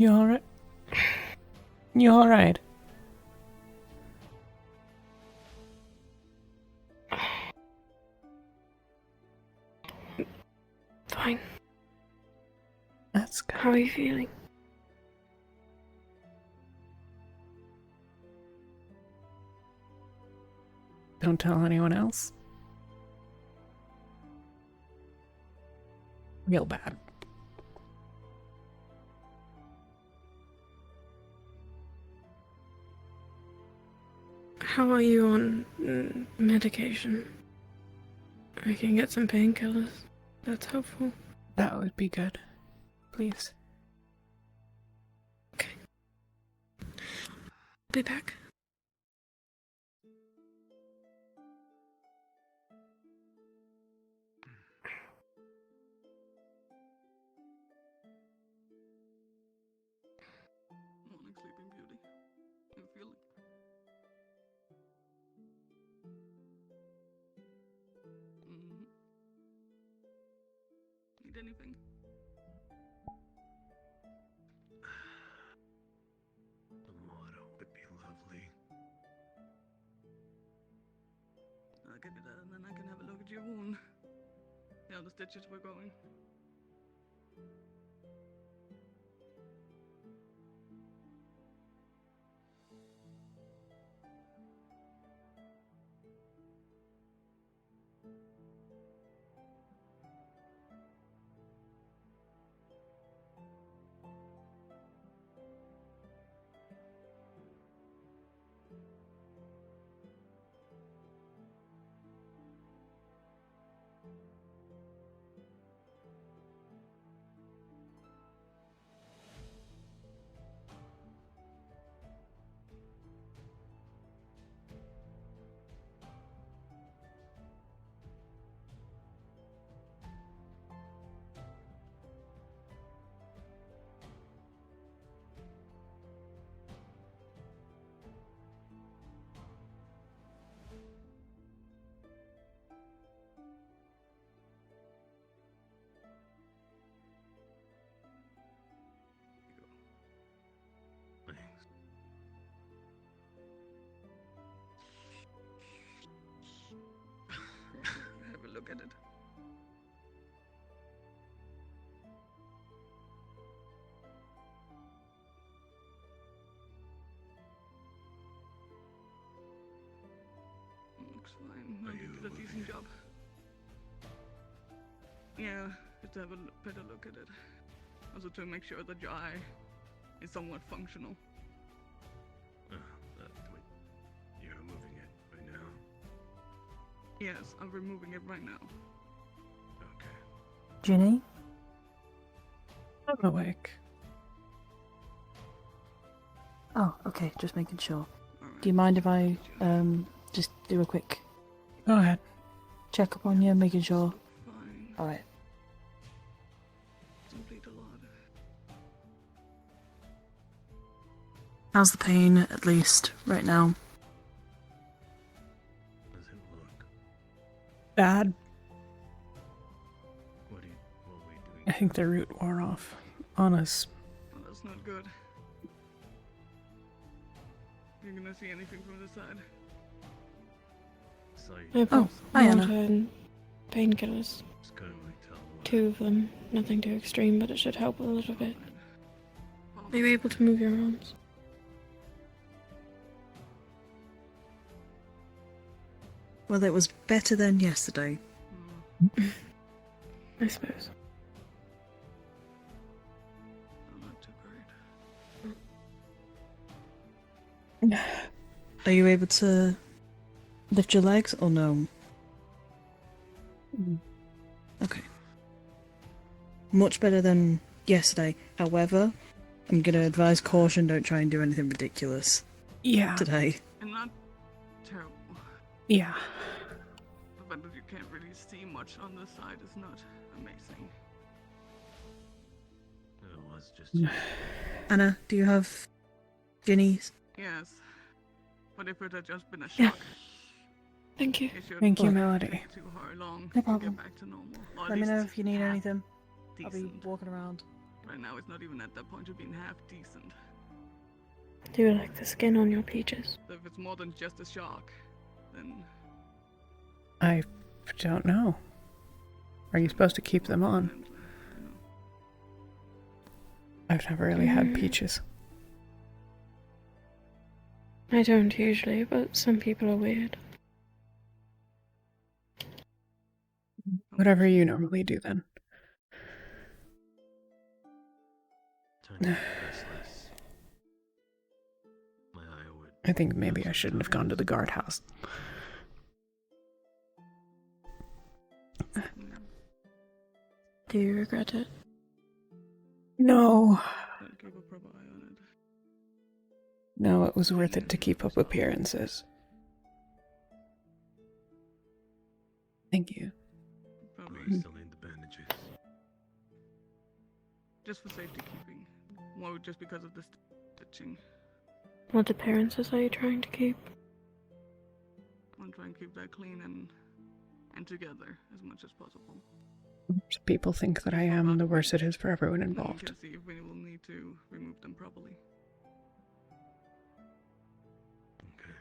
You alright? You alright? Fine. That's good. How are you feeling? Don't tell anyone else. Real bad. How are you on medication? I can get some painkillers. That's helpful. That would be good. Please. Okay. Be back. Morning, Sleeping Beauty. You feeling? Need anything? The motto would be lovely. I'll give you that, and then I can have a look at your wound. See how the stitches were going. Thanks. Have a look at it. Looks fine. Are You you did a moving decent it? job. Yeah, just have a better look at it. Also to make sure that your eye is somewhat functional. Wait. You're moving it right now? Yes, I'm removing it right now. Okay. Ginny? I'm awake. Oh, okay, just making sure. Alright. Do you mind if I just do a quick Go ahead. check up on you, making sure? Fine. Alright. Don't bleed a lot. How's the pain, at least, right now? Does it look? Bad. What are we doing? I think the root wore off on us. Well, that's not good. You're gonna see anything from the side? So you I've Oh, got hi, Anna. water and painkillers. just couldn't really tell what. 2 of them. Nothing too extreme, but it should help a little bit. Follow Are you able to move your arms? Well, it was better than yesterday. I suppose. Oh, not too great. Are you able to lift your legs, or no? Okay. Much better than yesterday. However, I'm gonna advise caution, don't try and do anything ridiculous Yeah. today. And not terrible. Yeah. The fact that you can't really see much on this side is not amazing. It was just. Anna, do you have Ginny's? Yes. But if it had just been a Yeah. shock, Thank you. it should Thank you, Look. Melody. take too hard long No to problem. get back to normal. Or at Let me know least if you need half anything. I'll be decent. walking around. Right now, it's not even at that point of being half decent. Do you like the skin on your peaches? So if it's more than just a shock, then I don't know. Are you supposed to keep them on? you know, I've never really had peaches. I don't usually, but some people are weird. Whatever you normally do then. Time to be restless. My eye would. I think maybe I shouldn't have gone to the guardhouse. Do you regret it? No. don't keep a proper eye on it. No, it was worth it to keep up appearances. Thank you. Probably I still need the bandages. just for safety keeping. More just because of the stitching. What appearances are you trying to keep? I want to try and keep that clean and together as much as possible. People think that I am, the worse it is for everyone Then we involved. can see if we will need to remove them properly. Okay.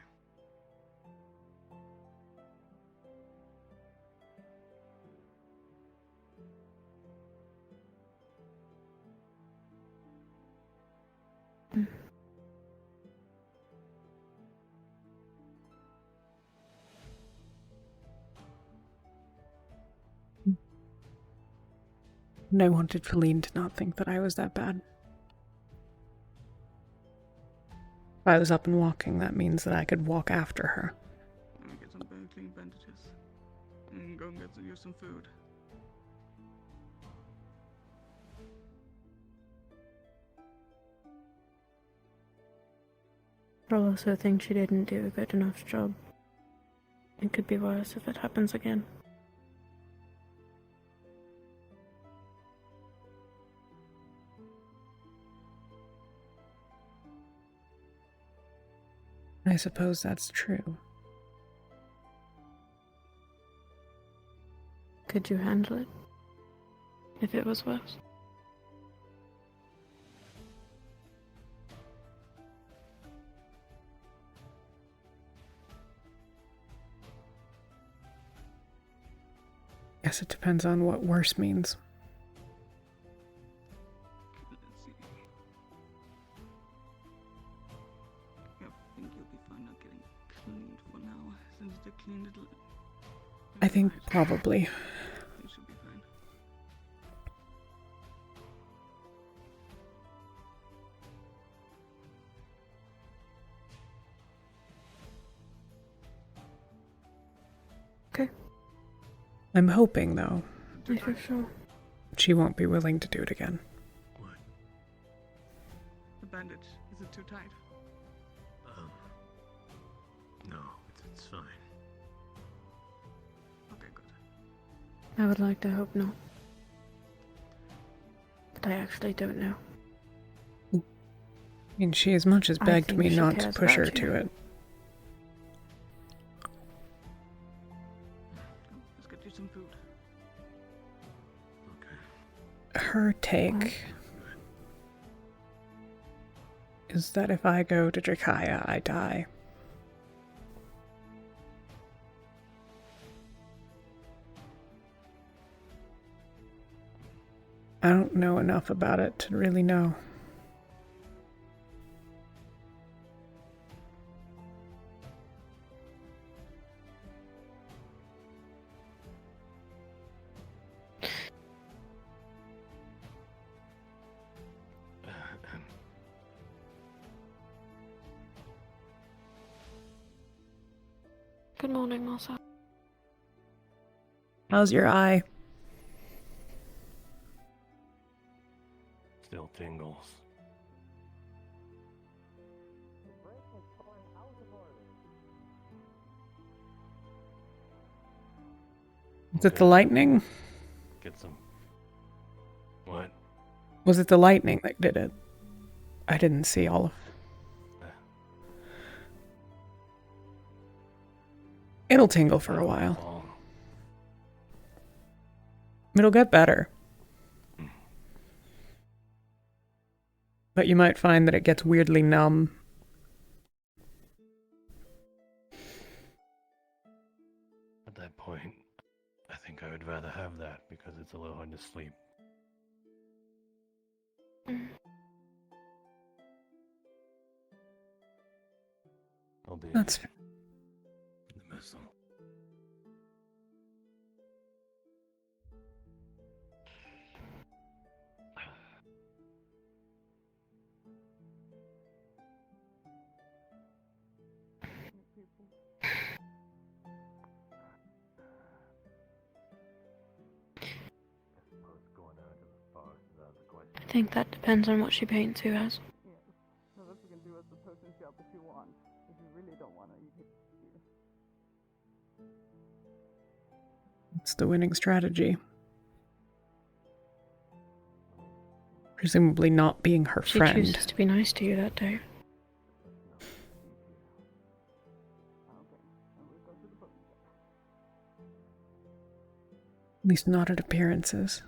And I wanted Feline to not think that I was that bad. If I was up and walking, that means that I could walk after her. Let me get some very clean bandages. And go and get you some food. I'll also think she didn't do a good enough job. It could be worse if it happens again. I suppose that's true. Could you handle it? If it was worse? Guess it depends on what worse means. Let's see. Yep, I think you'll be fine not getting cleaned for now, since they cleaned it. I think Right. probably. You should be fine. Okay. I'm hoping, though, Are you sure? she won't be willing to do it again. What? The bandage, is it too tight? No, it's fine. Okay, good. I would like to hope not. But I actually don't know. I mean, she as much as I begged think me she not to cares push her about to you. it. Let's get you some food. Okay. Her take is that if I go to Drakaya, I die. I don't know enough about it to really know. Good morning, Marcel. How's your eye? Still tingles. Was it the lightning? Get some. What? Was it the lightning that did it? I didn't see all of. It'll tingle for a while. Oh, It'll get better. But you might find that it gets weirdly numb. At that point, I think I would rather have that because it's a little hard to sleep. I'll be That's in the missile. Going out to the forest is out of the question. I think that depends on what she paints who as. Yeah. So that you can do as the person's job if you want. If you really don't want to, you can. It's the winning strategy. Presumably not being her She friend. chooses to be nice to you that day. At least not at appearances.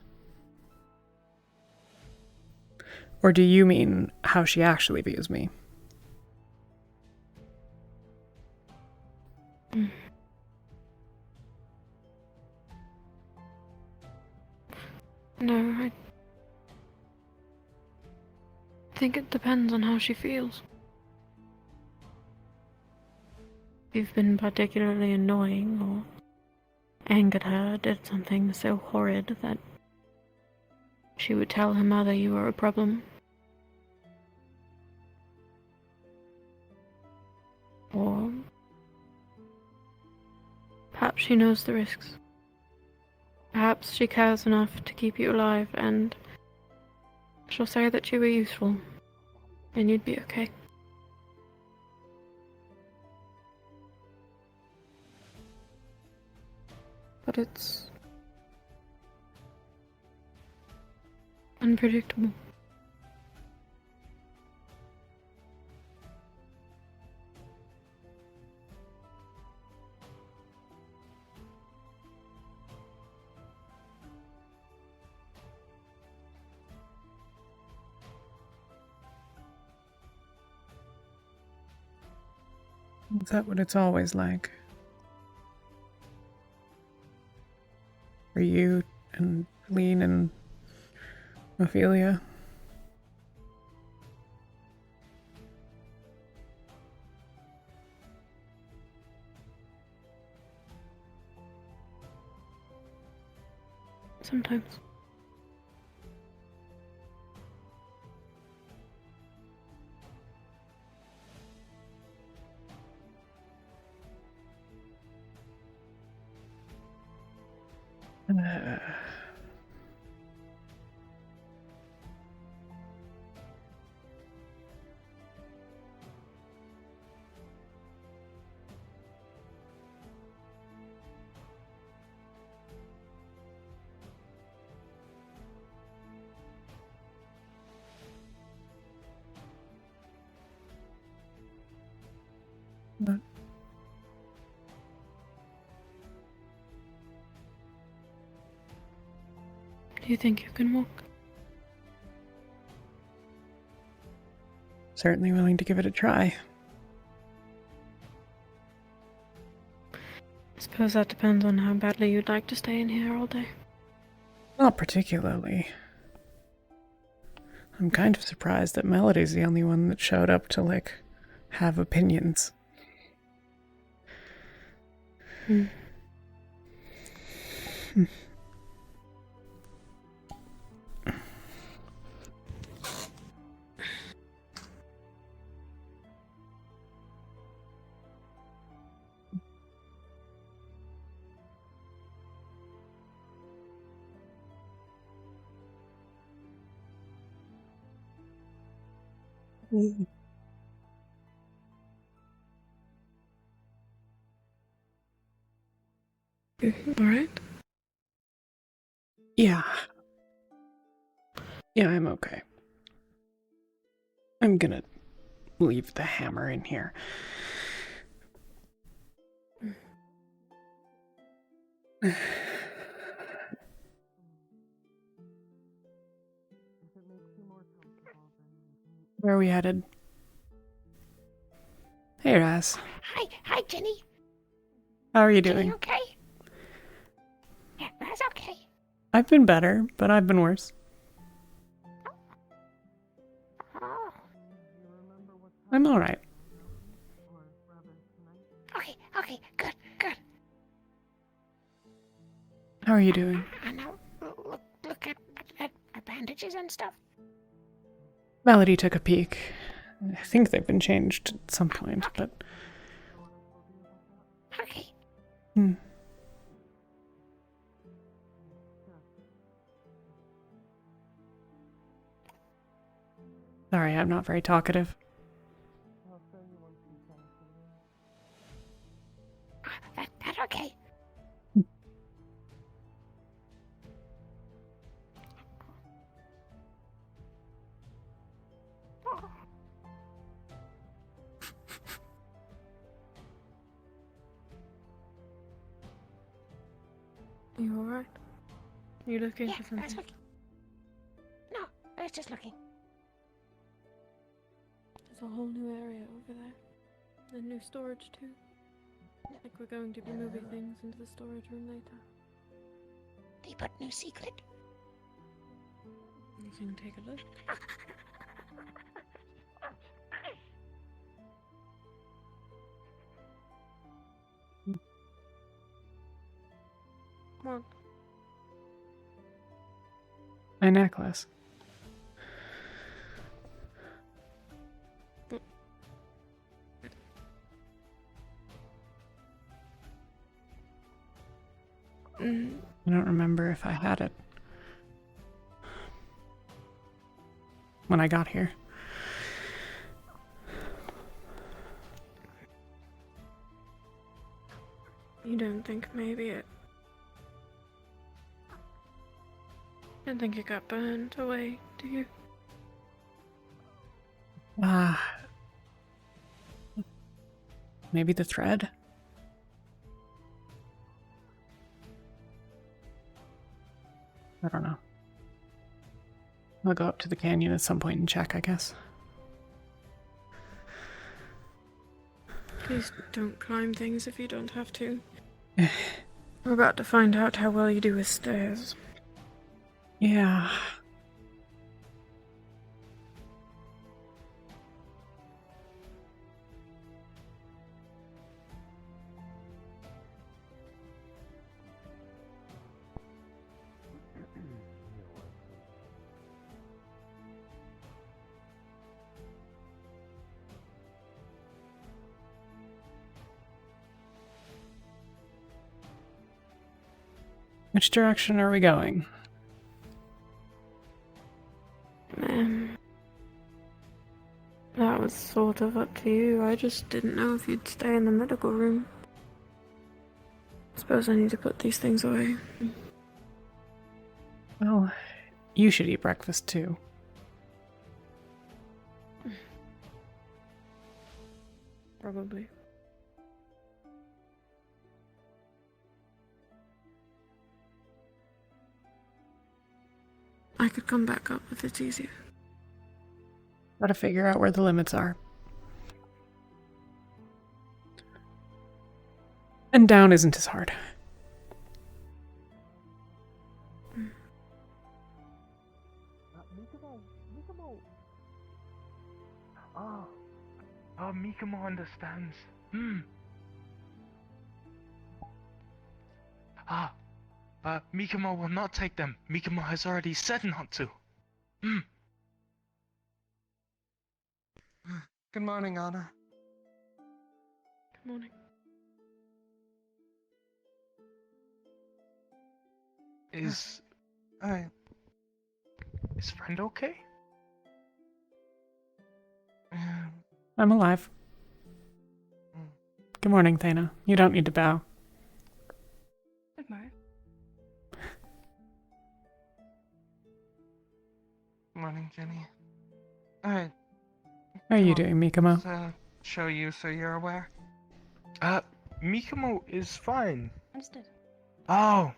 Or do you mean how she actually views me? No, I think it depends on how she feels. If you've been particularly annoying or angered her, did something so horrid that she would tell her mother you were a problem. Or perhaps she knows the risks. Perhaps she cares enough to keep you alive, and she'll say that you were useful, and you'd be okay. But it's unpredictable. Is that what it's always like? For you and Lean and Ophelia? Sometimes. But Do you think you can walk? certainly willing to give it a try. I suppose that depends on how badly you'd like to stay in here all day. Not particularly. I'm kind of surprised that Melody's the only one that showed up to, have opinions. Hmm. Alright? Yeah. Yeah, I'm okay. I'm gonna leave the hammer in here. If it makes you more comfortable, then Where are we headed? Hey, Raz. Hi, Ginny. How are you Ginny, doing? okay? Yeah, that's okay. I've been better, but I've been worse. Oh, I'm alright. okay, good. How are you doing? I know. Look at bandages and stuff. Melody took a peek. I think they've been changed at some point, but... Okay. Sorry, I'm not very talkative. That okay. You alright? You looking Yeah, for that's something? okay. No, I was just looking. There's a whole new area over there. And new storage too. Like we're going to be moving things into the storage room later. They put new secret. You can take a look. Come on. My necklace. I don't remember if I had it when I got here. You don't think maybe it... Don't think it got burned away, do you? Maybe the thread? I don't know. I'll go up to the canyon at some point and check, I guess. Please don't climb things if you don't have to. We're about to find out how well you do with stairs. Yeah. Which direction are we going? That was sort of up to you. I just didn't know if you'd stay in the medical room. Suppose I need to put these things away. Well, you should eat breakfast too. Probably. I could come back up if it's easier. Gotta figure out where the limits are. And down isn't as hard. Oh, Mikamo understands. But Mikamo will not take them. Mikamo has already said not to. Good morning, Anna. Good morning. Is Hi. friend okay? I'm alive. Good morning, Thana. You don't need to bow. Good morning. Morning, Jenny. Alright, How are Come you on. doing, Mikamo? let's show you so you're aware. Mikamo is fine. Understood. Oh!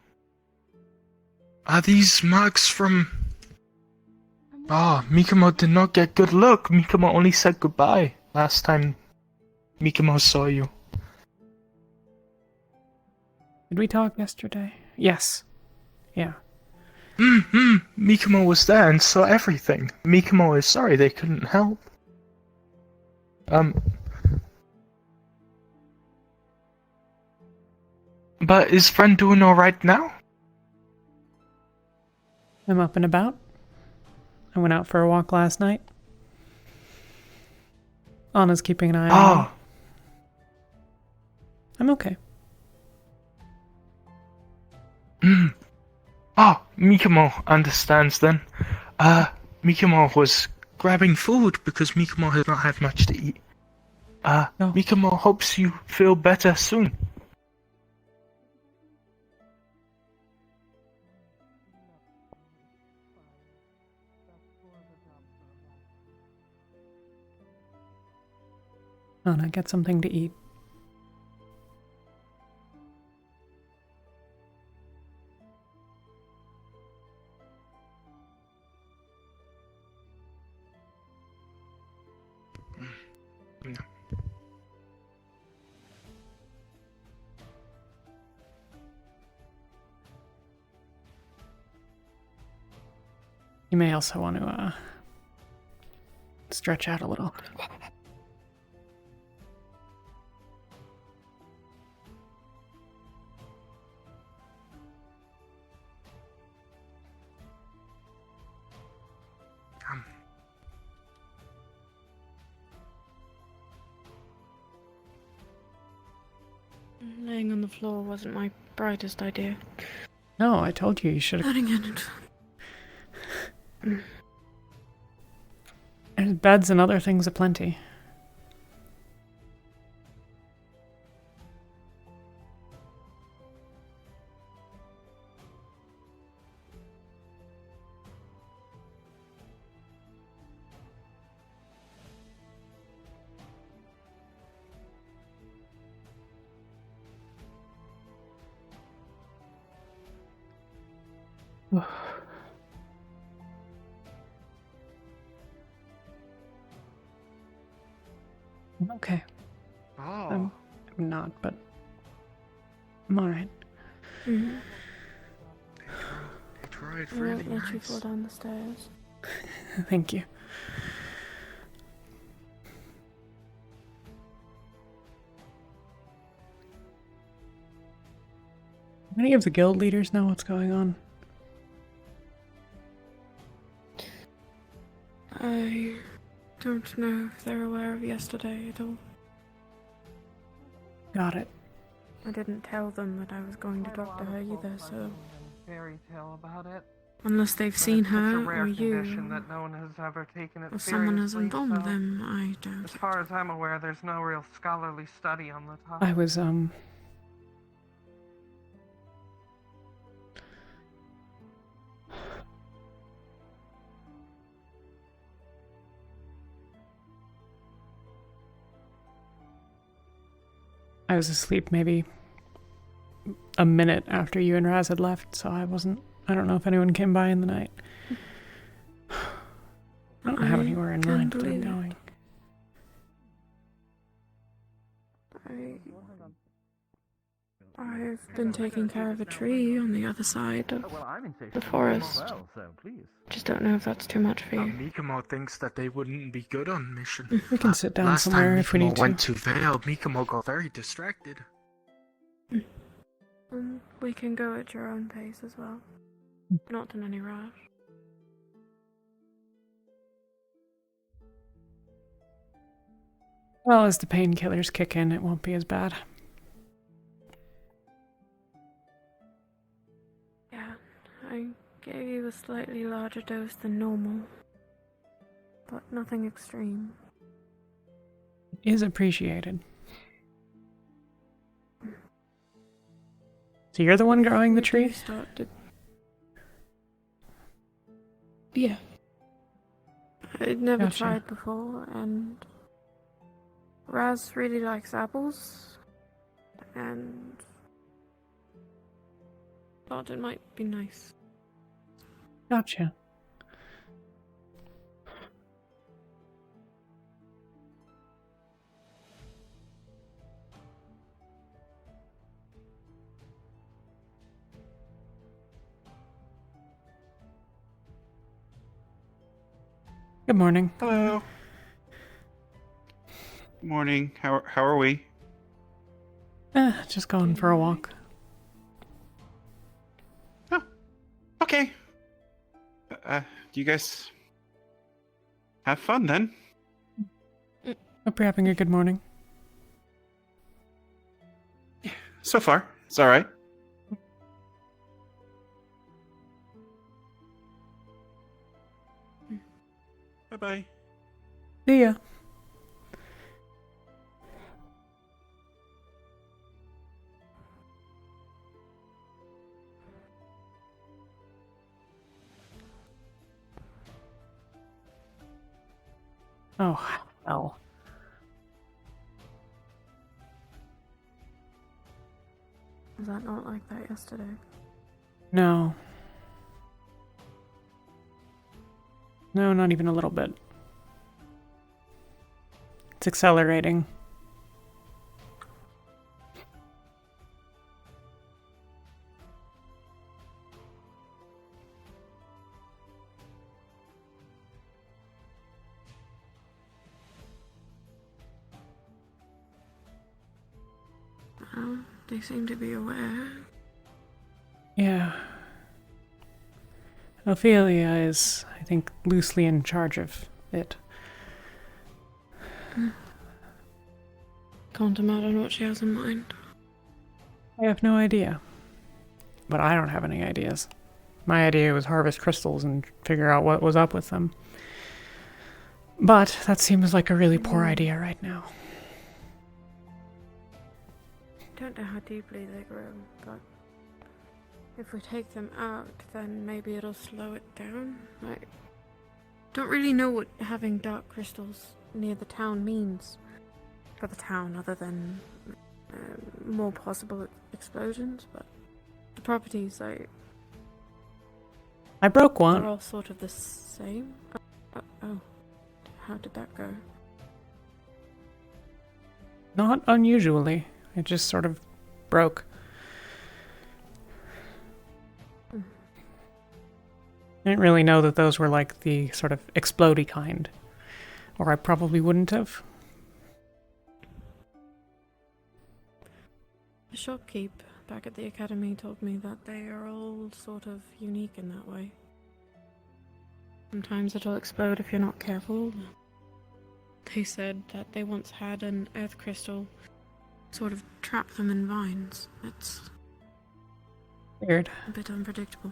Are these marks from... From Ah, Mikamo did not get good luck. Mikamo only said goodbye last time Mikamo saw you. Did we talk yesterday? Yes. Yeah. Mikamo was there and saw everything. Mikamo is sorry they couldn't help. But is friend doing alright now? I'm up and about. I went out for a walk last night. Anna's keeping an eye on me. Oh, I'm okay. oh, Mikamo understands then. Mikamo was grabbing food because Mikamo has not had much to eat. No. Mikamo hopes you feel better soon. Anna, get something to eat. No. You may also want to, stretch out a little. Laying on the floor wasn't my brightest idea. No, I told you should have. Letting in it. There's beds and other things aplenty. I'm okay. Oh. I'm not, but I'm alright. Mm-hmm. They tried I really won't let you nice. fall down the stairs. Thank you. Do any of the guild leaders know what's going on? I don't know if they're aware of yesterday at all. Got it. I didn't tell them that I was going to talk to her either, so Fairy tale about it. unless they've But seen it's such a her rare or condition you, that no one has ever taken it or someone has seriously, informed so them, I doubt as it. far as I'm aware, there's no real scholarly study on the topic. I was, I was asleep maybe a minute after you and Raz had left, so I don't know if anyone came by in the night. I don't have anywhere in can mind that I'm believe it. going. I've been taking care of a tree on the other side of the forest. Just don't know if that's too much for you. Mikamo thinks that they wouldn't be good on mission. We can sit down Last somewhere time if we Mikamo need to. went to Vale, Mikamo got very distracted. And we can go at your own pace as well. Not in any rush. Well, as the painkillers kick in, it won't be as bad. Yeah, I gave you a slightly larger dose than normal. But nothing extreme. It is appreciated. So you're the one growing the tree? Yeah. I'd never Gotcha. tried before, and Raz really likes apples, and thought it might be nice. Gotcha. Good morning. Hello. Morning. How are we? Just going for a walk. Oh, okay. Do you guys have fun then? Hope you're having a good morning. So far, it's all right. Bye-bye. See ya. Oh, hell. Was that not like that yesterday? No. No, not even a little bit. It's accelerating. Well, they seem to be aware. Yeah. Ophelia is, I think, loosely in charge of it. Can't imagine what she has in mind. I have no idea. But I don't have any ideas. My idea was harvest crystals and figure out what was up with them. But that seems like a really poor idea right now. Don't know how deeply they grow, but if we take them out, then maybe it'll slow it down. I don't really know what having dark crystals near the town means for the town, other than more possible explosions, but the properties, I broke they're one. all sort of the same. Oh, how did that go? Not unusually. It just sort of broke. I didn't really know that those were like the sort of explodey kind. Or I probably wouldn't have. The shopkeep back at the academy told me that they are all sort of unique in that way. Sometimes it'll explode if you're not careful. They said that they once had an earth crystal sort of trap them in vines. It's Weird. a bit unpredictable.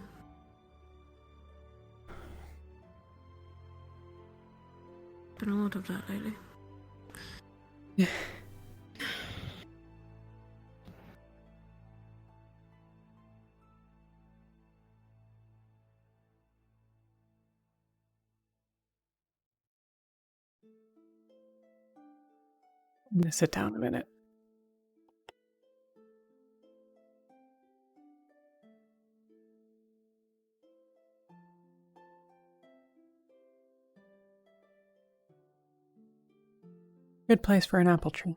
Been a lot of that lately. I'm gonna sit down a minute. Good place for an apple tree.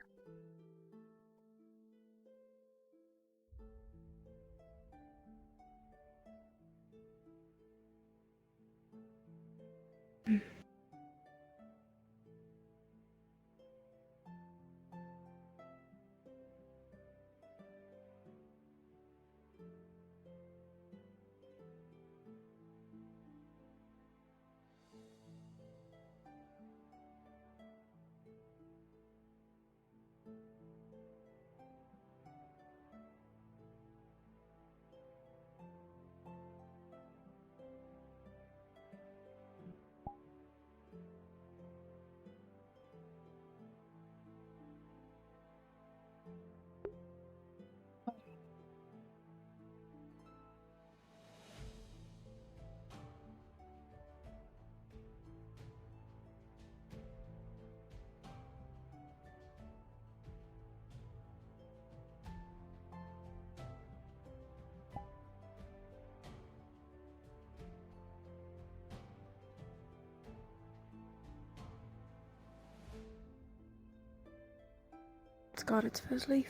It's got its first leaf.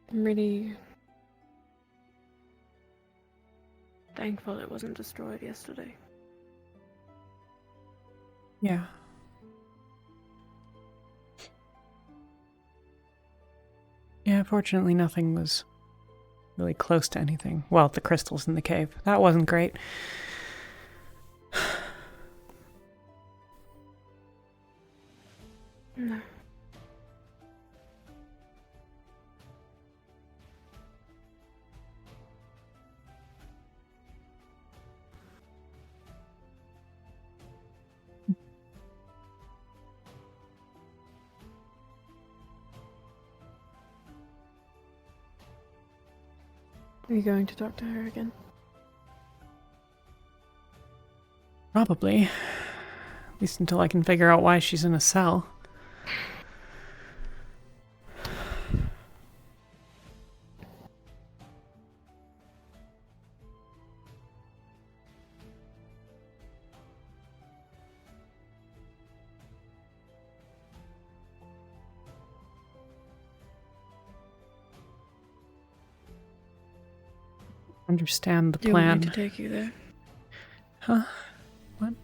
I'm really thankful it wasn't destroyed yesterday. Yeah. Yeah, fortunately nothing was really close to anything. Well, the crystals in the cave. That wasn't great. No. Are you going to talk to her again? Probably. At least until I can figure out why she's in a cell. Understand the Do you want plan. me to take you there? Huh? What?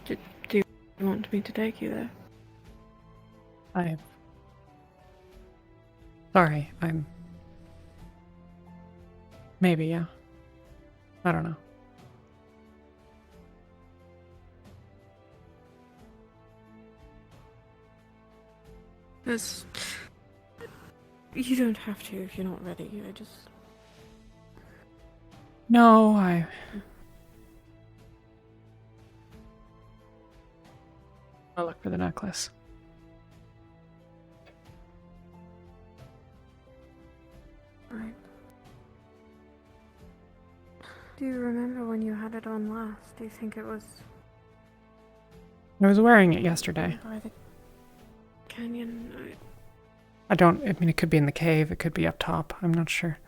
Do you want me to take you there? Sorry, maybe, yeah. I don't know. You don't have to if you're not ready. No, I'll look for the necklace. Right. Do you remember when you had it on last? Do you think it was I was wearing it yesterday. by the canyon? I mean, it could be in the cave, it could be up top. I'm not sure.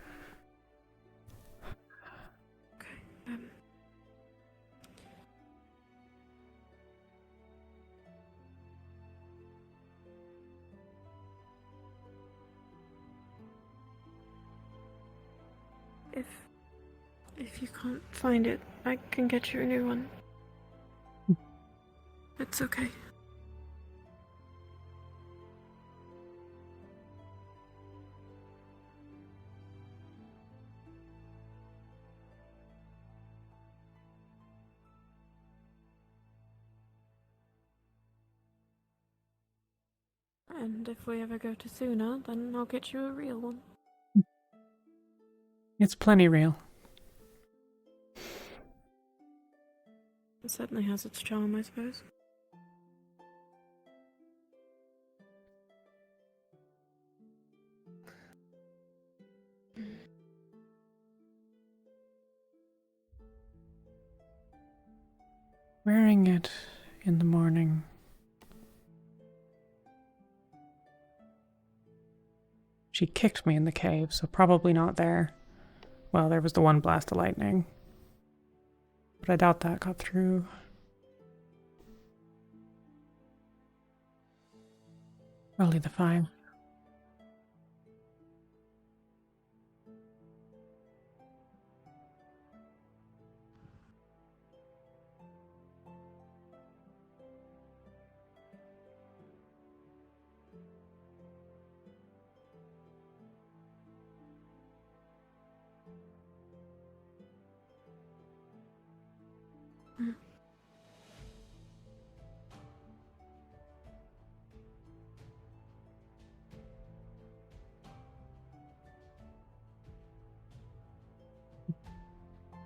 Okay. If you can't find it, I can get you a new one. It's okay. And if we ever go to Suna, then I'll get you a real one. It's plenty real. It certainly has its charm, I suppose. Wearing it in the morning. She kicked me in the cave, so probably not there. Well, there was the one blast of lightning. But I doubt that got through. Probably the 5.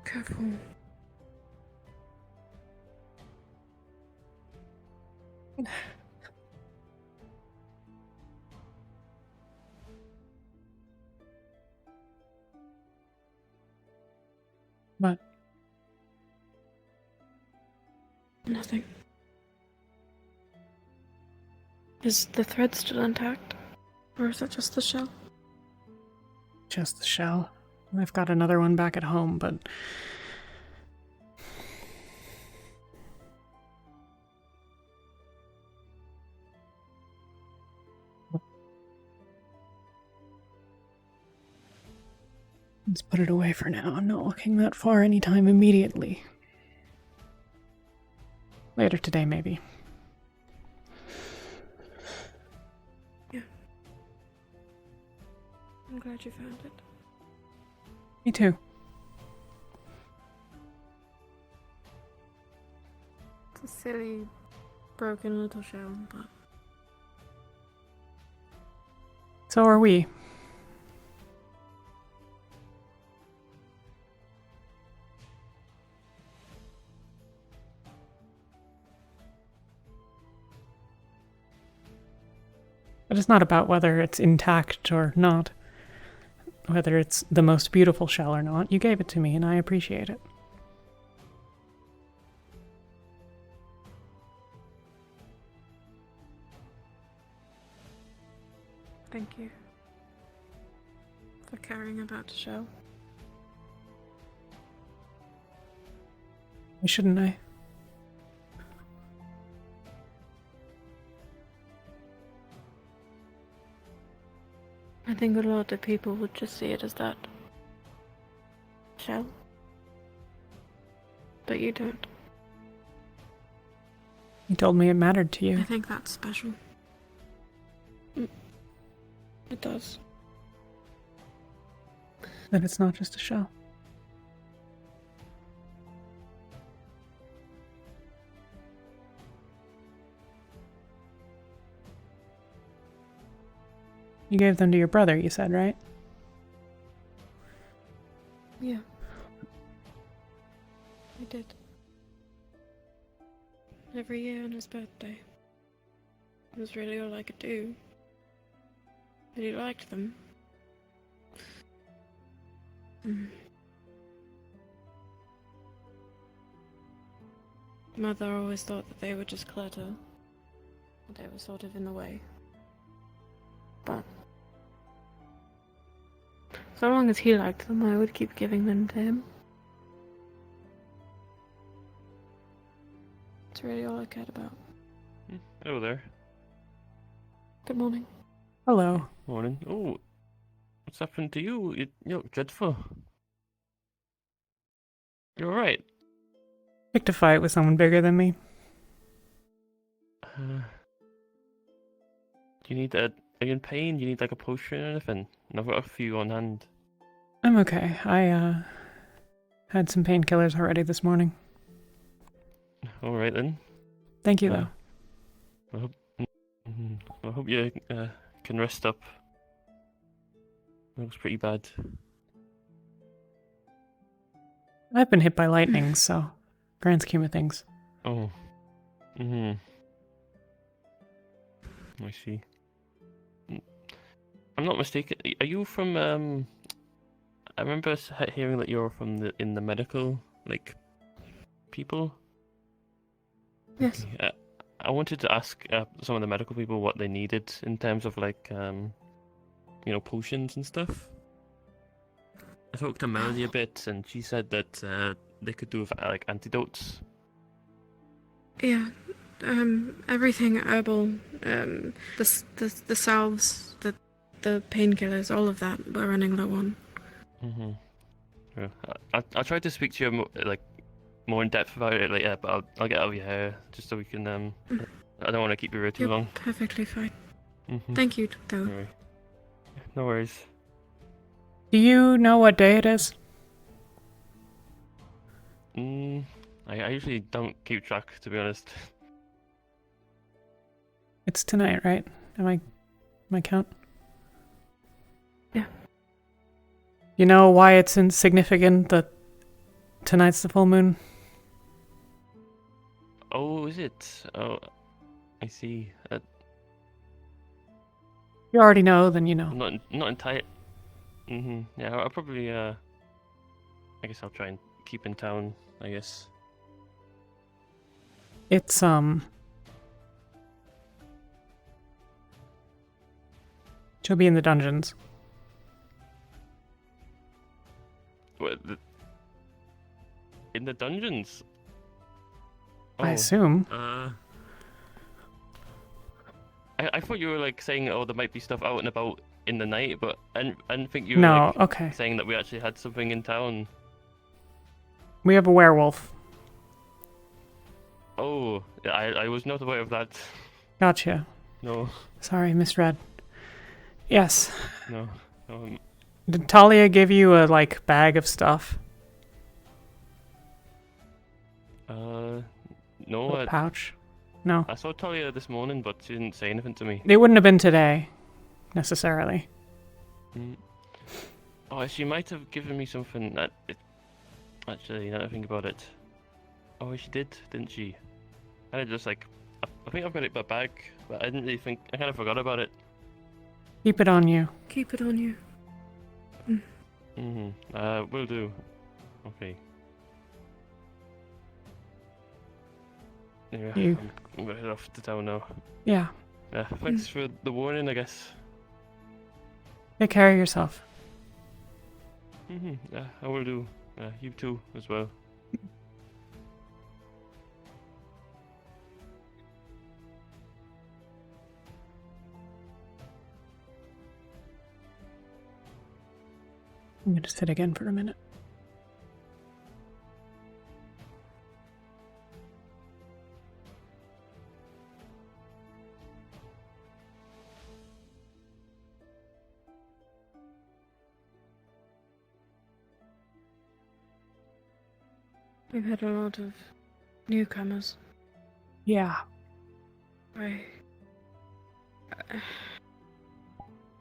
Careful. But Nothing. Is the thread still intact? Or is it just the shell? just the shell. I've got another one back at home, but let's put it away for now. I'm not looking that far anytime immediately. Later today, maybe. Yeah. I'm glad you found it. Me too. It's a silly, broken little shell, but So are we. But it's not about whether it's intact or not. Whether it's the most beautiful shell or not. You gave it to me and I appreciate it. thank you for caring about the shell. Why shouldn't I? I think a lot of people would just see it as that shell. But you don't. You told me it mattered to I you. think that's special. It does. That it's not just a shell. You gave them to your brother, you said, right? Yeah. I did. Every year on his birthday. It was really all I could do. But he liked them. Mother always thought that they were just clutter. They were sort of in the way. But so long as he liked them, I would keep giving them to him. It's really all I cared about. Hello there. Good morning. Hello. Morning. Oh, what's happened to you? You look dreadful. You're alright. Picked a fight with someone bigger than me. Do you need a... Are you in pain? Do you need like a potion or anything? And I've got a few on hand. I'm okay. I had some painkillers already this morning. Alright then. Thank you, though. I hope you can rest up. That looks pretty bad. I've been hit by lightning, so grand scheme of things. Oh. I see. I'm not mistaken. Are you from? I remember hearing that you're from in the medical people. Yes. Okay. I wanted to ask some of the medical people what they needed in terms of potions and stuff. I talked to Melody a bit, and she said that they could do with antidotes. Yeah. Everything herbal, the salves, the painkillers, all of that we're running low on. Yeah. I'll try to speak to you more in depth about it later, but I'll get out of your hair just so we can. I don't want to keep you here too long. Perfectly fine. Thank you, though. Anyway. No worries. Do you know what day it is? I usually don't keep track, to be honest. It's tonight, right? Am I count? Yeah. You know why it's insignificant that tonight's the full moon? Oh, is it? Oh, I see. You already know, then you know. Not entirely. Yeah, I'll probably. I guess I'll try and keep in town. I guess. It's She'll be in the dungeons. What? In the dungeons? I assume. I thought you were saying, oh, there might be stuff out and about in the night, but I didn't think you No, were okay. saying that we actually had something in town. We have a werewolf. Oh, yeah, I was not aware of that. Gotcha. No, Sorry, misread. Yes. no. Um, Did Talia give you a, like, bag of stuff? no, Little pouch? No. I saw Talia this morning, but she didn't say anything to me. It wouldn't have been today, necessarily. Mm. Oh, she might have given me something that... Actually, now that I think about it. Oh, she did, didn't she? And I just like... I think I've got it in my bag, but I didn't really think... I kind of forgot about it. Keep it on you. Keep it on you. Will do. Okay. Yeah, You- I'm gonna head off to town now. Yeah. Thanks for the warning, I guess. Take care of yourself. Yeah, I will do. You too, as well. I'm going to sit again for a minute. We've had a lot of newcomers. Yeah. I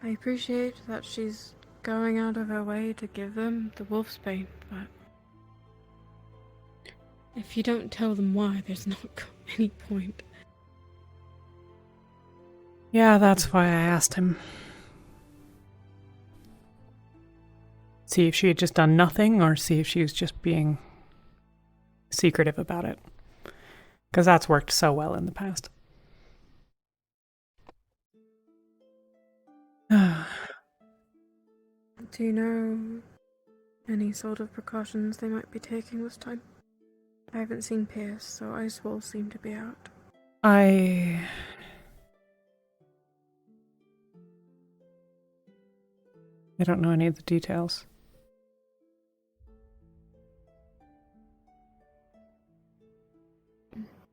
appreciate that she's going out of her way to give them the wolfsbane, but if you don't tell them why, there's not any point. Yeah, that's why I asked him. See if she had just done nothing, or see if she was just being secretive about it. Because that's worked so well in the past. Do you know any sort of precautions they might be taking this time? I haven't seen Pierce, so ice walls seem to be out. I don't know any of the details.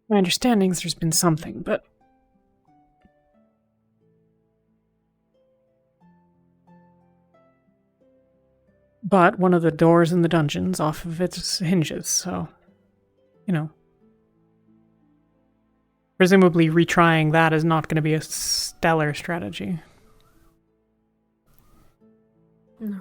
My understanding is there's been something, but one of the doors in the dungeon's off of its hinges, so, you know. Presumably retrying that is not going to be a stellar strategy. No.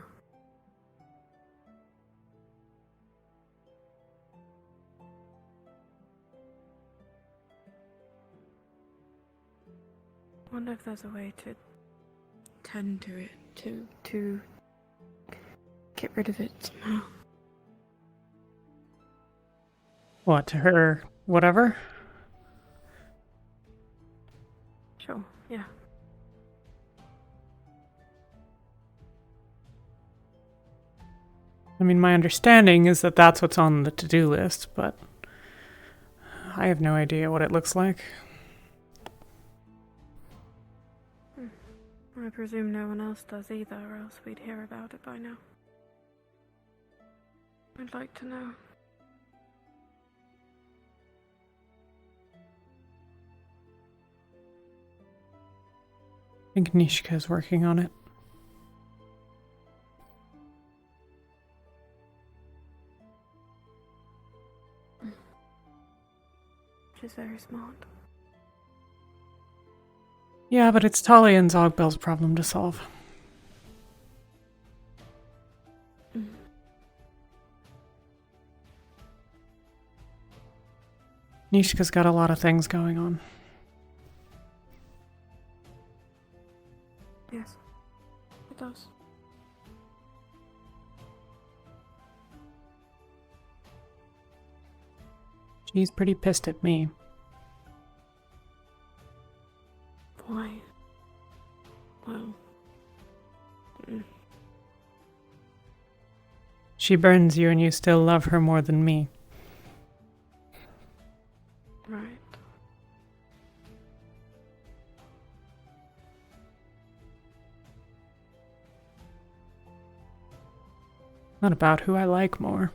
I wonder if there's a way to tend to it, to get rid of it somehow. What, to her whatever? Sure, yeah. I mean, my understanding is that that's what's on the to-do list, but I have no idea what it looks like. I presume no one else does either, or else we'd hear about it by now. I'd like to know. I think Nishka's working on it. She's very smart. Yeah, but it's Talia and Zogbel's problem to solve. Nishka's got a lot of things going on. Yes, it does. She's pretty pissed at me. Why? Well... She burns you and you still love her more than me. Right. Not about who I like more.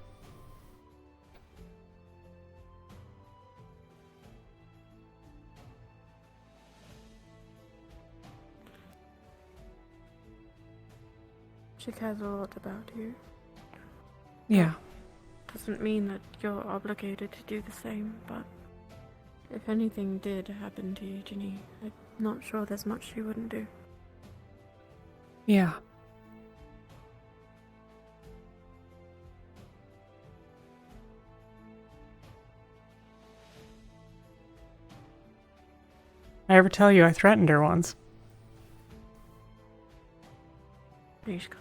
She cares a lot about you. Yeah. Doesn't mean that you're obligated to do the same, but if anything did happen to you, Ginny, I'm not sure there's much she wouldn't do. Yeah. I ever tell you I threatened her once? Mishka?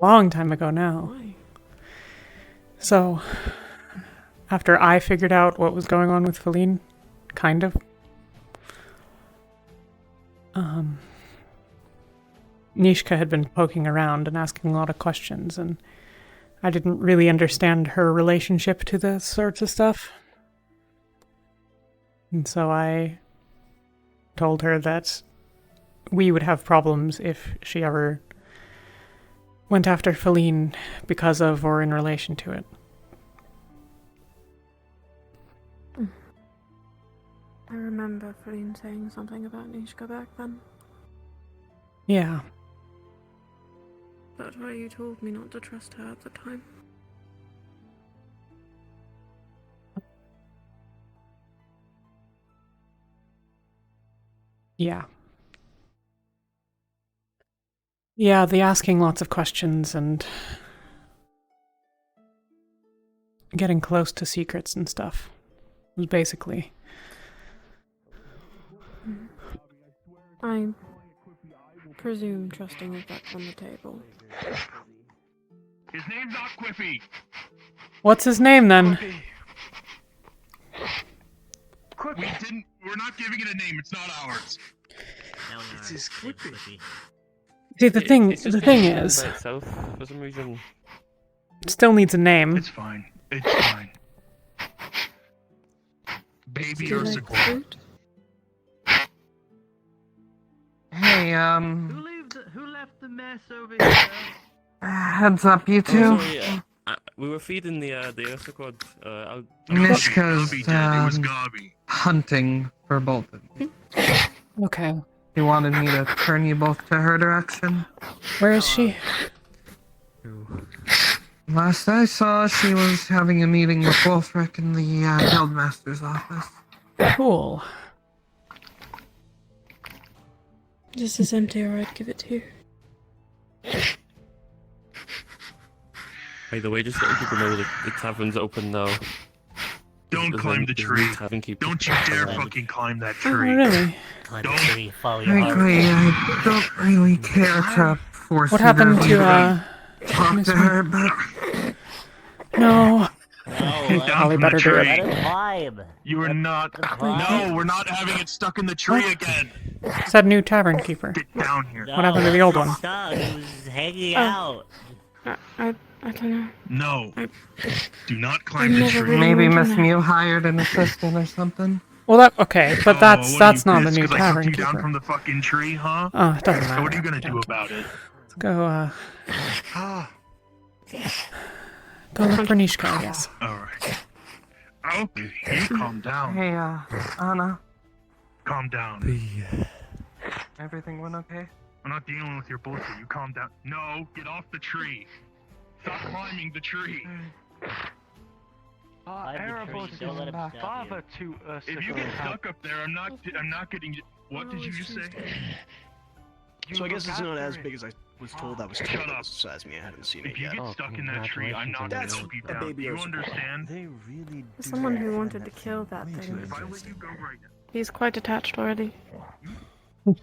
Long time ago now. Why? So, after I figured out what was going on with Feline, kind of, Nishka had been poking around and asking a lot of questions, and I didn't really understand her relationship to this sorts of stuff. And so I told her that we would have problems if she ever went after Feline because of or in relation to it. I remember Feline saying something about Nishka back then. Yeah. That's why you told me not to trust her at the time. Yeah. Yeah, the asking lots of questions and getting close to secrets and stuff was basically... I presume trusting is back on the table. His name's not Quiffy. What's his name then? We're not giving it a name. It's not ours. It's his Quiffy. See, the thing It's is, just by itself for some reason. it still needs a name. It's fine. It's fine. Baby Do you Ursa like Gordon. fruit? Hey, Who left the mess over here? heads up, you two. Oh, sorry, we were feeding the Ursa Quad. Mishka's It was Gobby. hunting for both of you. Okay. He wanted me to turn you both to her direction. Where is she? Last I saw, she was having a meeting with Wolfric in the Guildmaster's office. Cool. This is empty or I'd give it to you. By the way, just letting people know that the tavern's open now. Don't climb the tree. Don't you dare fucking climb that tree. Oh, really? Climb the tree, follow your heart. Frankly, I don't really care to force What either happened of you to, talk Miss to her, but No. No, Probably better do let it. him climb. You are not. climb. No, we're not having it stuck in the tree again. Said new tavern keeper. Get down here. What happened to the old one? Stuck. He was hanging out. I don't know. No. Do not I climb the never tree. really maybe went in Miss there. Mew hired an assistant or something. Well, that okay, but that's what are that's you not the pissed new 'cause I took tavern you down keeper. from the fucking tree, huh? Oh, it doesn't So matter. what are you gonna do about it? Let's go. Ah, Go look for Nishka, I guess. all right. Okay, you calm down. Hey, Anna, Calm down. everything went okay? I'm not dealing with your bullshit. You calm down. No, get off the tree. Stop climbing the tree. Climb the Erebos tree, don't let him back. stop you. Father to If you get stuck up there, I'm not getting. What did you just say? So I guess it's not as big as I was told. I was told Shut it up. was the size of me. I haven't seen If it you yet. get stuck in that tree, I'm not gonna That's help you a down. baby Do you Ursa. understand? They really For someone who wanted to kill that thing, If I let you go right now, he's quite attached already.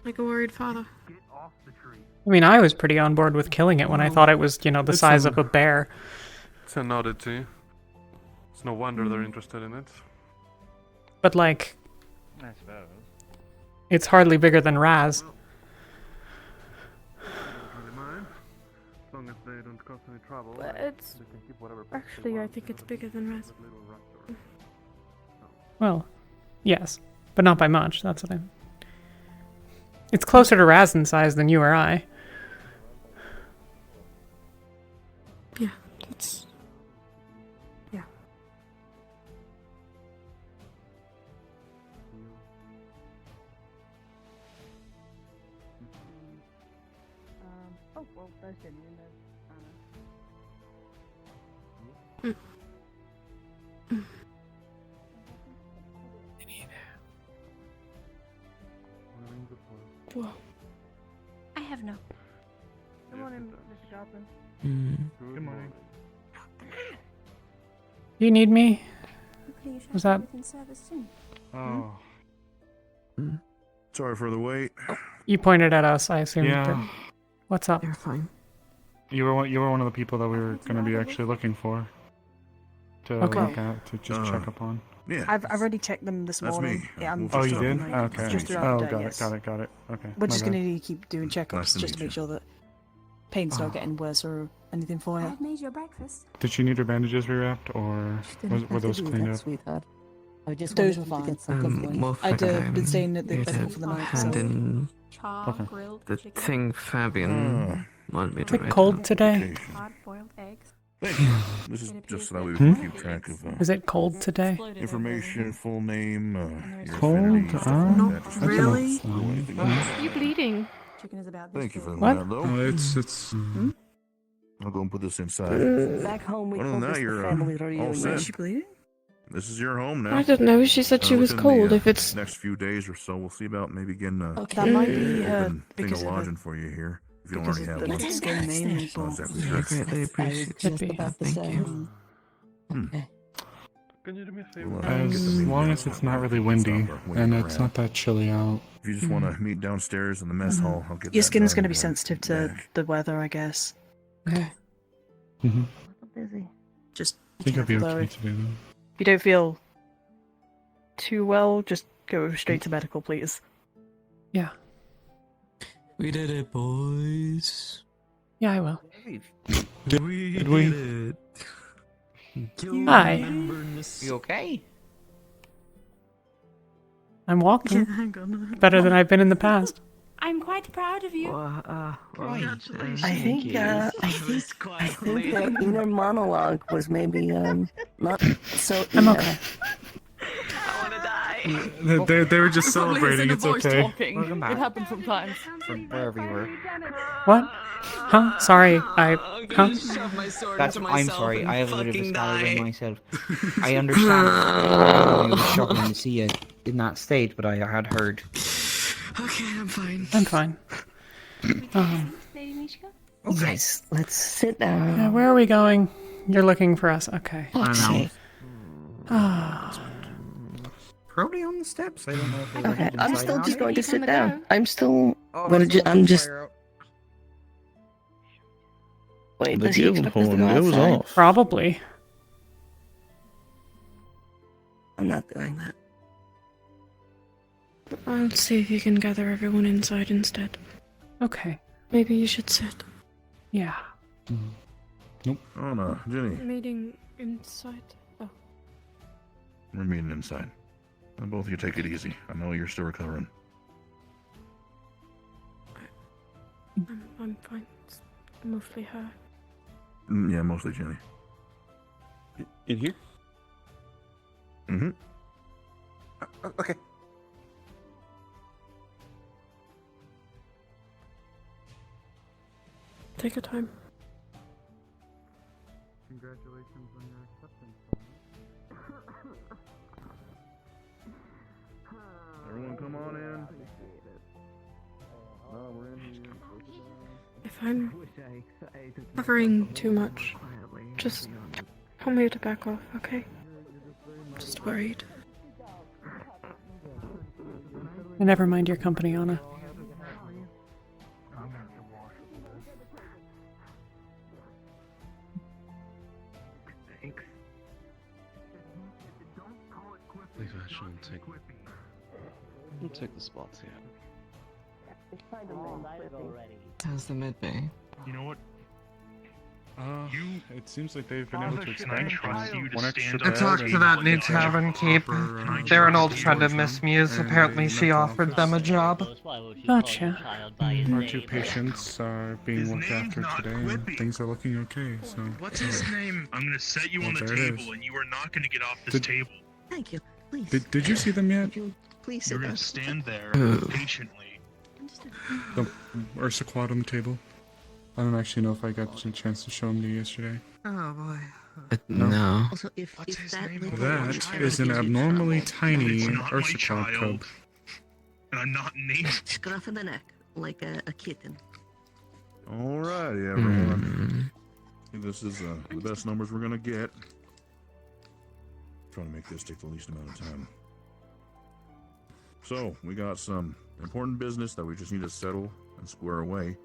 Like a worried father. get off the tree. I mean, I was pretty on board with killing it when I thought it was, the It's size an- of a bear. It's an oddity. It's no wonder they're interested in it. But like, I suppose. it's hardly bigger than Raz. Don't really mind. As long as they don't cause any trouble. But it's They can keep whatever pets they actually, I want think in it's the bigger than Raz. little raptor. Well, yes, but not by much. That's what I'm. It's closer to Raz in size than you or I. Yeah, it's. Yeah. Well, there's Ginny and there's Whoa. I have no. Come on in, Mr. Goblin. Good morning. You need me? Hopefully you should Was have that- in service soon. Oh. Sorry for the wait. You pointed at us, I assumed. Yeah. That... What's up? You're fine. You were one of the people that we were going to be actually looking for. To Okay. look at, to just check up on. Yeah. I've already checked them this That's morning. me. Yeah, I'm Oh, just you did? doing, like, Okay. Just throughout the day, got yes. it. Okay. We're My just bad. going to keep doing checkups Nice to just to meet make you. sure that pain's Oh. not getting worse or anything for you. I've made your breakfast. Did she need her bandages rewrapped, or were those cleaned up? Sweetheart. I just Those wanted were you to fine. get something going. More I'd fact, been staying at the here festival to for the night, hand so... in Char, Okay. grilled the chicken, thing Fabian wanted me Is to it write cold down. today? hard boiled eggs. Thank you. This is It just appears so that we that can Hmm? keep track of Is it cold today? information, full name, your Cold? affinity, stuff like Not that. Just really. do anything else. Are you bleeding? Chicken is about this Thank you for big. What? that, though. It's. I'll go and put this inside. Back home, we Other call than this that, the you're family all reunion. set. Is she bleeding? This is your home now. I don't know. She said she was Within cold. the, If it's next few days or so, we'll see about maybe getting a That might be open thing because of of lodging the, for you here. If you don't because already of have the one. skin name. Not exactly I sure. greatly appreciate Just Could be. about the Thank same. you. Okay. Can you do me a favor? We'll, get the As meeting long down. as it's not really windy Stop or wait and it's around. not that chilly out. If you just want to meet downstairs in the mess hall, I'll get Your that skin's done going to be and sensitive to back. the weather, I guess. Okay. Mm-hmm. Busy. Just I think I'll be careful, okay though. today, though. If you don't feel too well, just go straight to medical, please. Yeah. We did it, boys. Yeah, I will. Did we? it. Hi. You okay? I'm walking. hang on. Better than I've been in the past. I'm quite proud of you. I think their inner monologue was maybe not so. I'm okay. They were just celebrating. It's okay. Welcome back. It happens sometimes. From wherever you were. What? Huh? Sorry. Huh? I'm sorry. I have a bit of a scallywag myself. I understand. I was struggling to see you in that state, but I had heard. Okay, I'm fine. I'm fine. Lady Mishka? Yes, let's sit down. Yeah, where are we going? You're looking for us. Okay. Okay. Ah. Probably on the steps. I don't know if they were Okay, heading I'm inside still out. just going to He's on sit the down. go. I'm still. Oh, Gonna there's I'm no just. fire out. Wait, The does he expect us to geophone go goes outside? off. Probably. I'm not doing that. I'll see if you can gather everyone inside instead. Okay. Maybe you should sit. Yeah. Oh no, Ginny, Meeting inside. Oh, we're meeting inside. And both of you take it easy. I know you're still recovering. I'm fine. It's mostly her. Yeah, mostly Ginny. In here? Mm-hmm. Okay. Take your time. Congratulations on your acceptance. Everyone come on in. No, we're in here. If I'm covering too much, just tell me to back off, okay? I'm just worried. Never mind your company, Anna. Thanks. Please, I shouldn't take. I'll take the spots, yeah. How's the mid bay? You know what? It seems like they've been able to extend one extra I bed. talked to and that new tavern keep. They're an old friend of Miss Muse. Apparently she offered them a job. Gotcha. Our two patients are being looked after today, and things are looking okay. So. What's his name? I'm gonna set you on the There it table, is. and you are not gonna get off this table. Thank you. Please. Did you see them yet? Please You're sit gonna down. stand there Oh. patiently. The Ursa quad on the table. I don't actually know if I got a chance to show him to you yesterday. Oh boy. No. Also, if that little That is an abnormally tiny Ursicod cub. And I'm not named. Scruff of the neck, like a kitten. Alrighty, everyone. This is the best numbers we're gonna get. Trying to make this take the least amount of time. So, we got some important business that we just need to settle and square away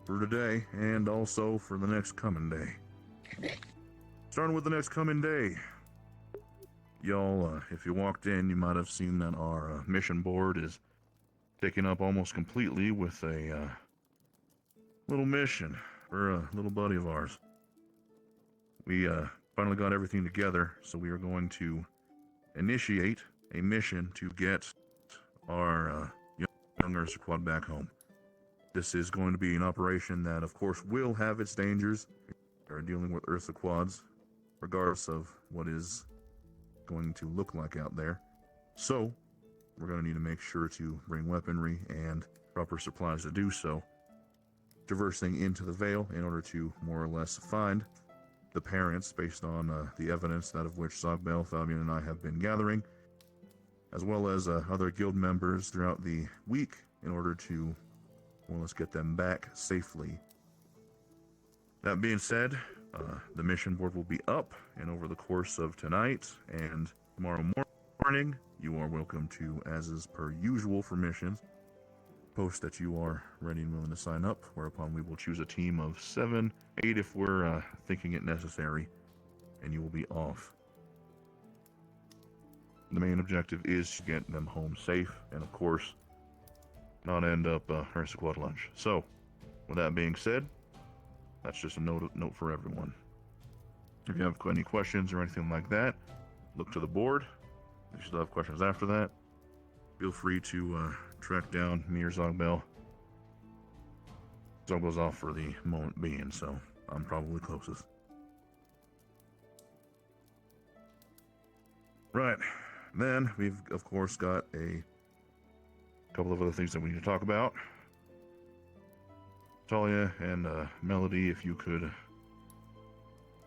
for today and also for the next coming day. Starting with the next coming day. Y'all, if you walked in, you might have seen that our mission board is taken up almost completely with a little mission for a little buddy of ours. We finally got everything together, so we are going to initiate a mission to get our young Ursa Quad back home. This is going to be an operation that, of course, will have its dangers. We are dealing with Ursa Quads, regardless of what is going to look like out there. So, we're going to need to make sure to bring weaponry and proper supplies to do so. Traversing into the Vale in order to more or less find the parents based on the evidence, that of which Zogbel, Fabian, and I have been gathering, as well as other guild members throughout the week in order to more or less get them back safely. That being said, the mission board will be up, and over the course of tonight and tomorrow morning, you are welcome to, as is per usual for missions, post that you are ready and willing to sign up, whereupon we will choose a team of 7, 8 if we're thinking it necessary, and you will be off. The main objective is to get them home safe, and of course, not end up Ursa Quad lunch. So, with that being said, that's just a note for everyone. If you have any questions or anything like that, look to the board. If you still have questions after that, feel free to track down me or Zogbel. Zogbel's off for the moment being, so I'm probably closest. Right. Then we've of course got a couple of other things that we need to talk about. Talia and Melody, if you could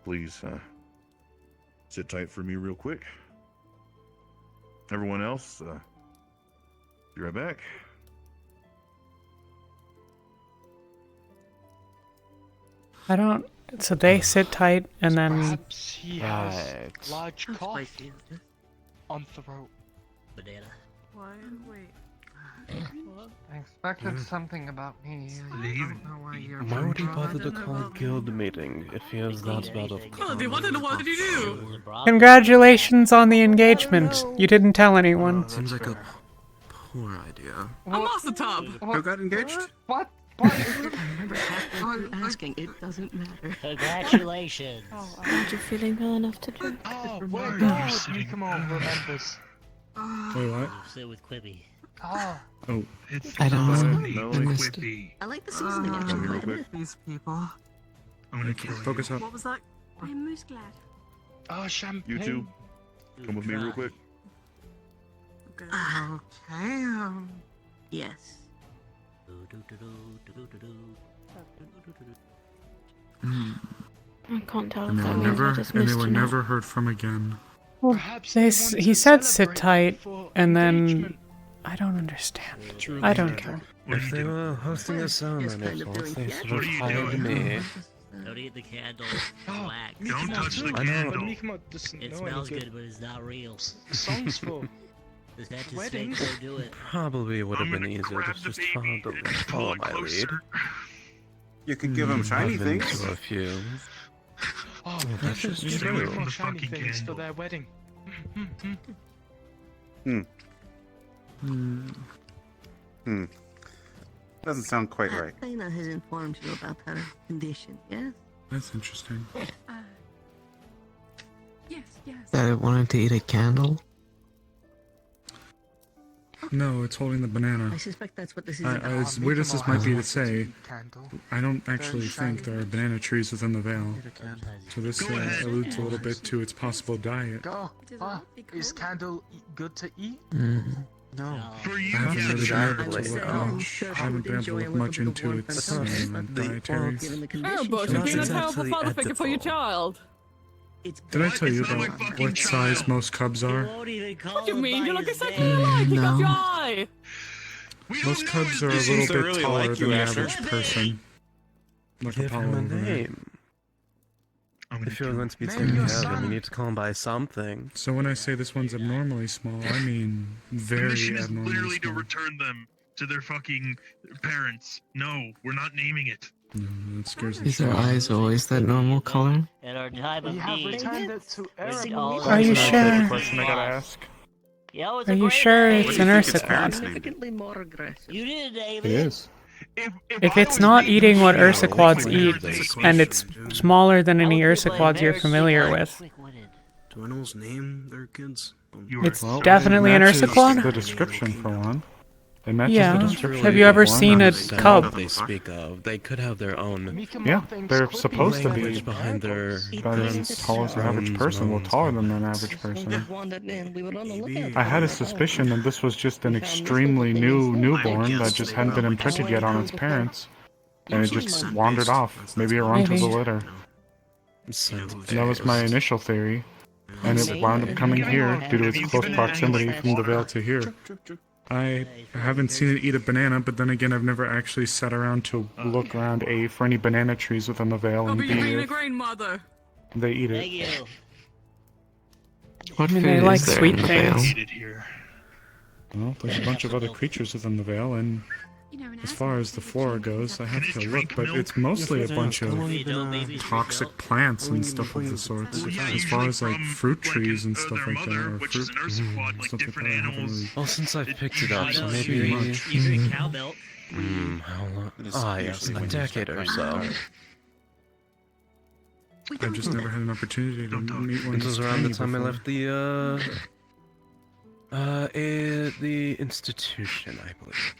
please sit tight for me real quick. Everyone else, be right back. I don't. So they sit tight and then. Perhaps he has large cough on throat. Banana. Why? Wait. I expected something about me. I don't know why you're Why would he bother to call a guild meeting if he has that bad of Oh, they wanted to know what did you do? Congratulations on the engagement. You didn't tell anyone. Seems like a poor idea. I'm off the top. Who got engaged? What? Remember asking, it doesn't matter. Congratulations. Aren't you feeling well enough to drink? Oh, well, God, come on, remembers. Wait, what? Sit with Quibi. Oh. Oh. It's I don't know. Melody I missed Quippy. I like the seasoning actually quite a bit. These people. I'm gonna kill Focus up. What was that? I'm most glad. Oh, champagne. You two, come with me real quick. Okay, Yes. I can't tell And if they that were means I never, just and they missed were or not. never heard from again. Well, he said sit tight, and then I don't understand. I don't care. If they were hosting a ceremony of sorts, they should have hired me. Don't eat the candle. Oh, Wax. Don't touch the I know. candle. It smells good, but it's not real. Songs for Is that just weddings. fake? Go do it. Probably would have been easier to grab the just baby follow and my pull it lead. closer. You could give him shiny I've been things. to a few. Oh, that's that's just just true. away From from the shiny fucking things for candle. their wedding. Doesn't sound quite right. Lena has informed you about her condition, yes? That's interesting. Yes, yes. That I wanted to eat a candle? No, it's holding the banana. I suspect that's what this is I, as weird as this might be to say, I don't actually think there are banana trees within the Vale. So this alludes a little bit to its possible diet. Go. Is candle good to eat? No. For you, I haven't yes. really been able to Exactly. look. I'm sure I she haven't would been able to enjoy a look little much bit of into warmth and its sunshine. dietary. Given the Oh, conditions but she's you're Not being a in. terrible exactly father figure for your edible. child. It's Did I bad. tell you It's not my about fucking what size child. most cubs You are? won't even call What do you him mean? by You're like his exactly name. alike. You got No. your eye. We don't Most know cubs his are a name. little Seems to bit really taller like you, than the Asher. average person. Like Give Apollo him a over there. name. I'm gonna If you're do going to be it. taking care of him, you need to call him by something. So when I say this one's abnormally small, I mean The very mission is abnormally literally to small. return them to their fucking parents. No, we're not naming it. No, that scares the Is shit their out of me. eyes always that normal color? In our time of We have need, returned it to Eric. Are you That's another sure? question I gotta ask. Yeah, it was Are a you great sure day. it's What do an you think its ursicod? parents named it? Significantly more aggressive. You did, David. It is. If it's not eating what ursiquads eat, and it's smaller than any ursiquads you're familiar with, Do animals name their kids? it's Well, definitely it an matches ursiquad. the description for one. It matches Yeah. the description. Have you ever for one. seen a That's cub? what they speak of. They could have their own Yeah, they're supposed to be language behind their about as tall as the average moans, person, well moans, taller than an moans. average person. Wandered in. We were on the lookout. I had a suspicion that this was just an extremely new newborn that just hadn't been imprinted yet on its parents, and it just wandered off. Maybe it ran to the Maybe. litter. That was my initial theory, and it wound up coming here due to its close proximity from the Vale to here. I haven't seen it eat a banana, but then again, I've never actually sat around to look around A for any banana trees within the Vale, Oh, and but B you're being a if grandmother. they eat Thank it. you. What I mean, food they is like there sweet in the things. Vale? Eat it here. Well, there's a bunch of other creatures within the Vale, and as far as the flora goes, I have to look, but it's mostly a bunch of toxic plants and stuff of the sorts. As far as like fruit trees and stuff like that, or fruit stuff like that, I haven't really Well, since I've picked it up, so seen maybe. much. You drink cow milk. How long? Ah, yes, a decade or so. I've just never had an opportunity to meet one. It was this around the tiny time I before. left the institution, I believe.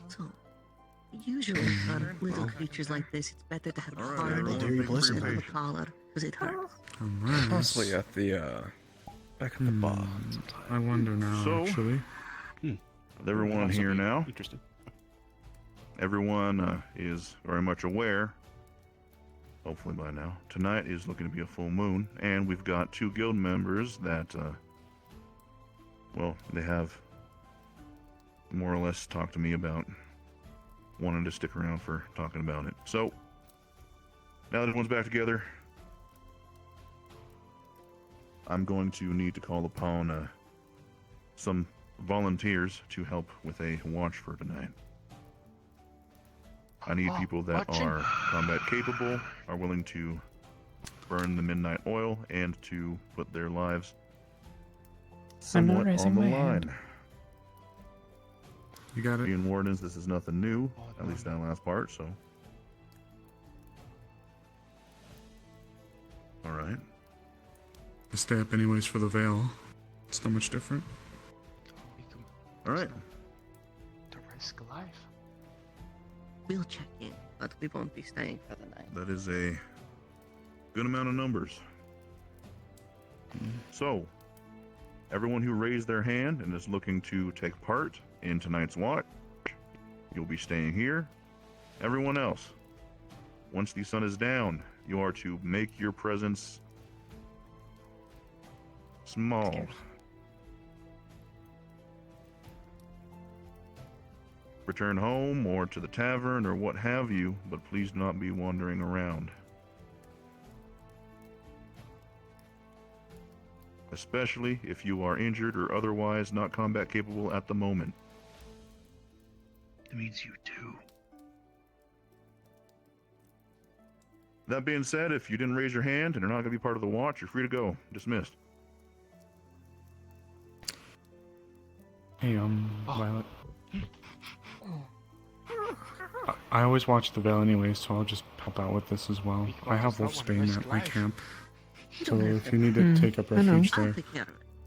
So, usually for little creatures like this, it's better to have a hard instead of a collar, because it hurts. Unless... Possibly at the back of the bar. I wonder now, So- actually. With everyone here now, Interesting. everyone is very much aware, hopefully by now, tonight is looking to be a full moon, and we've got 2 guild members that, well, they have more or less talked to me about wanting to stick around for talking about it. So, now that everyone's back together, I'm going to need to call upon some volunteers to help with a watch for tonight. I need people that are combat capable, are willing to burn the midnight oil, and to put their lives I'm not somewhat raising on the my line. hand. You got it. Being Wardens, this is nothing new, at least that last part, so. Alright. I stay up anyways for the Vale. It's not much different. Alright. To risk life. We'll check in, but we won't be staying for the night. That is a good amount of numbers. So, everyone who raised their hand and is looking to take part in tonight's watch, you'll be staying here. Everyone else, once the sun is down, you are to make your presence small. Return home or to the tavern or what have you, but please do not be wandering around. Especially if you are injured or otherwise not combat capable at the moment. It means you too. That being said, if you didn't raise your hand and are not going to be part of the watch, you're free to go. Dismissed. Hey, Violet. I always watch the Vale anyway, so I'll just help out with this as well. I have Wolfsbane at my camp, so if you need to take up refuge there,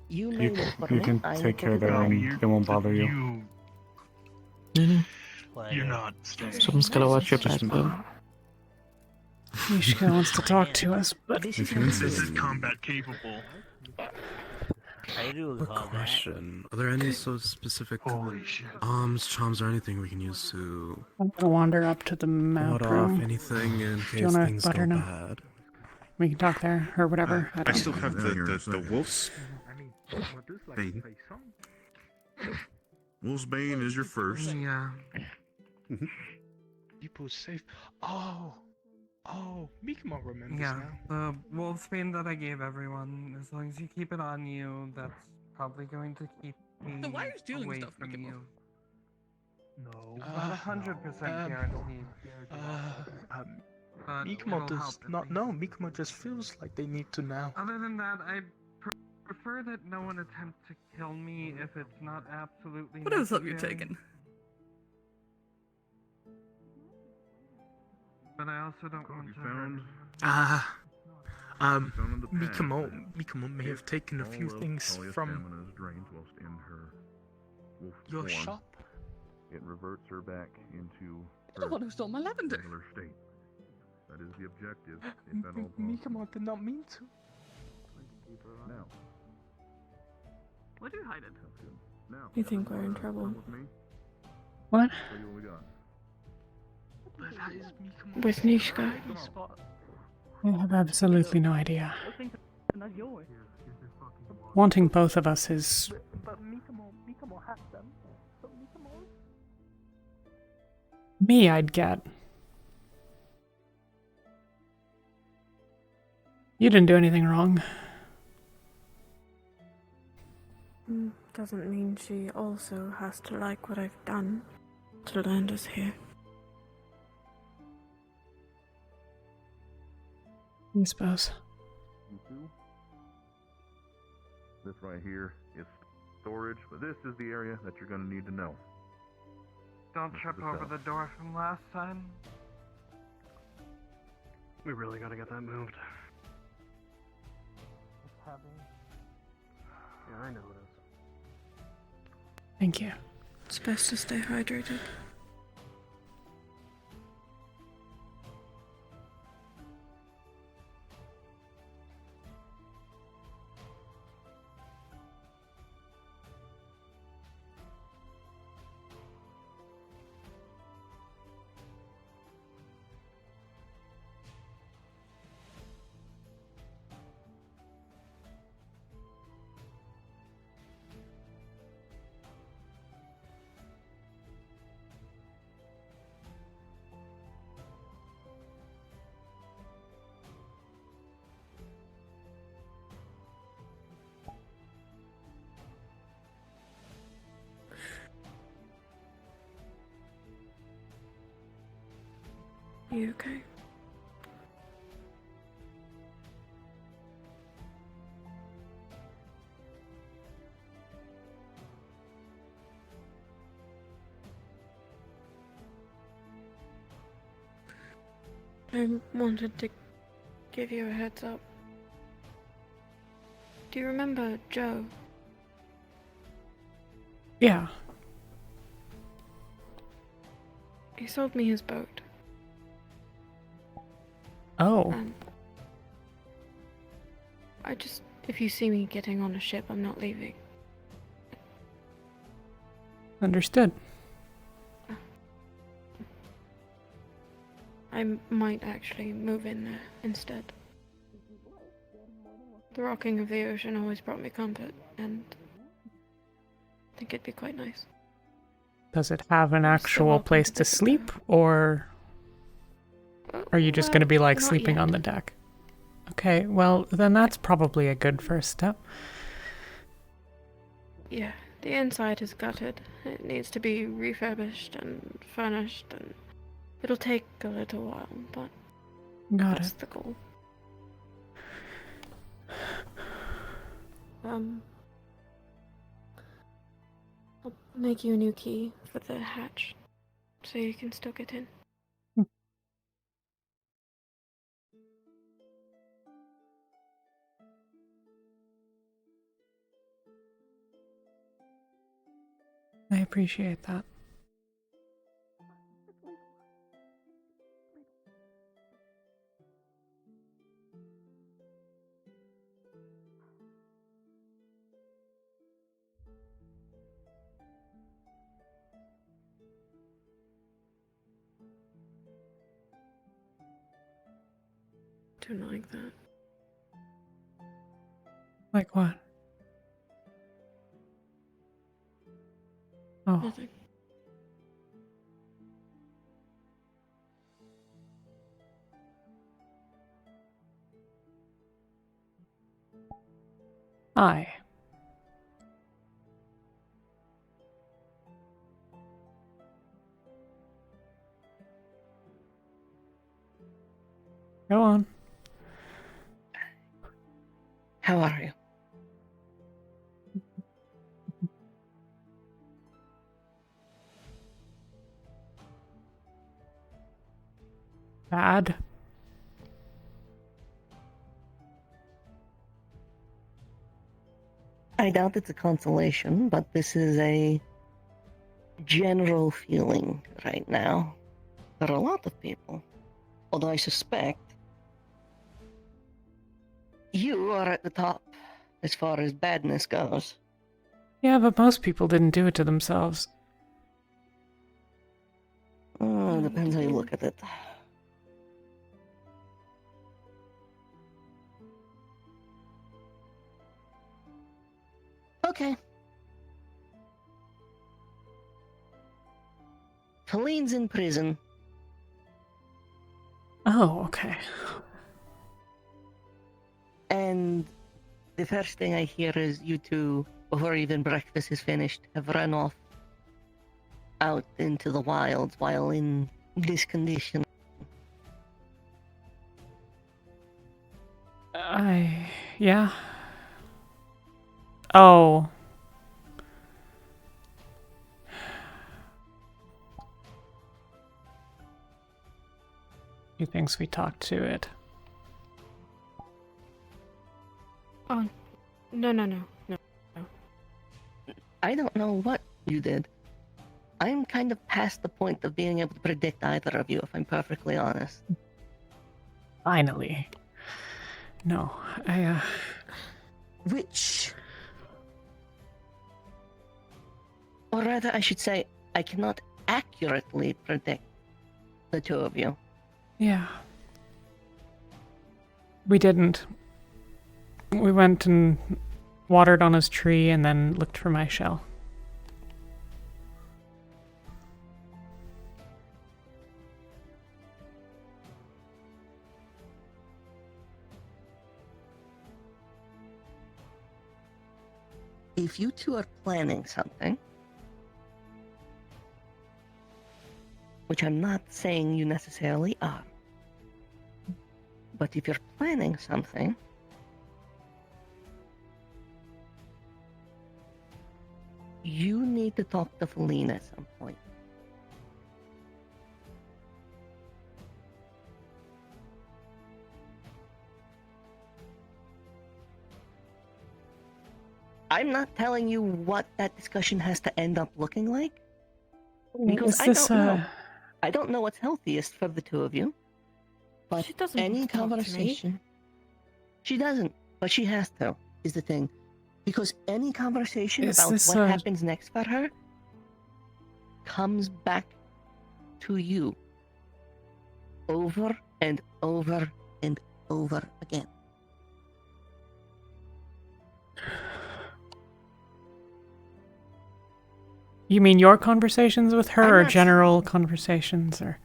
You know you what can take care there and it won't bother you. You're not staying. Someone's gotta watch your back, though. Mishka wants to talk to us, but If you This is insist. combat capable. I do A question. Are there any sort of specific charms or anything we can use to I'm gonna wander up to the ward map off room. anything in Do you case wanna things let go her know? bad? We can talk there or whatever. I I don't still know. have the wolf's bane. Wolf's Bane is your first. Yeah. People safe. Oh, Mikimo remembers Yeah, now. the wolfsbane that I gave everyone, as long as you keep it on you, that's probably going to keep me So why are you stealing away stuff, from Mikimo? you. No, not 100% guaranteed. But Mikimo it'll does help at not least. know. Mikimo just feels like they need to now. Other than that, I prefer that no one attempt to kill me if it's not absolutely What else necessary. have you taken? But I also don't want to found? Mikimo may have taken a few things from Stamina is drained whilst in her wolf your form. shop. It reverts her back into You're the one who stole my lavender. regular state. That is the objective, if at all possible. Mikimo did not mean to. Now, Why do you hide it? now. You think we're in trouble? With me? What? Show you what we got. But that is Mikimo. With Nishka. I have absolutely no idea. Not yours. Wanting both of us is But Mikimo has them. So Mikimo. me, I'd get. You didn't do anything wrong. Doesn't mean she also has to like what I've done to land us here. I suppose. You two. This right here is storage, but this is the area that you're going to need to know. Don't trip over the door from last time. We really gotta get that moved. Yeah, I know it is. Thank you. It's best to stay hydrated. You okay? I wanted to give you a heads up. Do you remember Joe? Yeah. He sold me his boat. Oh. If you see me getting on a ship, I'm not leaving. Understood. I might actually move in there instead. The rocking of the ocean always brought me comfort, and I think it'd be quite nice. Does it have an actual place to sleep, or are you just going to be like not sleeping yet. on the deck? Okay, well, then that's probably a good first step. Yeah, the inside is gutted. It needs to be refurbished and furnished, and it'll take a little while, but Got that's it. the goal. I'll make you a new key for the hatch, so you can still get in. I appreciate that. Don't like that. Like what? Oh. Nothing. Hi. Go on. How are you? Bad. I doubt it's a consolation, but this is a general feeling right now for a lot of people. Although I suspect you are at the top as far as badness goes. Yeah, but most people didn't do it to themselves. Depends how you look at it. Okay. Feline's in prison. Oh, okay. And the first thing I hear is you two, before even breakfast is finished, have run off out into the wilds while in this condition. Yeah. Oh. He thinks we talked to it. Oh, no. I don't know what you did. I'm kind of past the point of being able to predict either of you, if I'm perfectly honest. Finally. No, Which... Or rather, I should say, I cannot accurately predict the two of you. Yeah. We didn't. We went and watered on his tree and then looked for my shell. If you two are planning something, which I'm not saying you necessarily are, but if you're planning something, you need to talk to Feline at some point. I'm not telling you what that discussion has to end up looking like, because I don't know. I don't know what's healthiest for the two of you. But She doesn't any want to talk to me. conversation, she doesn't, but she has to, is the thing. Because any conversation Is about this what a- happens next for her comes back to you over and over and over again. You mean your conversations with her I'm or not general conversations or...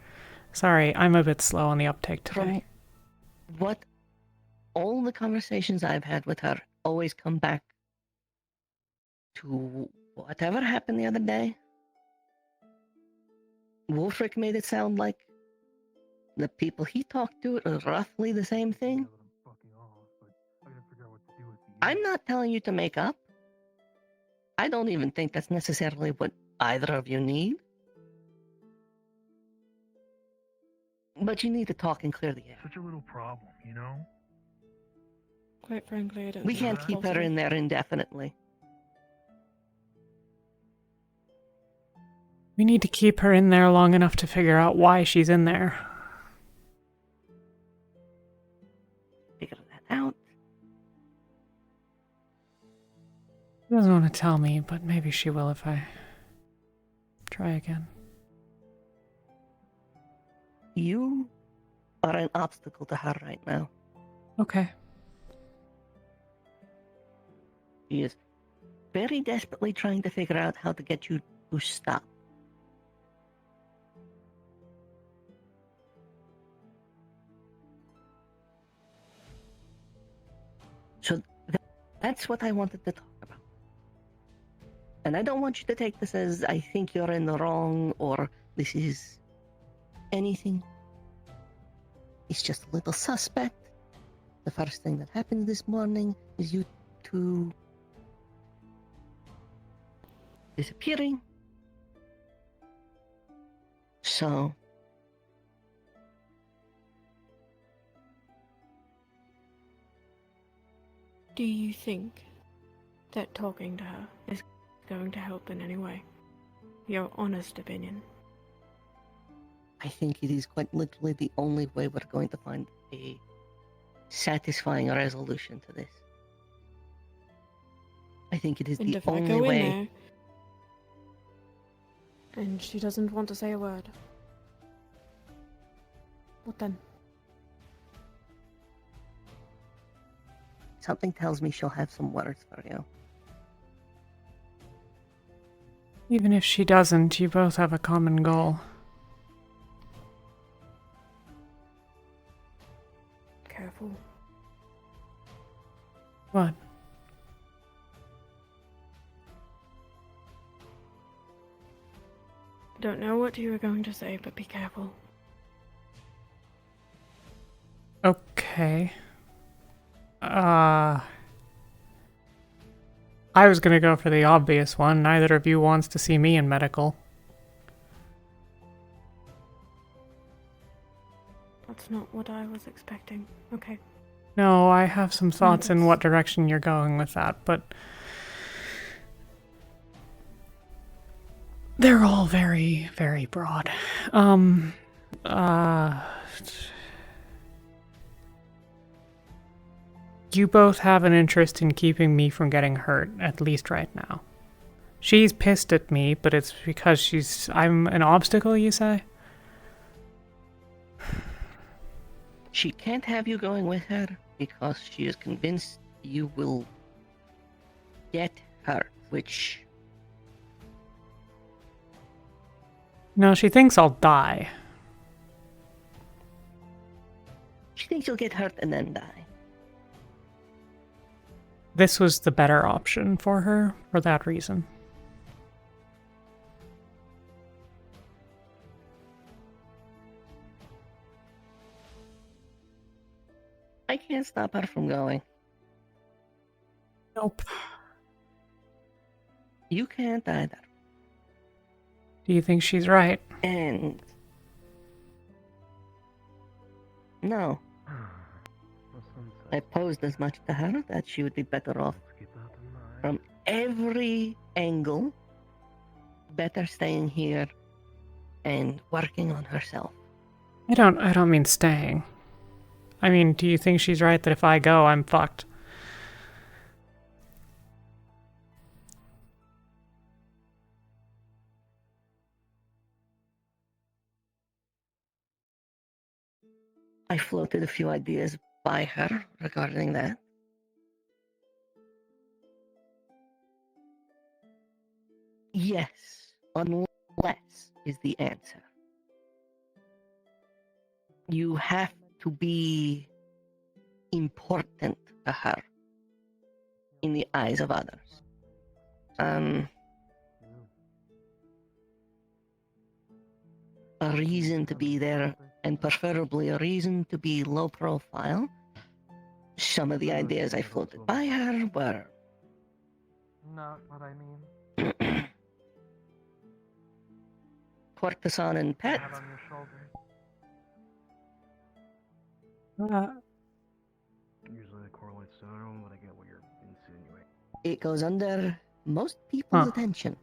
Sorry, I'm a bit slow on the uptake today. What all the conversations I've had with her always come back to whatever happened the other day. Wolfric made it sound like the people he talked to are roughly the same thing. I'm not telling you to make up. I don't even think that's necessarily what either of you need. But you need to talk and clear the air. Such a little problem, you know? Quite frankly, I don't We think can't it's keep her possible. in there indefinitely. We need to keep her in there long enough to figure out why she's in there. Figure that out. She doesn't want to tell me, but maybe she will if I try again. You are an obstacle to her right now. Okay. She is very desperately trying to figure out how to get you to stop. So that's what I wanted to talk about. And I don't want you to take this as I think you're in the wrong or this is anything. It's just a little suspect. The first thing that happened this morning is you two disappearing. So Do you think that talking to her is going to help in any way? Your honest opinion. I think it is quite literally the only way we're going to find a satisfying resolution to this. I think it is And the if I only go in way. there and she doesn't want to say a word, what then? Something tells me she'll have some words for you. Even if she doesn't, you both have a common goal. Careful. What? Don't know what you were going to say, but be careful. Okay. I was gonna go for the obvious one. Neither of you wants to see me in medical. That's not what I was expecting. Okay. No, I have some thoughts in what direction you're going with that, but they're all very, very broad. You both have an interest in keeping me from getting hurt, at least right now. She's pissed at me, but it's because I'm an obstacle, you say? She can't have you going with her because she is convinced you will get hurt, which... No, she thinks I'll die. She thinks you'll get hurt and then die. This was the better option for her, for that reason. I can't stop her from going. Nope. You can't either. Do you think she's right? And... No. I posed as much to her that she would be better off from every angle, better staying here and working on herself. I don't mean staying. I mean, do you think she's right that if I go, I'm fucked? I floated a few ideas by her regarding that. Yes, unless is the answer. You have to be important to her in the eyes of others. A reason to be there, and preferably a reason to be low profile. Some of the ideas I floated by her were... Not what I mean. Courtesan and pet. Hat on your shoulder. Usually it correlates to other one, but I get what you're insinuating. It goes under most people's attention.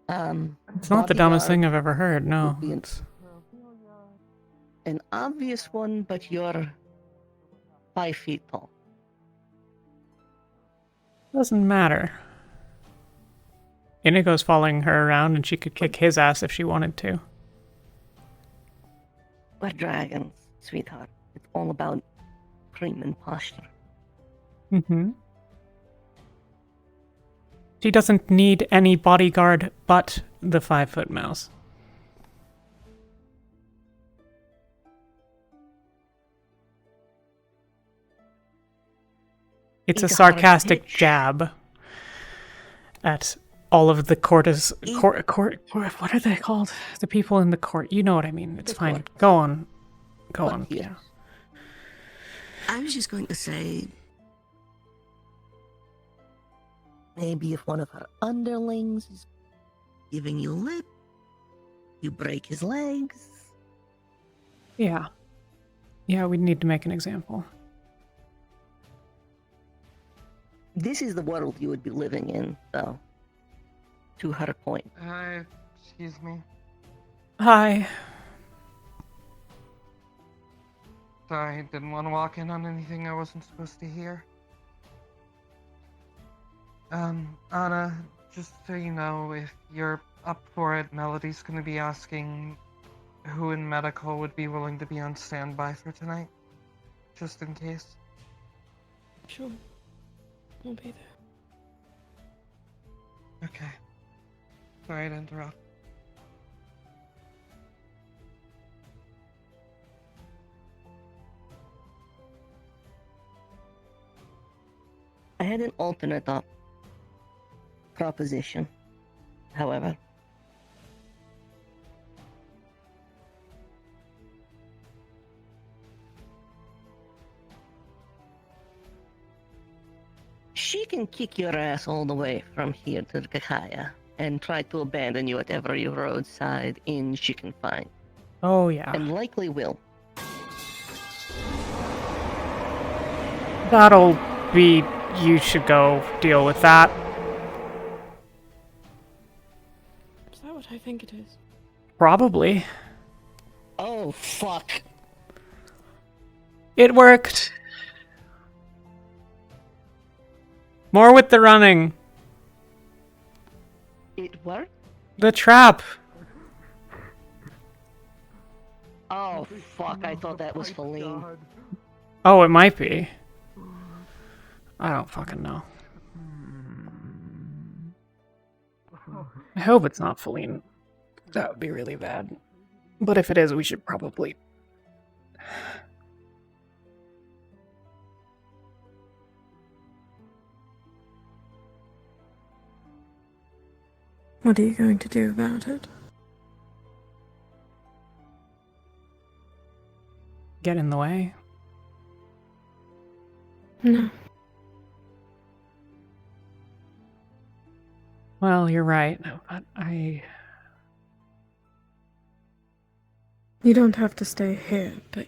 It's not the dumbest thing I've ever heard, no. An obvious one, but you're 5 feet tall. Doesn't matter. Inigo's following her around and she could kick his ass if she wanted to. We're dragons, sweetheart. It's all about cream and posture. Mm-hmm. She doesn't need any bodyguard but the 5-foot mouse. It's a sarcastic jab at all of the court. What are they called? The people in the court. You know what I mean. It's fine. Go on. Go on. Yeah. I was just going to say, maybe if one of her underlings is giving you lip, you break his legs. Yeah. Yeah, we need to make an example. This is the world you would be living in, though. To her point. Hi, excuse me. Hi. Sorry, didn't want to walk in on anything I wasn't supposed to hear. Anna, just so you know, if you're up for it, Melody's gonna be asking who in medical would be willing to be on standby for tonight. Just in case. Sure. I'll be there. Okay. Sorry to interrupt. I had an alternate proposition, however. She can kick your ass all the way from here to the Kakaya and try to abandon you at every roadside inn she can find. Oh, yeah. And likely will. That'll be... You should go deal with that. Is that what I think it is? Probably. Oh, fuck. It worked. More with the running. It worked? The trap. Oh, fuck, I thought that was Feline. Oh, it might be. I don't fucking know. I hope it's not Feline. That would be really bad. But if it is, we should probably... What are you going to do about it? Get in the way? No. Well, you're right, but You don't have to stay here, but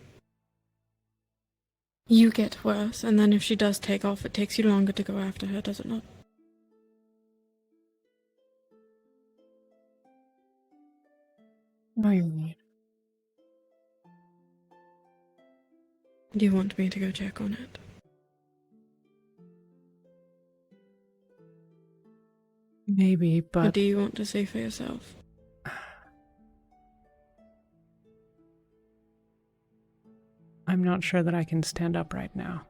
you get worse, and then if she does take off, it takes you longer to go after her, does it not? No, you're right. Do you want me to go check on it? Maybe, but... Or do you want to see for yourself? I'm not sure that I can stand up right now.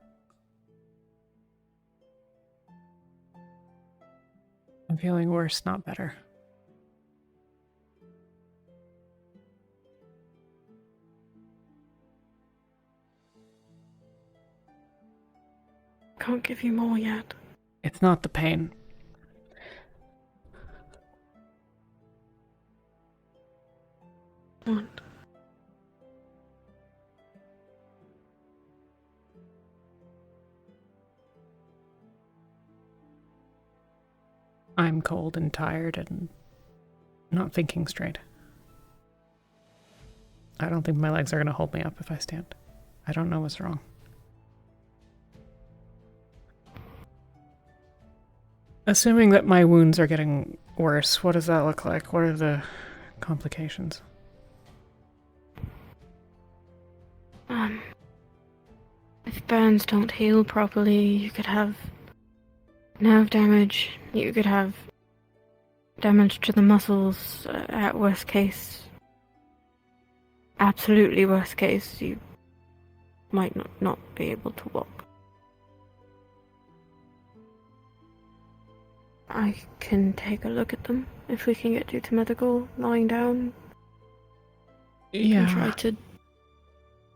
I'm feeling worse, not better. Can't give you more yet. It's not the pain. What? I'm cold and tired and not thinking straight. I don't think my legs are going to hold me up if I stand. I don't know what's wrong. Assuming that my wounds are getting worse, what does that look like? What are the complications? If burns don't heal properly, you could have nerve damage, you could have damage to the muscles, at worst case, absolutely worst case, you might not be able to walk. I can take a look at them if we can get you to medical lying down. You can try to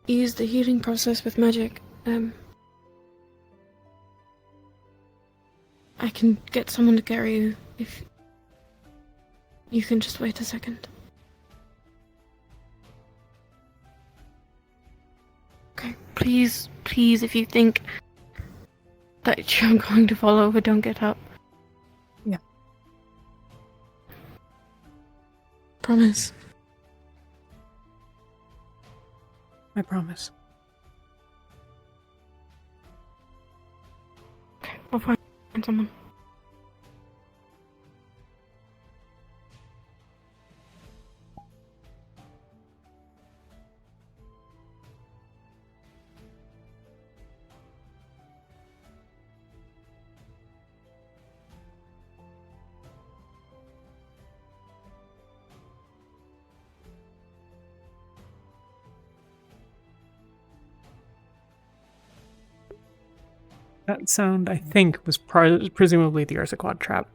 ease the healing process with magic. I can get someone to carry you if you can just wait a second. Okay, please, if you think that you're going to fall over, don't get up. Yeah. Promise. I promise. Okay, I'll find someone. That sound, I think, was presumably the Ursa trap.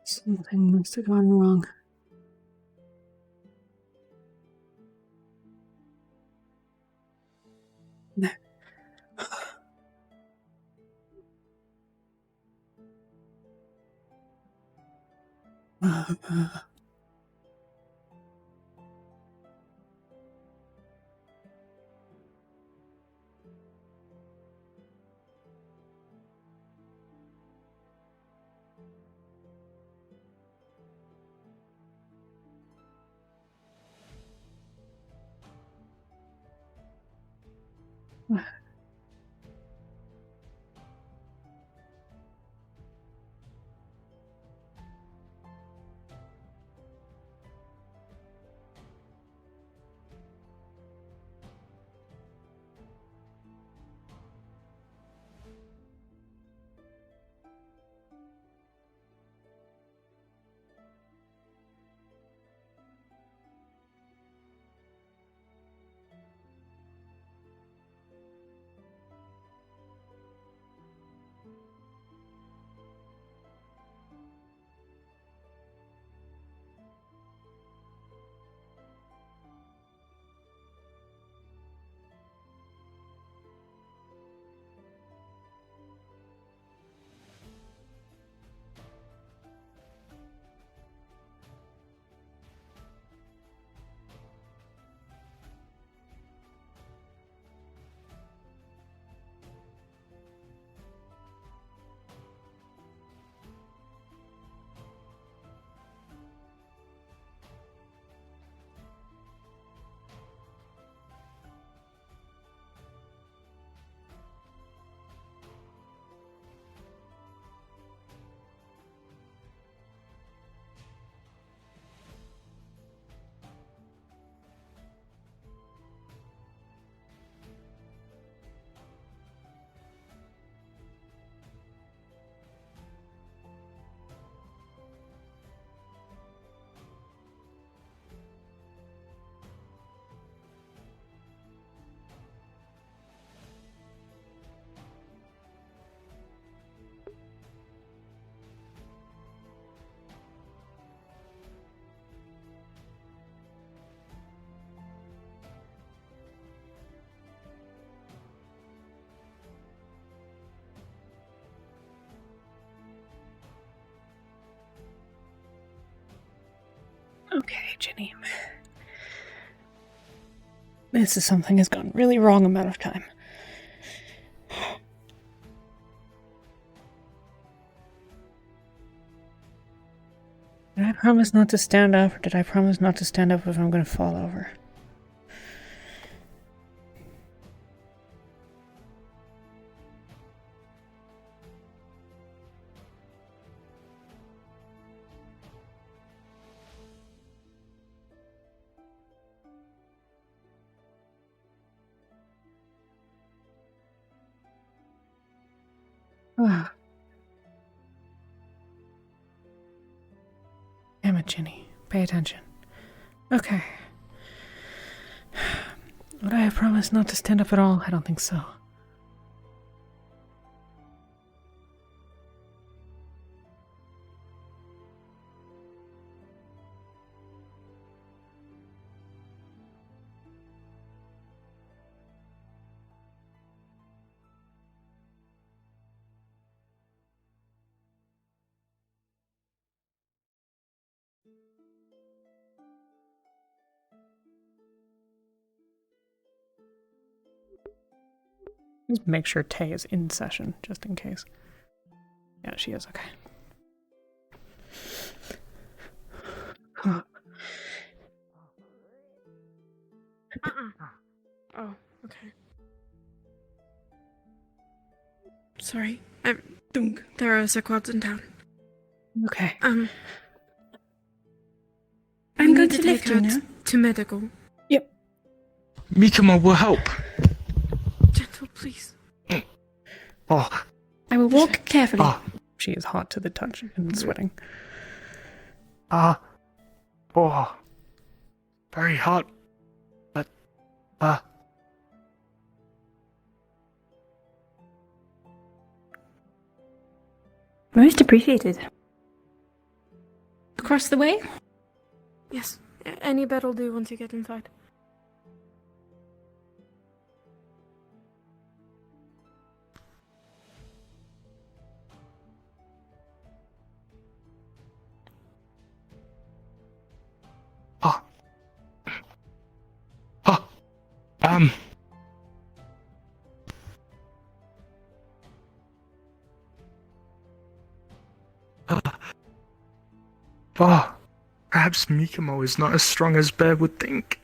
Something must have gone wrong. There. Okay, Ginny. This is something has gone really wrong amount of time. Did I promise not to stand up, or did I promise not to stand up if I'm gonna fall over? Damn it, Ginny. Pay attention. Okay. Would I have promised not to stand up at all? I don't think so. Just make sure Tay is in session, just in case. Yeah, she is, okay. Oh, okay. Sorry. There are Sequads in town. Okay. I'm going need to take lift you her now. to medical. Mikamo will help. Gentle, please. Oh. I will walk carefully. She is hot to the touch and sweating. Very hot. But, Most appreciated. Across the way? Yes. Any bed will do once you get inside. Perhaps Mikamo is not as strong as Bear would think.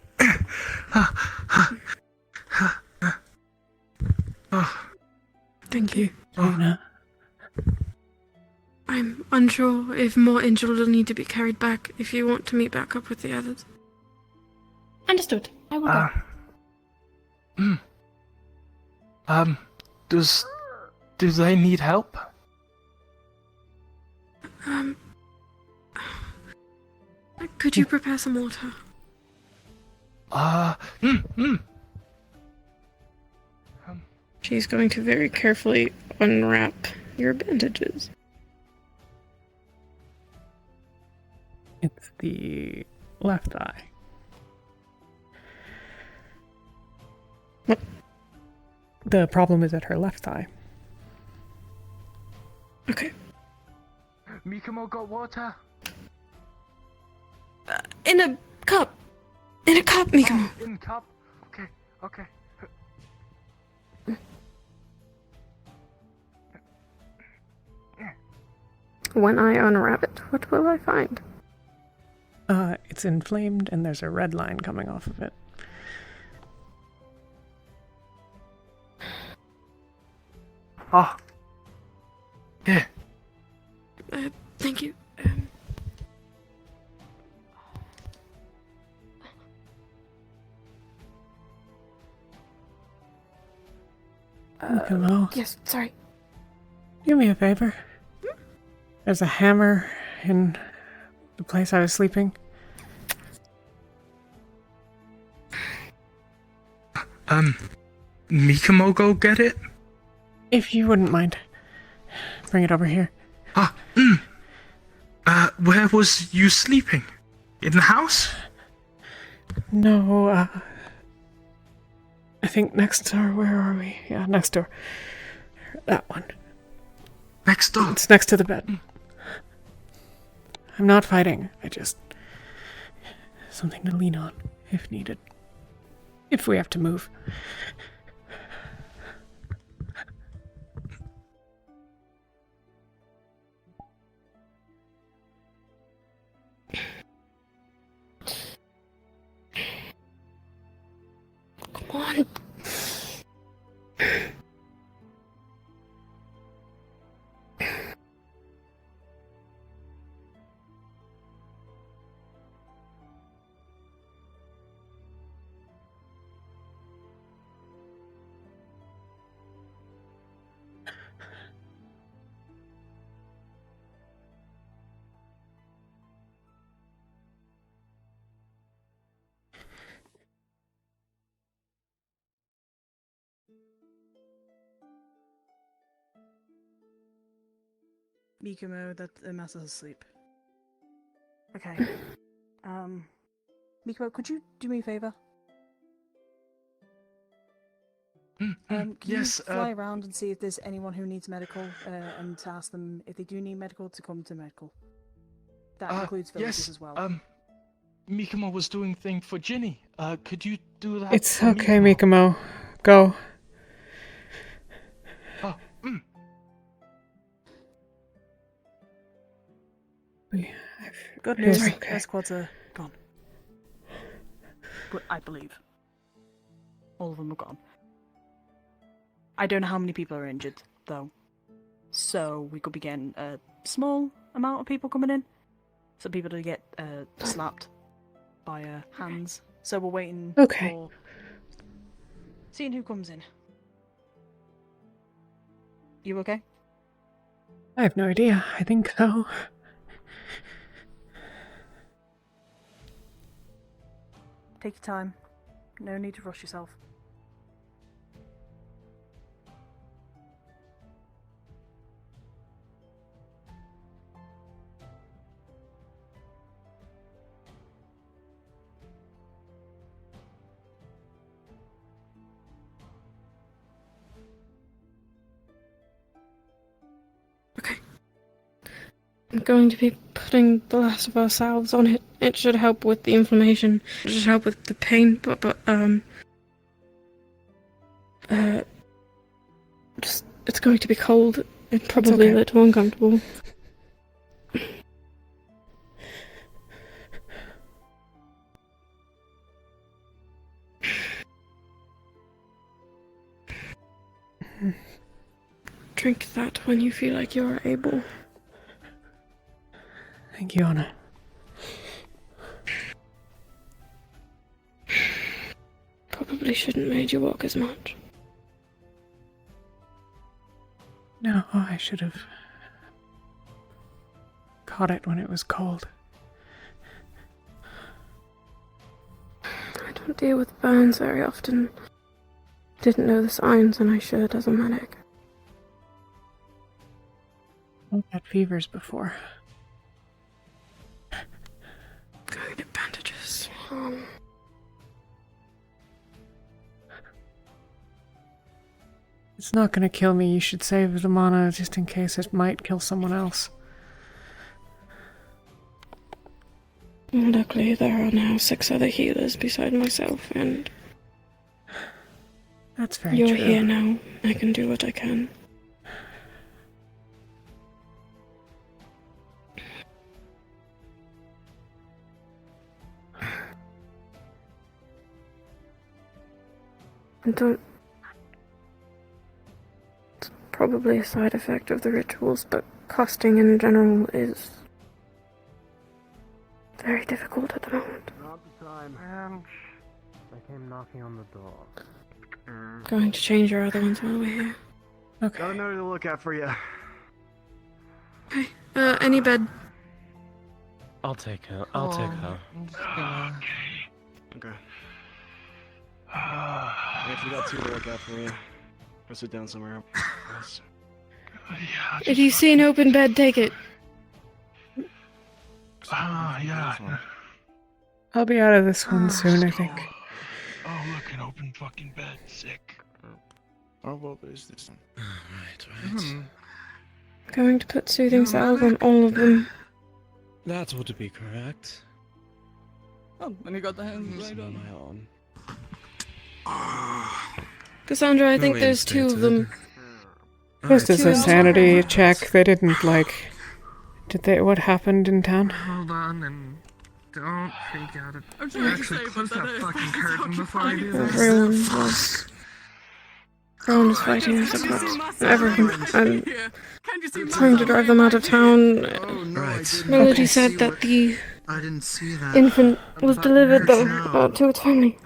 Thank you. Luna. I'm unsure if more injured will need to be carried back if you want to meet back up with the others. Understood. I will go. Do they need help? Could you prepare some water? She's going to very carefully unwrap your bandages. It's the left eye. What? The problem is at her left thigh. Okay. Mikamo got water? In a cup! In a cup, Mikamo! In cup? Okay. When I unwrap it, what will I find? It's inflamed and there's a red line coming off of it. Yeah. Thank you. Hello? Yes, sorry. Do me a favor. There's a hammer in the place I was sleeping. Mikamo go get it? If you wouldn't mind. Bring it over here. Where was you sleeping? In the house? No, I think next door. Where are we? Yeah, next door. That one. Next door? It's next to the bed. I'm not fighting. I just... something to lean on, if needed. If we have to move. on. Mikumo, that the master's asleep. Okay. Mikumo, could you do me a favor? Can yes, you fly around and see if there's anyone who needs medical, and to ask them if they do need medical to come to medical. That includes villages yes, as well. Mikumo was doing thing for Ginny. Could you do that? It's for okay, Mikumo? Mikumo. Go. Oh, Good news. It's okay. Their squads are gone. But I believe. All of them are gone. I don't know how many people are injured, though. So we could be getting a small amount of people coming in. Some people to get slapped by hands. So we're waiting for seeing who comes in. You okay? I have no idea. I think so. Take your time. No need to rush yourself. I'm going to be putting the last of our salves on it. It should help with the inflammation. It should help with the pain, just it's going to be cold and probably a little uncomfortable. Drink that when you feel like you are able. Thank you, Anna. Probably shouldn't made you walk as much. No, I should have caught it when it was cold. I don't deal with burns very often. Didn't know the signs, and I should as a medic. I've had fevers before. Going to bandages. It's not gonna kill me. You should save the mana just in case it might kill someone else. Luckily, there are now 6 other healers beside myself, and that's very you're true. here now. I can do what I can. It's probably a side effect of the rituals, but casting in general is very difficult at the moment. Not the time. And I came knocking on the door. Going to change your other ones while we're here. Okay. Got another to look at for you. Okay. Any bed? I'll take her. I'll take her. Okay. I actually got 2 to look at for you. Go sit down somewhere else. If you see an open bed, take it. Yeah. I'll be out of this one soon, I think. Oh, look, an open fucking bed. Sick. Oh, well, there's this one. Right. Going to put soothing salve on all of them. That would be correct. Oh, and you got the hands right on. My own. Cassandra, I think there's 2 of them. Just as a sanity check, they didn't Did they? What happened in town? Hold on and don't freak out. I'm trying to Actually, say, close but that that fucking is curtain before I do this. Everyone was fighting as a cult. I'm trying to drive them out of town. Right. Melody said that the I didn't see that. infant was delivered though to its family.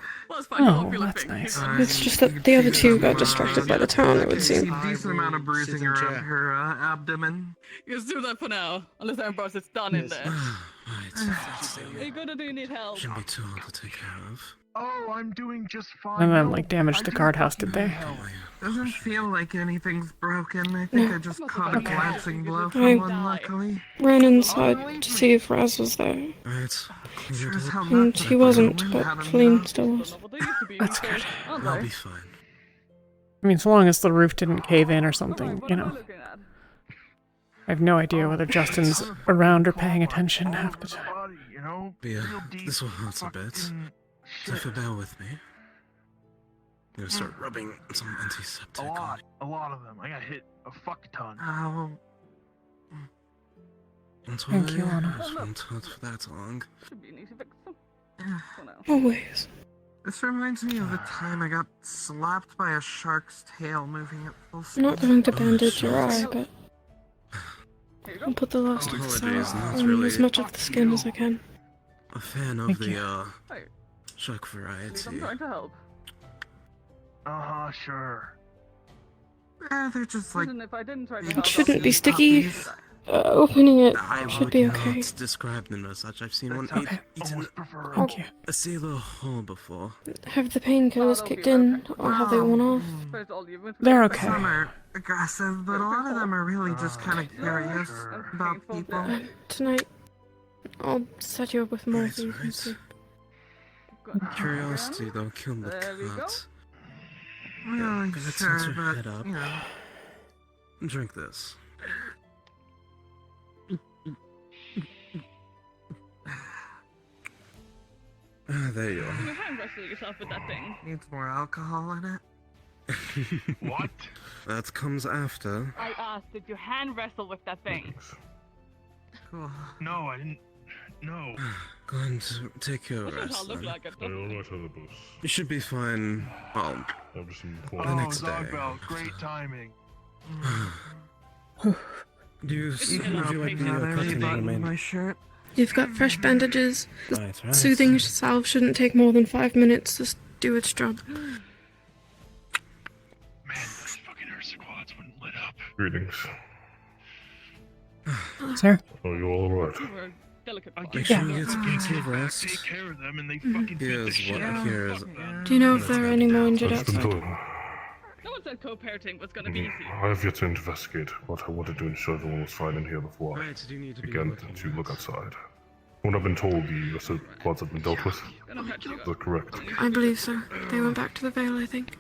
Oh, that's nice. It's just that the other two got distracted by the town, it would seem. Decent amount of bruising around her abdomen. Just do that for now, unless Ambrose is done in there. Right. You gonna do need help. Shouldn't be too hard to take care of. Oh, I'm doing just fine. And then, like, damage the guardhouse, did they? Doesn't feel like anything's broken. I think I just caught a glancing blow I from one, luckily. ran inside to see if Raz was there. Right. Sure as hell And not he wasn't, but had him Feline still was. That's good. I'll be fine. I mean, so long as the roof didn't cave in or something, you know. I have no idea whether Justin's around or paying attention half the time. But yeah, this will hurt a bit. So if you bear with me, I'm gonna start rubbing some antiseptic. A lot of them. I got hit a fuck ton. Oh. Thank you, Anna. I won't hurt for that long. Always. This reminds me of the time I got slapped by a shark's tail moving at full speed. I'm not going to bandage your eye, but I'll put the last of the salve on as much of the skin as I can. A fan of the shark variety. I'm trying to help. Sure. They're just like... If I didn't try to It help, shouldn't be sticky. Opening it should be okay. It's described in as such. I've seen one eaten Thank you. a sailor whole before. Have the painkillers kicked in, or have they worn off? They're okay. Some are aggressive, but a lot of them are really just kind of curious about people. Tonight, I'll set you up with more so you can sleep. Curiosity, though, killed the cat. Really Let's sure, set your head but, up. you know... Drink this. There you are. You hand wrestle yourself with that thing. Needs more alcohol in it. What? That comes after. I asked, did you hand wrestle with that thing? Cool. No, I didn't. No. Go and take your What does rest. it look Then. like? You should be fine. Well, the next day. Dogbell, great timing. Would you like me to cut any remain? My shirt. You've got fresh bandages. The Right. soothing salve shouldn't take more than 5 minutes. Just do its job. Man, those fucking Earth squads wouldn't lit up. Greetings. Sir? Are you alright? Make sure you get plenty of rest. Take care of them and they fucking Here's what here's. Do you know if there are any more injured What's been outside? doing? No one said co-parenting was gonna be easy. I have yet to investigate, but I wanted to ensure everyone was fine in here before I Right, do you need to be began looking to look outside. When I've been told the squads have been dealt with, is that correct? I believe so. They went back to the Vale, I think.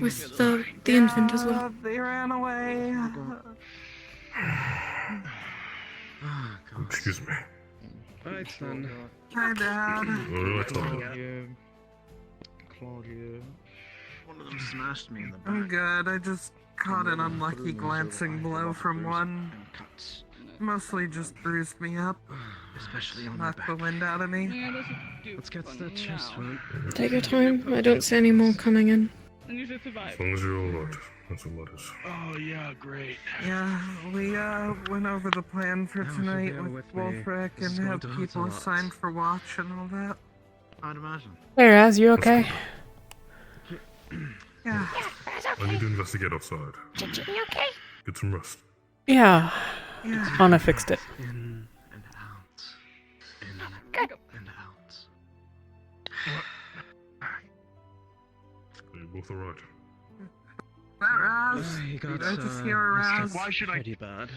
With the infant as well. They ran away. Excuse me. Right then. Hi, Dad. Alright, Claudia. One of them smashed me in the back. I'm good. I just caught an unlucky glancing blow from one. Mostly just bruised me up. Especially on Knocked the wind out of me. Let's get to the chest wound. Take your time. I don't see any more coming in. And you should survive. As long as you're alright, that's all that is. Oh, yeah, great. Yeah, we went over the plan for tonight with Wolfric and had people assigned for watch and all that. I'd imagine. Hey, Raz, you okay? Yeah. I need to investigate outside. You okay? Get some rest. Yeah. Yeah. Anna fixed it. In and out. In and out. Are you both alright? That Raz? He got, I just hear a Raz. Why should I? Pretty bad.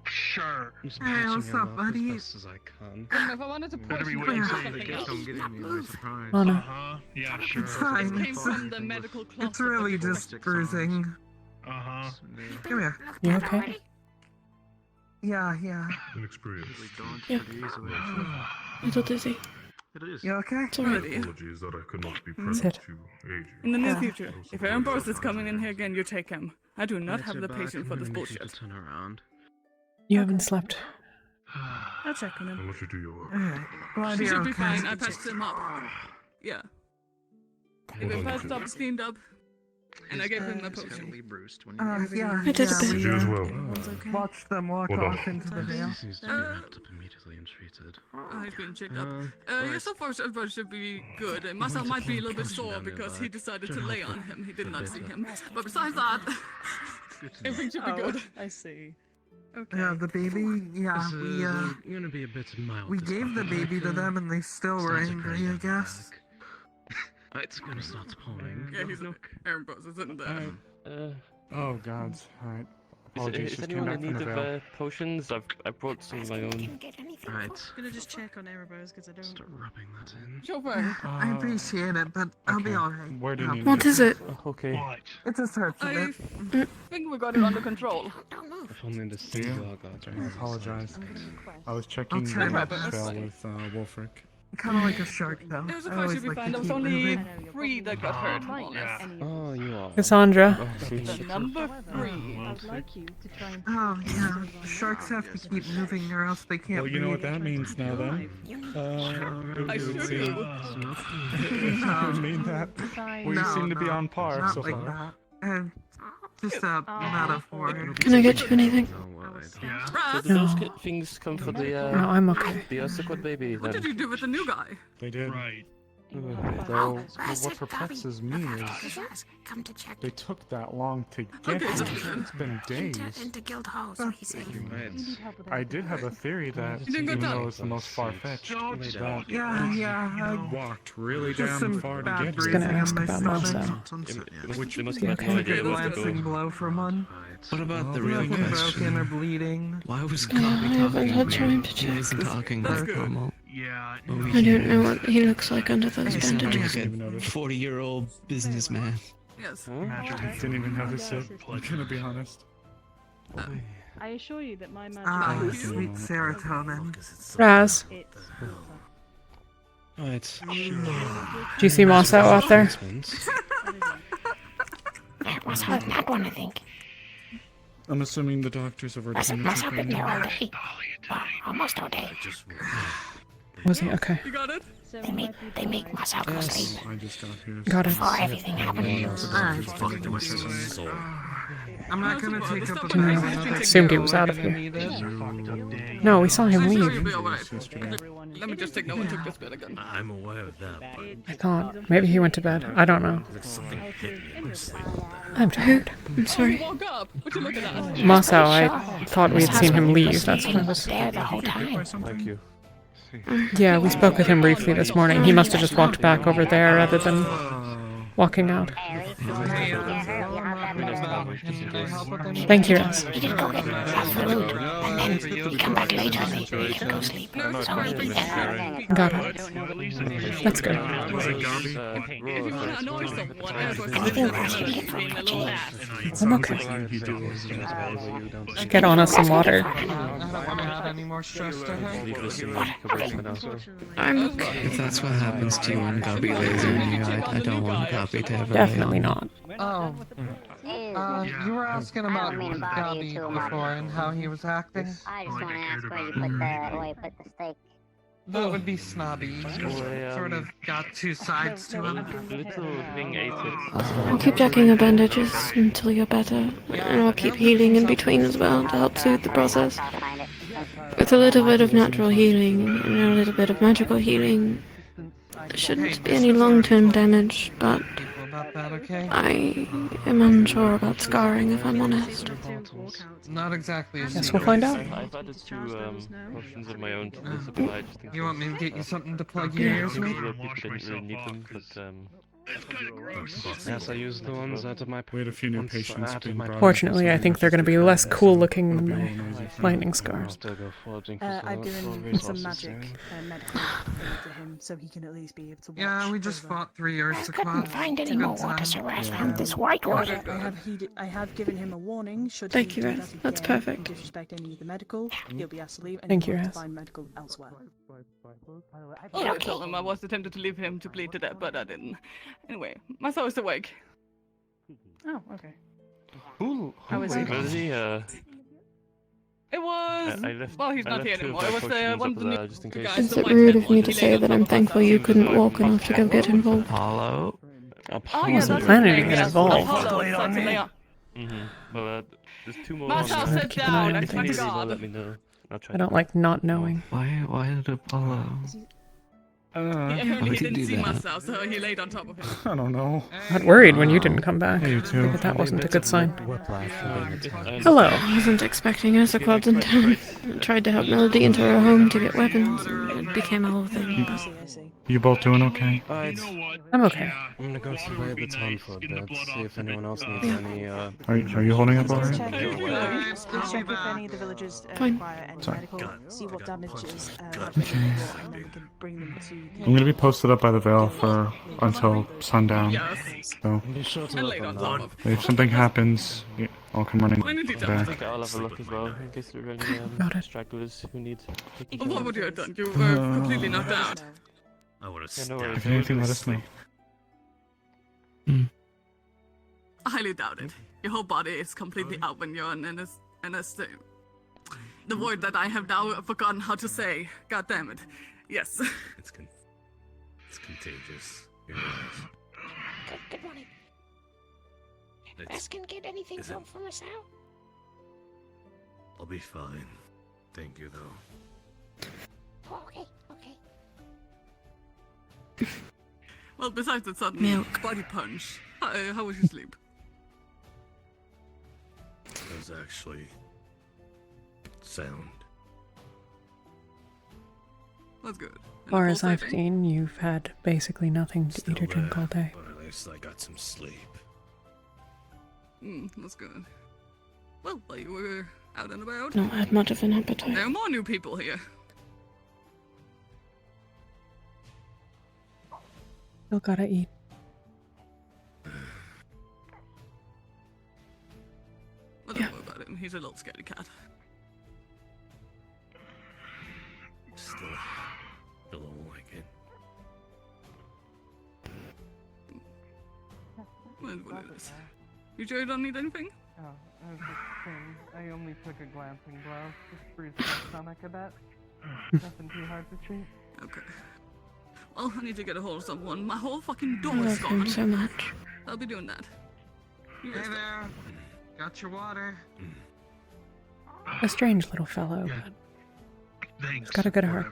Sure. I'm just Hey, patching what's him up, up buddy? as best as I can. If I wanted to push Better be you waiting for till something they else. come getting me by surprise. Oh no. Yeah, sure. It's fine. This came from the medical closet. It's really just bruising. Come here. You okay? Yeah, yeah. Inexperience. Yeah. A little dizzy. You okay? It's alright. Apologies that I could not be That's present it. to aid you. In the near Yeah. future, if Ambrose is coming in here again, you take him. I do not have the patience for this To bullshit. turn around. You haven't slept. I'll check on him. I'll let you do your work. Alright. Glad He you're should be okay. fine. I patched him up. Yeah. He Hold been on, patched up, cleaned up, and I gave him a potion. Yeah, I did a bit. You as well. Watch them walk Hold on. off into the veil. Seems to be wrapped up immediately and treated. He's been checked up. Yeah, so far everybody should be good. Masa might be a little bit sore because he decided to lay on him. He did not see him. But besides that, everything should be good. I see. Okay. Yeah, the baby. Yeah, You're gonna be a bit mild. we gave the baby to them, and they still were angry. I guess. It's gonna start pouring. Yeah, he's Aaron Bros isn't there. Oh god. Alright. Apologies, Is just came anyone back in from need the of veil. potions? I brought some of my own. Alright. I'm gonna just check on Erebos because I don't. Start rubbing that in. Sure thing. I appreciate it, but I'll be alright. Where do you need What is it? Okay. It's a search of I it. think we got it under control. If only the single got I apologize. I was checking try the my veil best. with Wolfric. Kind of like a shark, though. It was a I fight always should be like fine. to There was keep only moving. 3 that got hurt. More or less. Oh, you are. Cassandra. The number 3. I'd like you to try and. Oh, yeah. Sharks have to keep moving or else they can't Well, you know what breathe. that means now then. I sure do. I mean that. Well, you seem to be on par Not so like far. that. Just a metaphor. Can I get you anything? Raz, So did those things come for the No, I'm okay. the Ossiquid baby what did then? you do with the new guy? They did. Right. Though, what perplexes me is Come to check. they took that long to get Okay, here. so- It's been days. Into guild halls, so he said. I did have a theory that, You didn't go even down. though it's the most far-fetched, that Yeah, he walked really just damn some far to bad get breathing here. gonna ask on my about stomach. Monzo. Which They must You have okay? no Take idea a what was lancing going. blow from one. What about the Well, real Nothing broken question? or bleeding. Why was Yeah, I Gobby haven't had talking? time to He check. wasn't talking That's like good. normal. Yeah. I don't know what he looks like under those He sounded bandages. like a 40-year-old businessman. Yes. I didn't even notice it. I'm gonna be honest. I assure you that my magic. Ah, is- sweet serotonin. Raz, It's. Right. do you see Mosso out there? What's that one, I think? I'm assuming the doctors have already Must seen have been there already. Almost all day. Was he okay? You got it? They make myself go sleep. I just got here. Got it. Before everything happened. I'm not gonna take up a I another assumed he was out of if you here. need it. No, we saw him I'm sure leave. you'll be alright. Let me just take no one took this bit again. I'm aware of that. I thought maybe he went to bed. I don't know. I'm tired. I'm sorry. Woke up. What you looking at? Mosso, I thought we had seen him leave. That's what I was. There the whole time. Thank you. Yeah, we spoke with him briefly this morning. He must have just walked back over there rather than walking out. Thank you, Raz. He did go get food, and then he come back later and he could go sleep. So Got it. That's good. If you want to annoy someone, I'm okay. Get on us some water. I don't want to add any more stress to her. I'm okay. If that's what happens to you when Gobby lays on you, I don't want Gobby to ever Definitely not. Oh. You were asking about Gobby before and how he was acting? I just want to ask where you put the steak. That would be snobby. Sort of got two sides to him. Little thing ate it. I'll keep checking your bandages until you're better, and I'll keep healing in between as well to help soothe the process. With a little bit of natural healing and a little bit of magical healing, there shouldn't be any long-term damage, but About that, okay? I am unsure about scarring, if I'm honest. Not exactly a Guess secret. we'll find out. I've added 2 potions of my own to the supply. Just in You want me to case. get you something to plug your ears with? Other people didn't really need them, but Yes, I used the ones out of my. We had a few new patients being brought in. Fortunately, I think they're going to be less cool looking than my lightning scars. I've given him some magic medical to him, so he can at least be able to watch. Yeah, we just fought 3 years to Couldn't find any more water, so I found this white water. I have given him a warning. Should Thank he you, do Raz. that That's again perfect. and disrespect any of the medical, he'll be asked to leave, and Thank he'll you, have to Raz. find medical elsewhere. I told him I was attempted to leave him to bleed to death, but I didn't. Anyway, my soul is awake. Oh, okay. who How is he? was he? It was. I left. Well, he's I not left here two of anymore. my It was potions one up of the new there just in case. guys. Is The it white rude head of me one. to He say laid on that top I'm of us thankful you after. couldn't walk enough to go get involved? Apollo? Oh yeah, wasn't that's planning his to name. get Yes. involved. Apollo decided to lay on. Well, there's two more Marcel, on there. sit keep an eye down. on I If you swear to need any more, God. let me know. I'll try I to don't like not knowing. Why did Apollo? He why apparently would he he didn't do see that? Marcel, so he laid on top of him. I don't know. I got worried when you didn't come back. You too. Figured that wasn't a good sign. Whiplash from being attacked. Hello. I wasn't expecting us squads in town. I tried to help Melody into her home to get weapons, and it became a whole thing. You both doing okay? I'm okay. I'm gonna go survey the town for a bit, see if anyone else needs any, Are you holding up alright? Check if any of the villagers Fine. require any Sorry. medical, see what damages have been wrought, and then we can bring them to the... I'm gonna be posted up by the Vale for until sundown. Yes. So Be sure to And let laid on them top know. of. if something happens, I'll come running When did he back. I think I'll have a look as well in case there are any stragglers who need. What would you have done? You were completely knocked out. I would have no worries. If anything, let us know. I highly doubt it. Your whole body is completely out when you're in the word that I have now forgotten how to say. God damn it. Yes. It's contagious. You're right. Good morning. Can get anything from us out? I'll be fine. Thank you, though. Oh, okay. Well, besides the sudden Milk. body punch, how was your sleep? It was actually sound. That's good. As far as I've seen, you've had basically nothing to eat or drink all day. But at least I got some sleep. That's good. Well, while you were out and about, Not had much of an appetite. there are more new people here. Still gotta eat. Well, don't worry about him. He's a little scaredy cat. Still don't like it. Well, what it is. You sure you don't need anything? Oh, I was just saying, I only took a glancing blow. Just bruised my stomach a bit. Nothing too hard to treat. Okay. Well, I need to get a hold of someone. My whole fucking I door is love him gone. so much. I'll be doing that. You Hey rest up. there. Got your water. A strange little fellow, but he's got a good heart.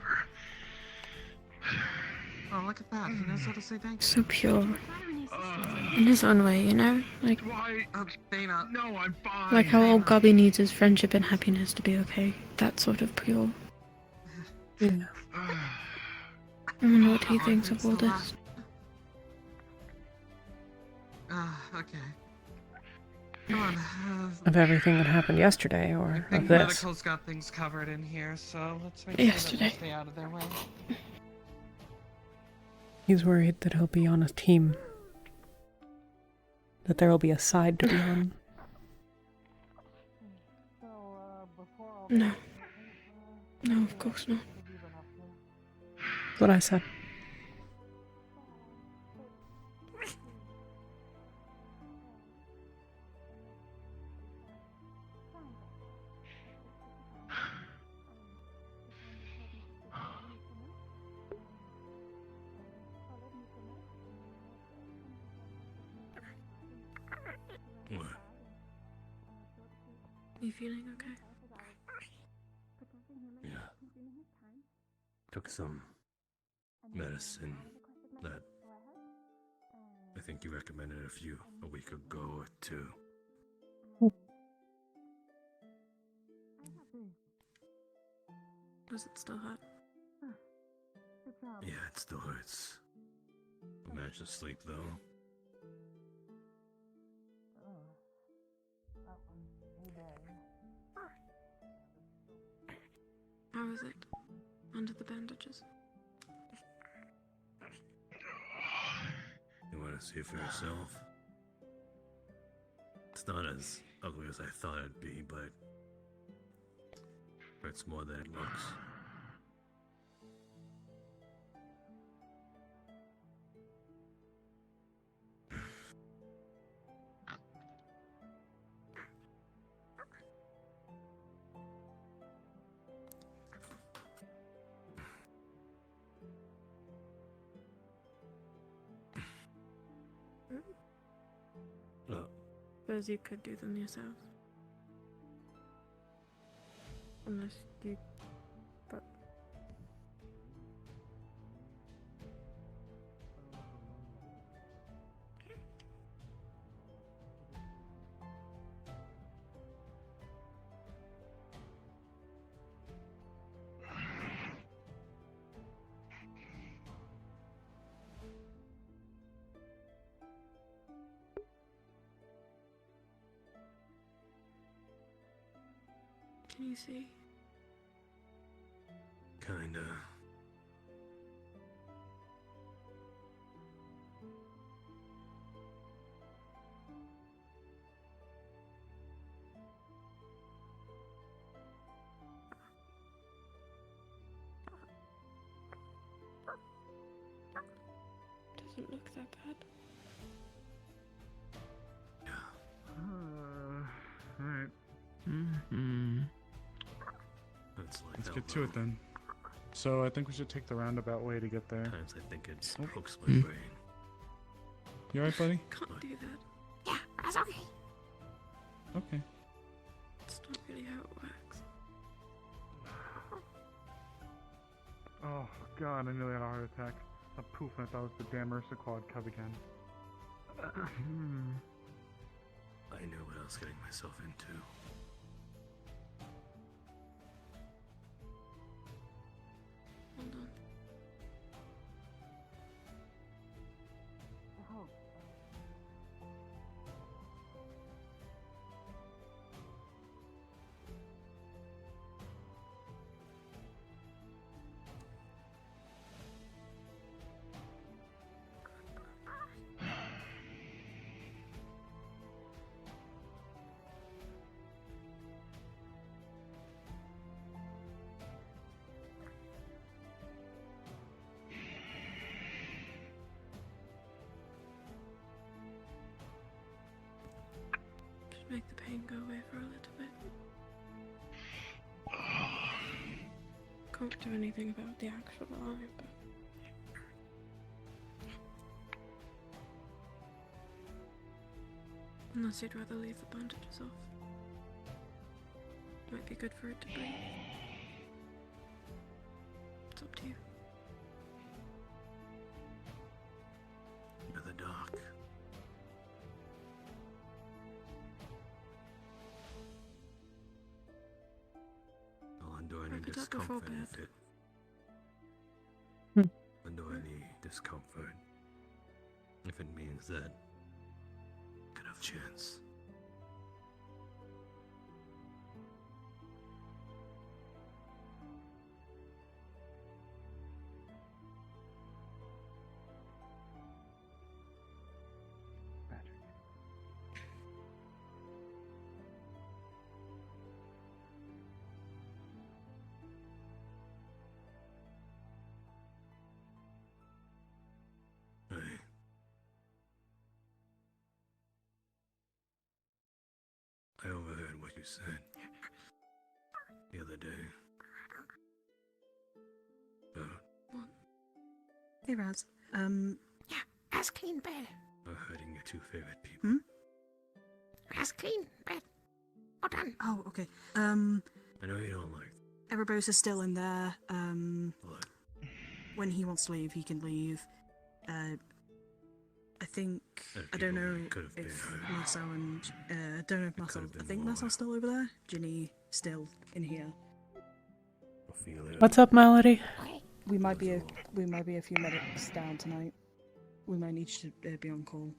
Oh, look at that. He knows how to say thank you. So pure. In his own way, you know? Like Dana. No, I'm fine. like how old Gobby needs his friendship and happiness to be okay. That sort of pure. Yeah. I wonder what he thinks of all this. Okay. Come on. Of everything that happened yesterday, or I of think this. medical's got things covered in here, so let's make Yesterday. sure that we stay out of their way. He's worried that he'll be on a team. That there will be a side to be on. No. No, of course not. That's what I said. What? You feeling okay? Yeah. Took some medicine that I think you recommended a week ago or two. Does it still hurt? Yeah, it still hurts. I managed to sleep though. How is it? Under the bandages? You want to see it for yourself? It's not as ugly as I thought it'd be, but hurts more than it looks. suppose you could do them yourself. Unless you... but... Can you see? Kinda. Doesn't look that bad. Alright. Let's get to it then. So I think we should take the roundabout way to get there. Times I think it pokes my brain. You alright, buddy? Can't do that. Yeah, that's okay. Okay. It's not really how it works. Oh god, I nearly had a heart attack. A poof, and I thought it was the damn Ursa Quad cub again. I knew what I was getting myself into. Hold on. Just make the pain go away for a little bit. Can't do anything about the actual eye, but... Unless you'd rather leave the bandages off. Might be good for it to breathe. It's up to you. Into the dark. I'll endure any Wrap it up before discomfort if bed. it... endure any discomfort. If it means that I could have chance. I overheard what you said the other day. About Hey Raz, Yeah, that's clean bed. hurting your two favorite people. That's clean bed. Well done. Oh, okay. I know you don't like Erebos is still in there. When he wants to leave, he can leave. I think I don't know if Marcel and don't know if Marcel. I think Marcel's still over there. Ginny still in here. What's up, Melody? We might be a few minutes down tonight. We might need to be on call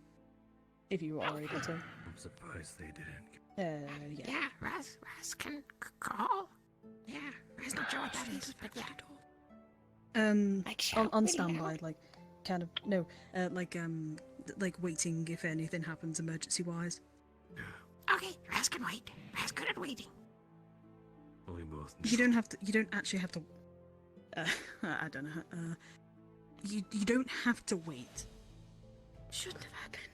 if you are able to. I'm surprised they didn't. Yeah. Yeah, Raz can call. Yeah, Raz not sure what that is, but yeah. On standby, like, kind of no, like waiting if anything happens emergency wise. Okay, Raz can wait. Raz good at waiting. We both. You don't have to. You don't actually have to. I don't know. You don't have to wait. Shouldn't have happened.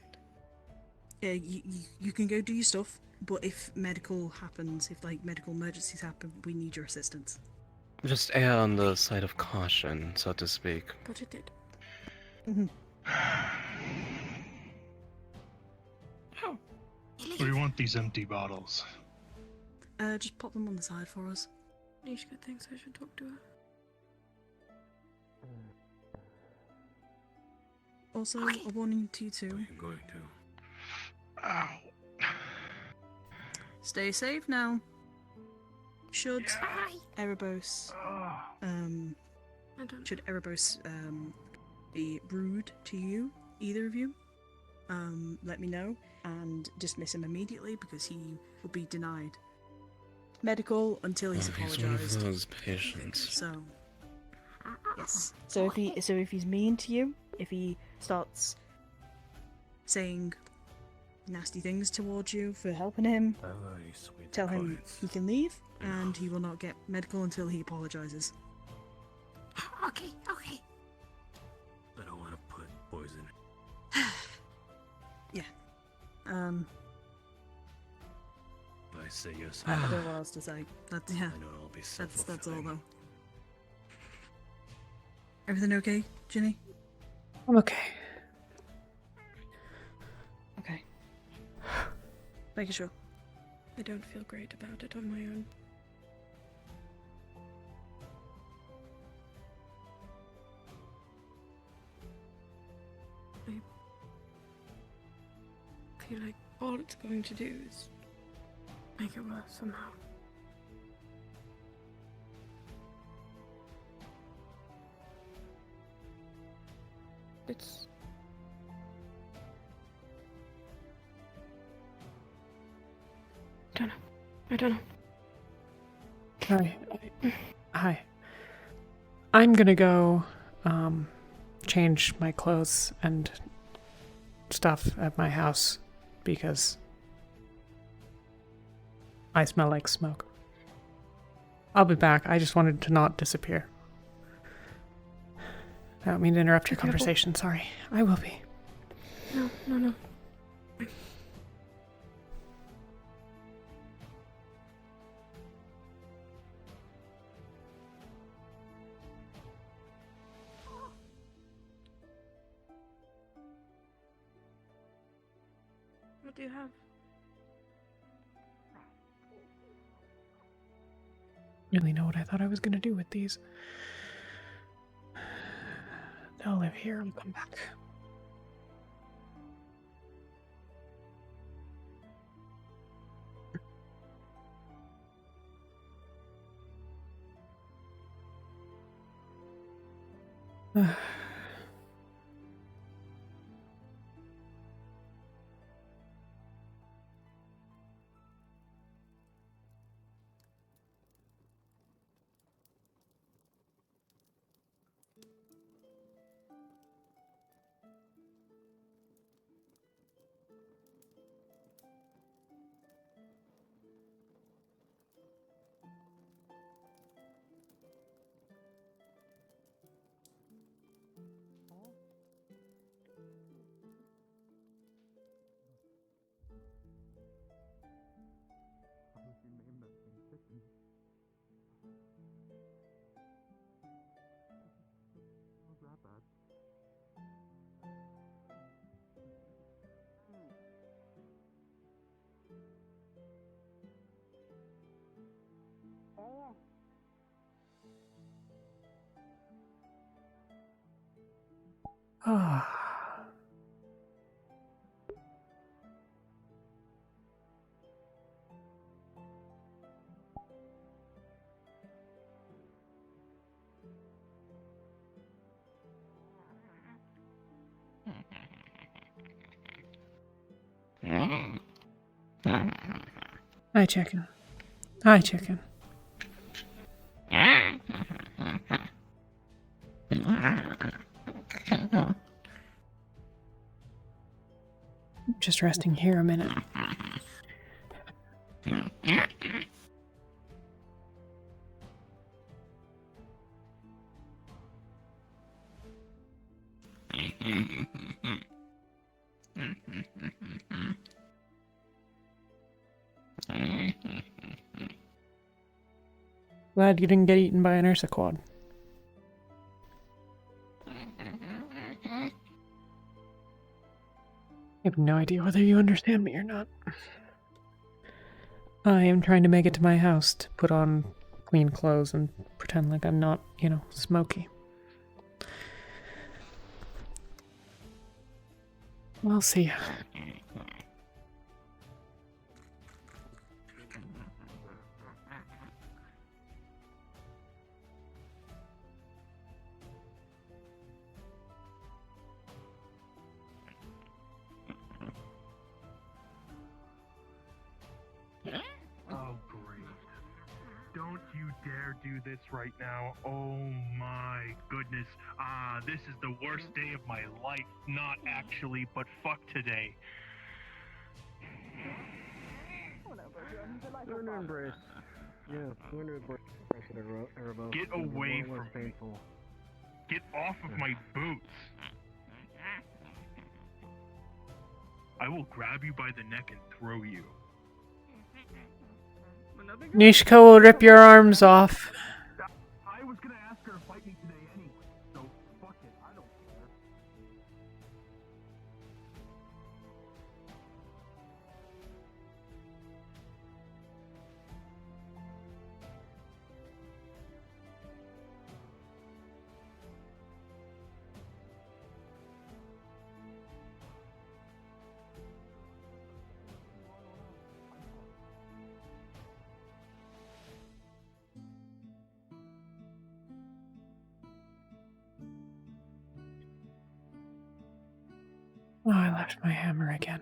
You can go do your stuff, but if medical happens, if like medical emergencies happen, we need your assistance. Just err on the side of caution, so to speak. But it did. Mm-hmm. Oh. Where do you want these empty bottles? Just pop them on the side for us. Nishka thinks I should talk to her. Also, a warning to you two. I'm going to. Ow. Stay safe now. Should Erebos, be rude to you, either of you, let me know and dismiss him immediately because he will be denied medical until he's apologized. He's one of those patients. So, yes. So if he's mean to you, if he starts saying nasty things towards you for helping him, tell him he can leave and he will not get medical until he apologizes. Okay. I don't want to put poison. Yeah. I say yes. I don't know what else to say. That's I know I'll be that's all though. Everything okay, Ginny? I'm okay. Okay. Making sure. I don't feel great about it on my own. I feel like all it's going to do is make it worse somehow. It's... I don't know. Hi. I'm gonna go change my clothes and stuff at my house because I smell like smoke. I'll be back. I just wanted to not disappear. I don't mean to interrupt your conversation. Sorry. I will be. No. What do you have? Really know what I thought I was gonna do with these. They'll live here. I'll come back. Hi, chicken. Hi, chicken. Just resting here a minute. Glad you didn't get eaten by an Ursa quad. have no idea whether you understand me or not. I am trying to make it to my house to put on clean clothes and pretend like I'm not, smoky. We'll see. Oh, great. Don't you dare do this right now. Oh my goodness. This is the worst day of my life. Not actually, but fuck today. We're gonna embrace. Yeah, we're gonna embrace Erebos. Get away It was from me. painful. Get off of my boots. I will grab you by the neck and throw you. Nishiko will rip your arms off. I was gonna ask her to fight me today anyway, so fuck it, I don't care. Oh, I left my hammer again.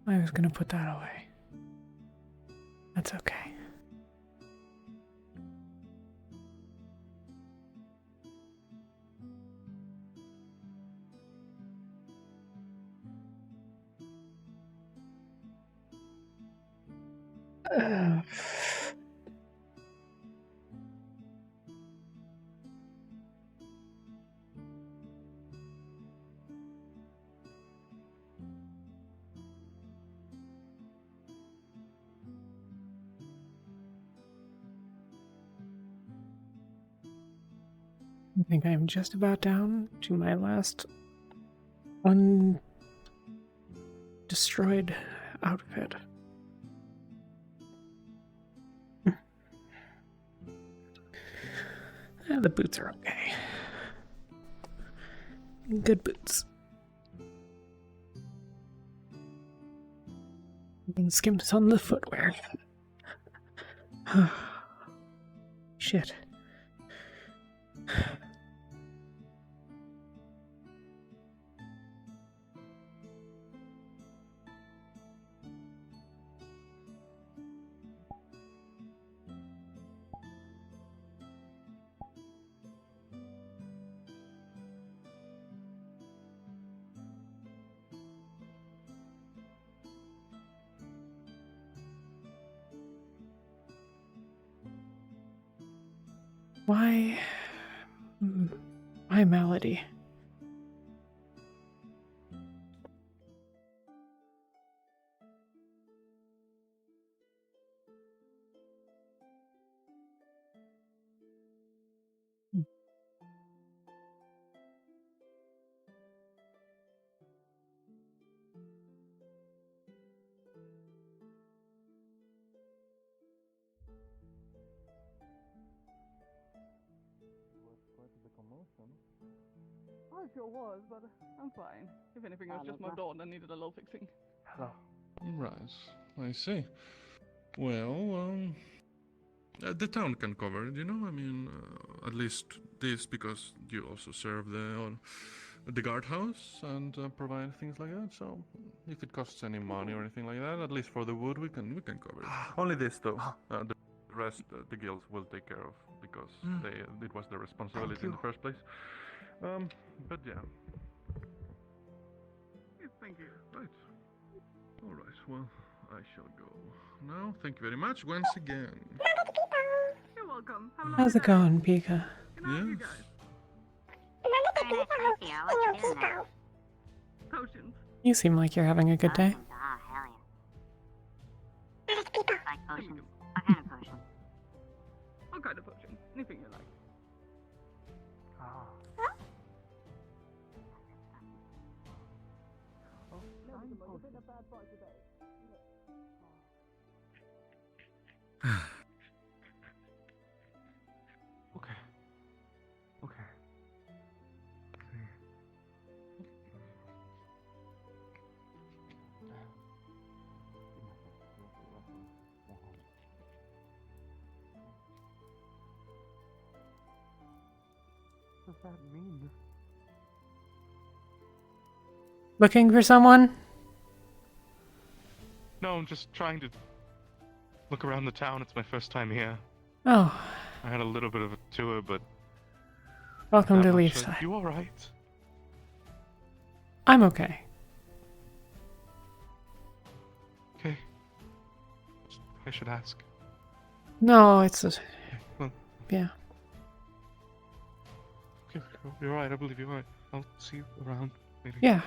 I was gonna put that away. That's okay. I think I'm just about down to my last undestroyed outfit. The boots are okay. Good boots. And skims on the footwear. Shit. Why Melody? I sure was, but I'm fine. If anything, it was just my door that needed a little fixing. Right, I see. Well, the town can cover it, I mean, at least this, because you also serve the guardhouse and provide things like that. So if it costs any money or anything like that, at least for the wood, we can cover it. Only this though. The rest the guilds will take care of because it was their responsibility in the first place. But yeah. Thank you. Right. All right. Well, I shall go now. Thank you very much once again. You're welcome. Have a How's it going, Pika? Yes. Potions. You seem like you're having a good day. Like potions. What kind of potion? What kind of potion? Anything you like. Okay. Okay. What does that mean? Looking for someone? No, I'm just trying to look around the town. It's my first time here. Oh, I had a little bit of a tour, but welcome not to much. Leafside. You alright? I'm okay. Okay. I should ask. No, it's a... Well, Yeah. okay, you're right. I believe you're right. I'll see you around later. Yeah.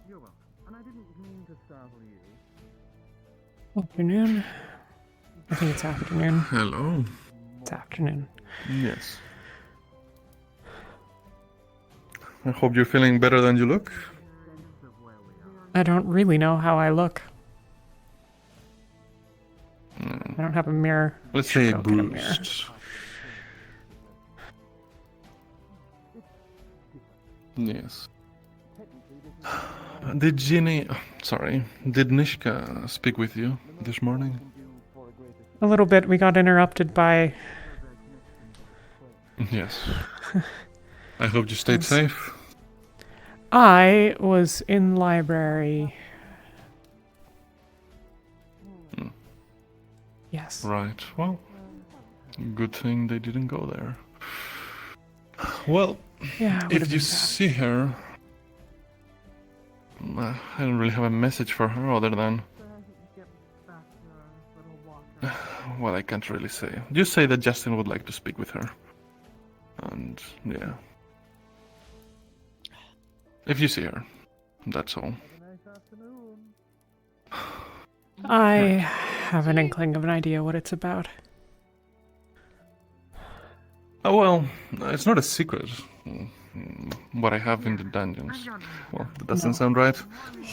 You're welcome. And I didn't mean to startle you. Afternoon. I think it's afternoon. Hello. It's afternoon. Yes. I hope you're feeling better than you look. I don't really know how I look. I don't have a mirror. Let's say Go get a mirror. bruised. Yes. Did Ginny... Sorry. Did Nishka speak with you this morning? A little bit. We got interrupted by... Yes. I hope you stayed safe. I was in library. Yes. Right. Well, good thing they didn't go there. Well, Yeah, it would've if you been bad. see her... I don't really have a message for her other than... Well, I can't really say. Just say that Justin would like to speak with her. And, yeah. If you see her, that's all. I have an inkling of an idea what it's about. Oh, well, it's not a secret. What I have in the dungeons. Well, that doesn't sound right.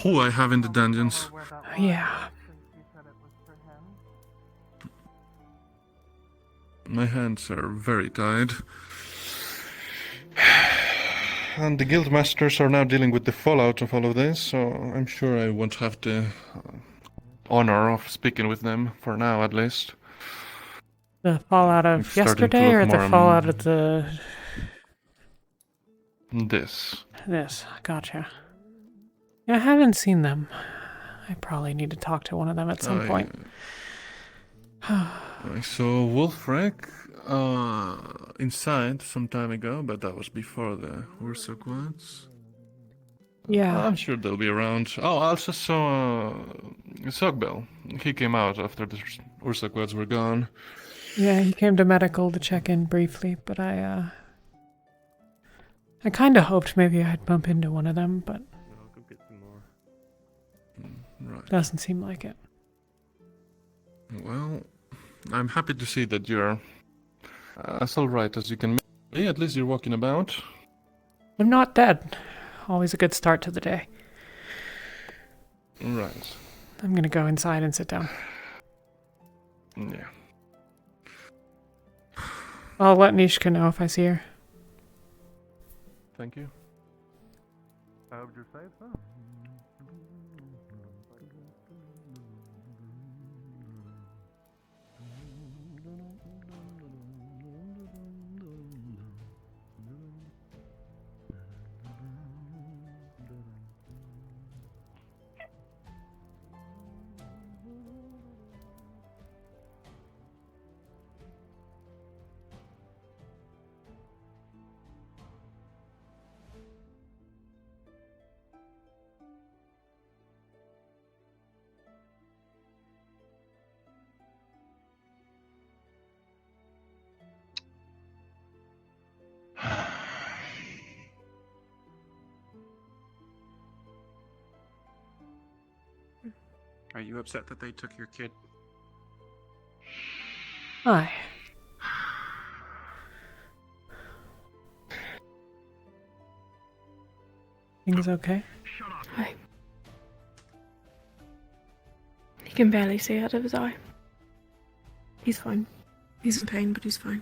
Who I have in the dungeons. Yeah. My hands are very tied. And the guild masters are now dealing with the fallout of all of this, so I'm sure I won't have the honor of speaking with them, for now at least. The fallout of It's starting to yesterday look or the more, fallout of the... This. This. Gotcha. I haven't seen them. I probably need to talk to one of them at some point. I saw Wolfrek inside some time ago, but that was before the Ursa quads. Yeah. I'm sure they'll be around. Oh, I also saw Sogbel. He came out after the Ursa quads were gone. Yeah, he came to medical to check in briefly, but I kind of hoped maybe I'd bump into one of them, but I'll go get some more. Right. doesn't seem like it. Well, I'm happy to see that you're as alright as you can be. At least you're walking about. I'm not dead. Always a good start to the day. Right. I'm gonna go inside and sit down. Yeah. I'll let Nishka know if I see her. Thank you. I hope you're safe, huh? Are you upset that they took your kid? Hi. Things okay? Hi. He can barely see out of his eye. He's fine. He's in pain, but he's fine.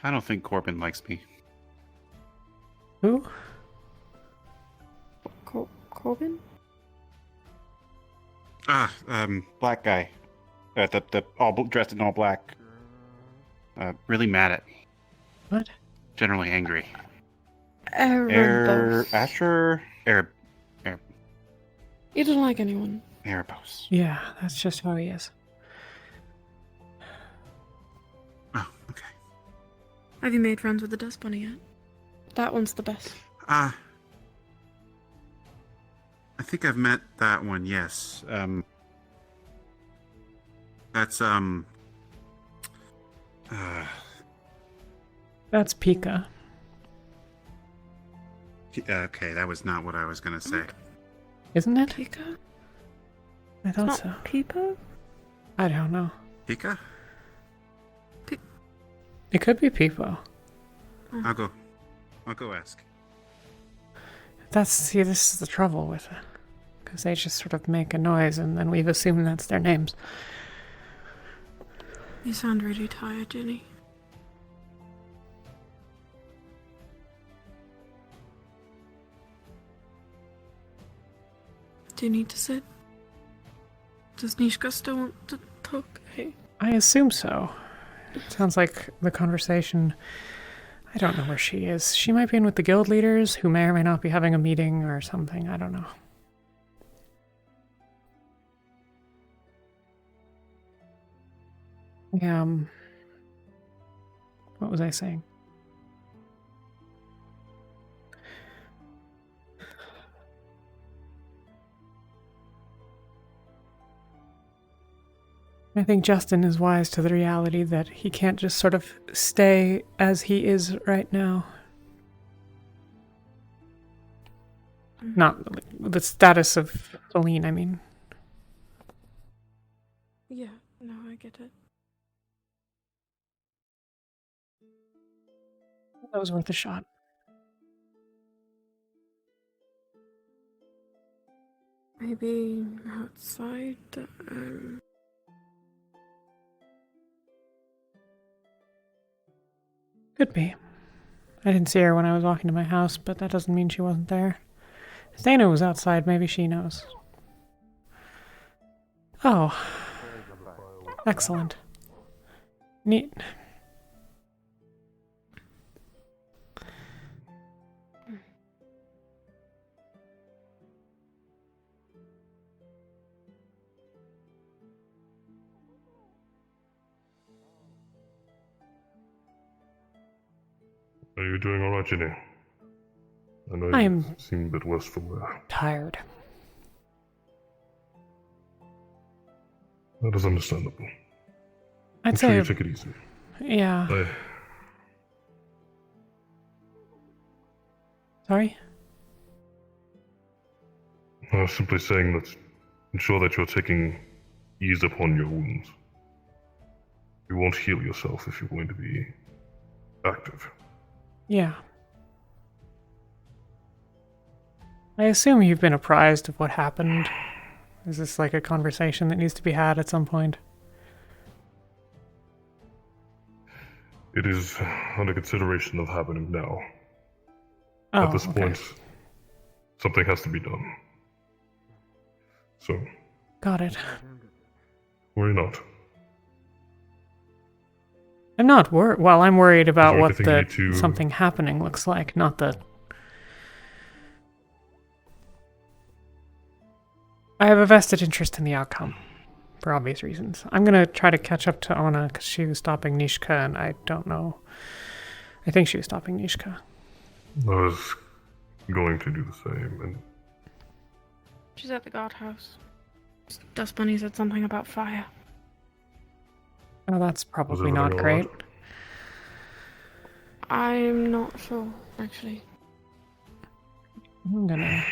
I don't think Corbin likes me. Who? Corbin? Black guy. The dressed in all black. Really mad at me. What? Generally angry. Erebos. Arab. He doesn't like anyone. Erebos. Yeah, that's just how he is. Have you made friends with the Dust Bunny yet? That one's the best. I think I've met that one, yes. That's That's Pika. okay, that was not what I was gonna say. Isn't it? Pika? I thought Not so. Peepo? I don't know. Pika? It could be Peepo. I'll go ask. This is the trouble with it. Because they just sort of make a noise and then we've assumed that's their names. You sound really tired, Ginny. Do you need to sit? Does Nishka still want to talk? Hey. I assume so. Sounds like the conversation... I don't know where she is. She might be in with the guild leaders, who may or may not be having a meeting or something. I don't know. What was I saying? I think Justin is wise to the reality that he can't just sort of stay as he is right now. Not the status of Celine, I mean. Yeah, no, I get it. That was worth a shot. Maybe outside, Could be. I didn't see her when I was walking to my house, but that doesn't mean she wasn't there. If Dana was outside, maybe she knows. Oh. Excellent. Neat. Are you doing alright, Ginny? I know I you am seem a bit wistful there. tired. That is understandable. I'd I'm say... sure you take it easy. Yeah. Sorry? I was simply saying that ensure that you're taking ease upon your wounds. You won't heal yourself if you're going to be active. Yeah. I assume you've been apprised of what happened. Is this like a conversation that needs to be had at some point? It is under consideration of happening now. Oh, At this okay. point, something has to be done. So, Got it. worry not. I'm not worried. Well, I'm worried about there what anything the you need to- something happening looks like, not the... I have a vested interest in the outcome, for obvious reasons. I'm gonna try to catch up to Ona, because she was stopping Nishka, and I don't know... I think she was stopping Nishka. I was going to do the same, and she's at the guardhouse. Dust Bunny said something about fire. Oh, that's probably everything not all great. right? I'm not sure, actually. I'm gonna...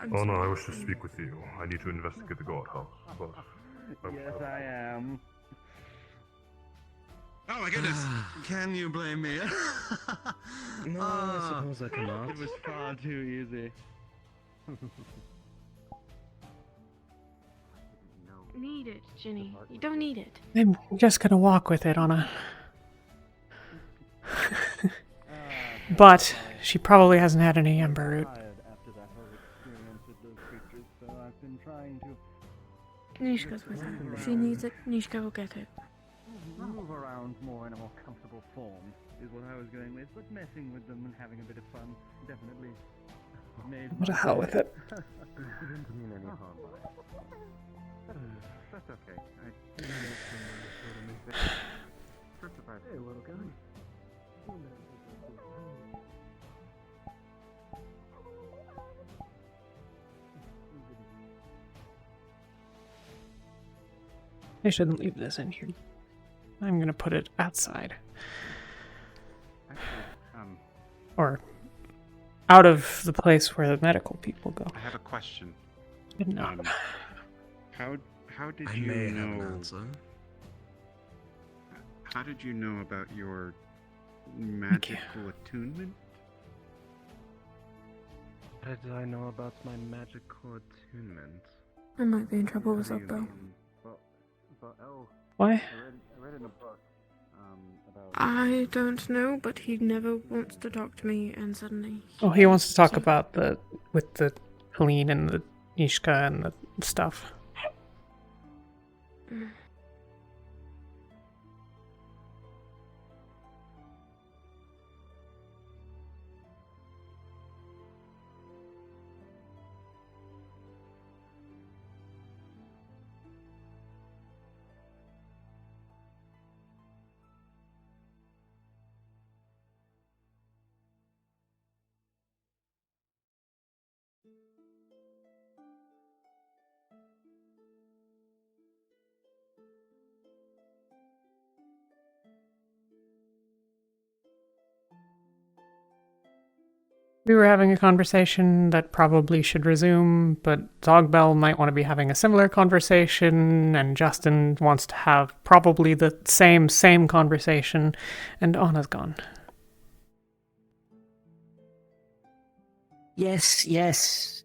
I'm Oh no, sorry. I wish to speak with you. I need to investigate the guardhouse, but... Yes, I am. Oh my goodness! Can you blame me? No, I suppose I cannot. It was far too easy. Need it, Ginny. You don't need it. I'm just gonna walk with it on a... But she probably hasn't had any ember root. After that whole experience with those creatures, so I've been trying to Nishka's with her. If she needs it, Nishka will get it. move around more in a more comfortable form, is what I was going with. But messing with them and having a bit of fun definitely made What the hell with it? didn't mean any harm by it. That's okay. Hey, little guy. I shouldn't leave this in here. I'm gonna put it outside. Or out of the place where the medical people go. I have a question. No. How did I you may have know? an answer. How did you know about your magical attunement? How did I know about my magical attunement? I might be in trouble with that though. Why? I read in a book about... I don't know, but he never wants to talk to me, and suddenly. Oh, he wants to talk about with the Helene and the Nishka and the stuff. We were having a conversation that probably should resume, but Zogbell might want to be having a similar conversation, and Justin wants to have probably the same conversation, and Anna's gone. Yes,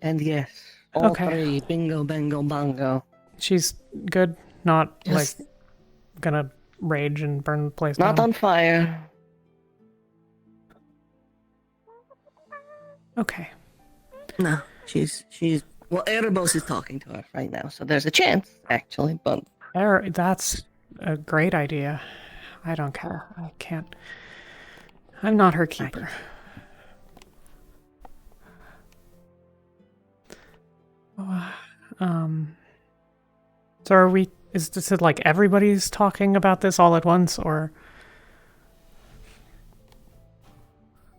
and yes. All Okay. three. Bingo, bango, bongo. She's good, not Yes. like gonna rage and burn the place Not down. on fire. Okay. No, she's well, Erebos is talking to her right now, so there's a chance, actually, but That's a great idea. I don't care. I can't. I'm not her keeper. So are we? Is this like everybody's talking about this all at once, or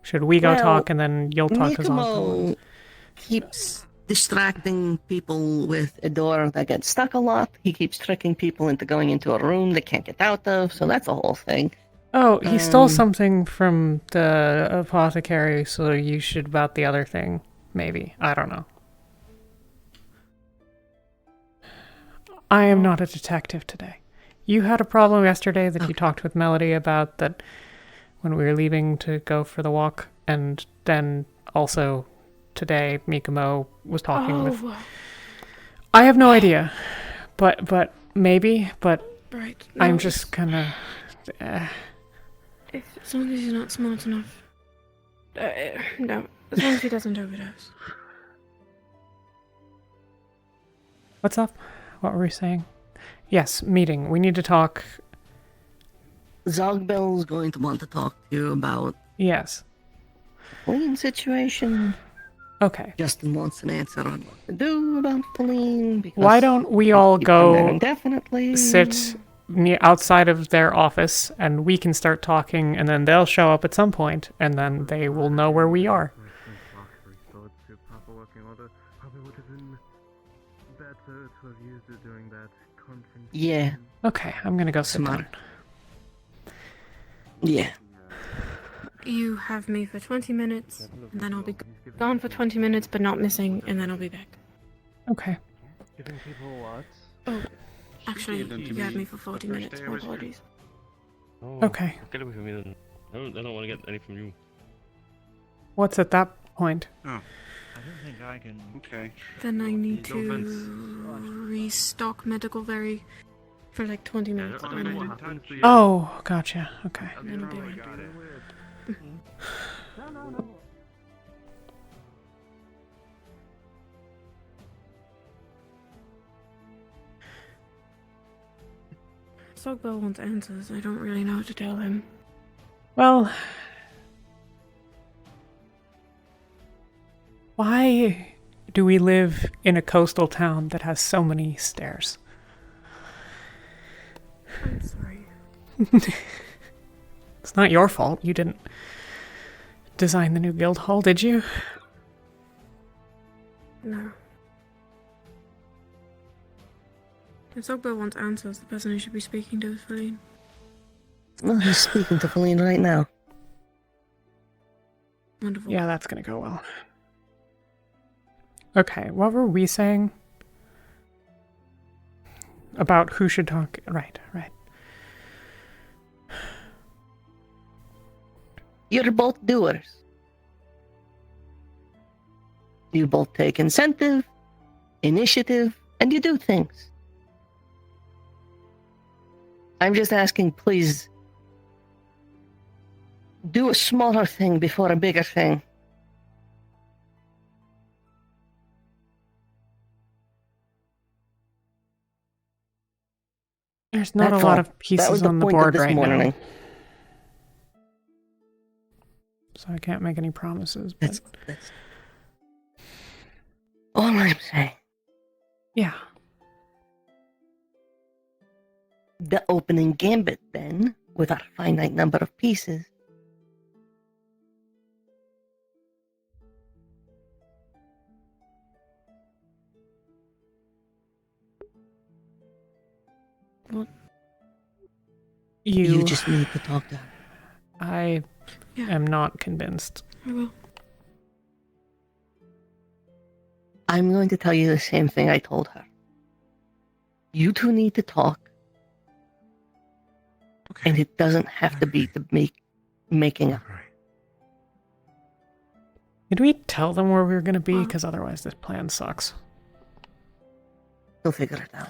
should we go Well, talk and then you'll talk to Zogbell? Mikomo keeps distracting people with a door that gets stuck a lot. He keeps tricking people into going into a room they can't get out of, so that's a whole thing. Oh, he stole something from the apothecary, so you should about the other thing. Maybe. I don't know. I am not a detective today. You had a problem yesterday that you talked with Melody about that when we were leaving to go for the walk, and then also today Mikomo was talking with... I have no idea, but maybe, but Right. I'm just gonna... As long as he's not smart enough. No, as long as he doesn't overdose. What's up? What were we saying? Yes, meeting. We need to talk. Zogbell's going to want to talk to you about Yes. the Feline situation. Okay. Justin wants an answer on what to do about Feline. because Why don't we all keep them there go indefinitely. sit outside of their office and we can start talking, and then they'll show up at some point and then they will know where we are. Restored to proper working order. Probably would have been better to have used it during that conference. Yeah. Okay, I'm gonna go sit Smart. down. Yeah. You have me for 20 minutes, and then I'll be gone for 20 minutes, but not missing, and then I'll be back. Okay. Giving people what? Oh, actually, gave them to you had me me for 40 the first minutes. day I My was here. apologies. Oh, Okay. Get away from me then. I don't want to get any from you. What's at that point? Oh. I don't think I can. Okay. Then I need No offense. to restock medical for like 20 minutes. I mean, I did touch the. Oh, gotcha. Okay. And then I'll be probably right. got it. No. Sogbel wants answers. I don't really know what to tell him. Well, why do we live in a coastal town that has so many stairs? I'm sorry. It's not your fault. You didn't design the new guild hall, did you? No. If Sogbel wants answers, the person who should be speaking to is Feline. Well, he's speaking to Feline right now. Wonderful. Yeah, that's gonna go well. Okay, what were we saying? About who should talk? Right. You're both doers. You both take incentive, initiative, and you do things. I'm just asking, please, do a smaller thing before a bigger thing. There's not That's a lot all. of That pieces was the on the point of board this right morning. now. So I can't make any promises, but... That's all I'm saying. Yeah. The opening gambit, then, with our finite number of pieces. What? You just need to talk to her. I am not convinced. I will. I'm going to tell you the same thing I told her. You two need to talk. Okay. And it doesn't have to be the making up. Did we tell them where we were going to be? Because otherwise this plan sucks. We'll figure it out.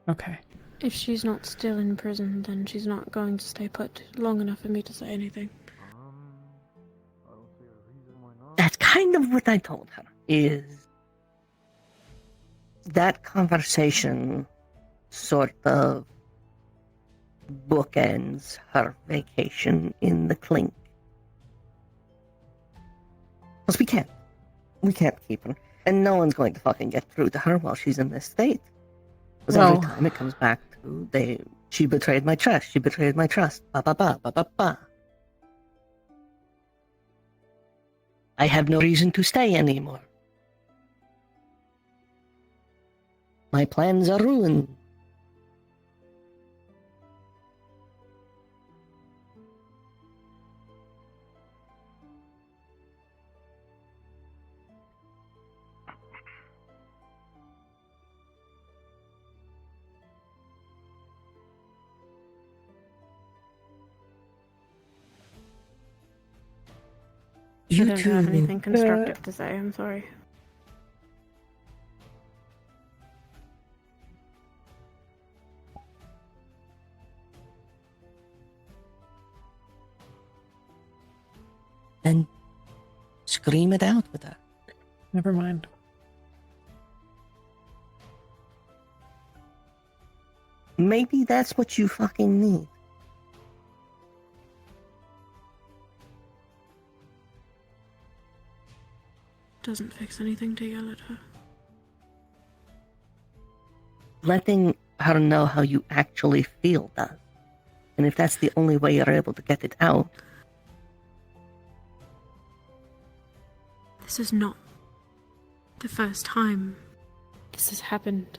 Okay. If she's not still in prison, then she's not going to stay put long enough for me to say anything. That's kind of what I told her, is that conversation sort of bookends her vacation in the clink. Because we can't keep her. And no one's going to fucking get through to her while she's in this state. Because every time it comes back to, she betrayed my trust, she betrayed my trust, ba ba ba ba ba ba. I have no reason to stay anymore. My plans are ruined. I don't have anything constructive to say, I'm sorry. Then scream it out with her. Never mind. Maybe that's what you fucking need. Doesn't fix anything to yell at her. Letting her know how you actually feel does. And if that's the only way you're able to get it out. This is not the first time this has happened.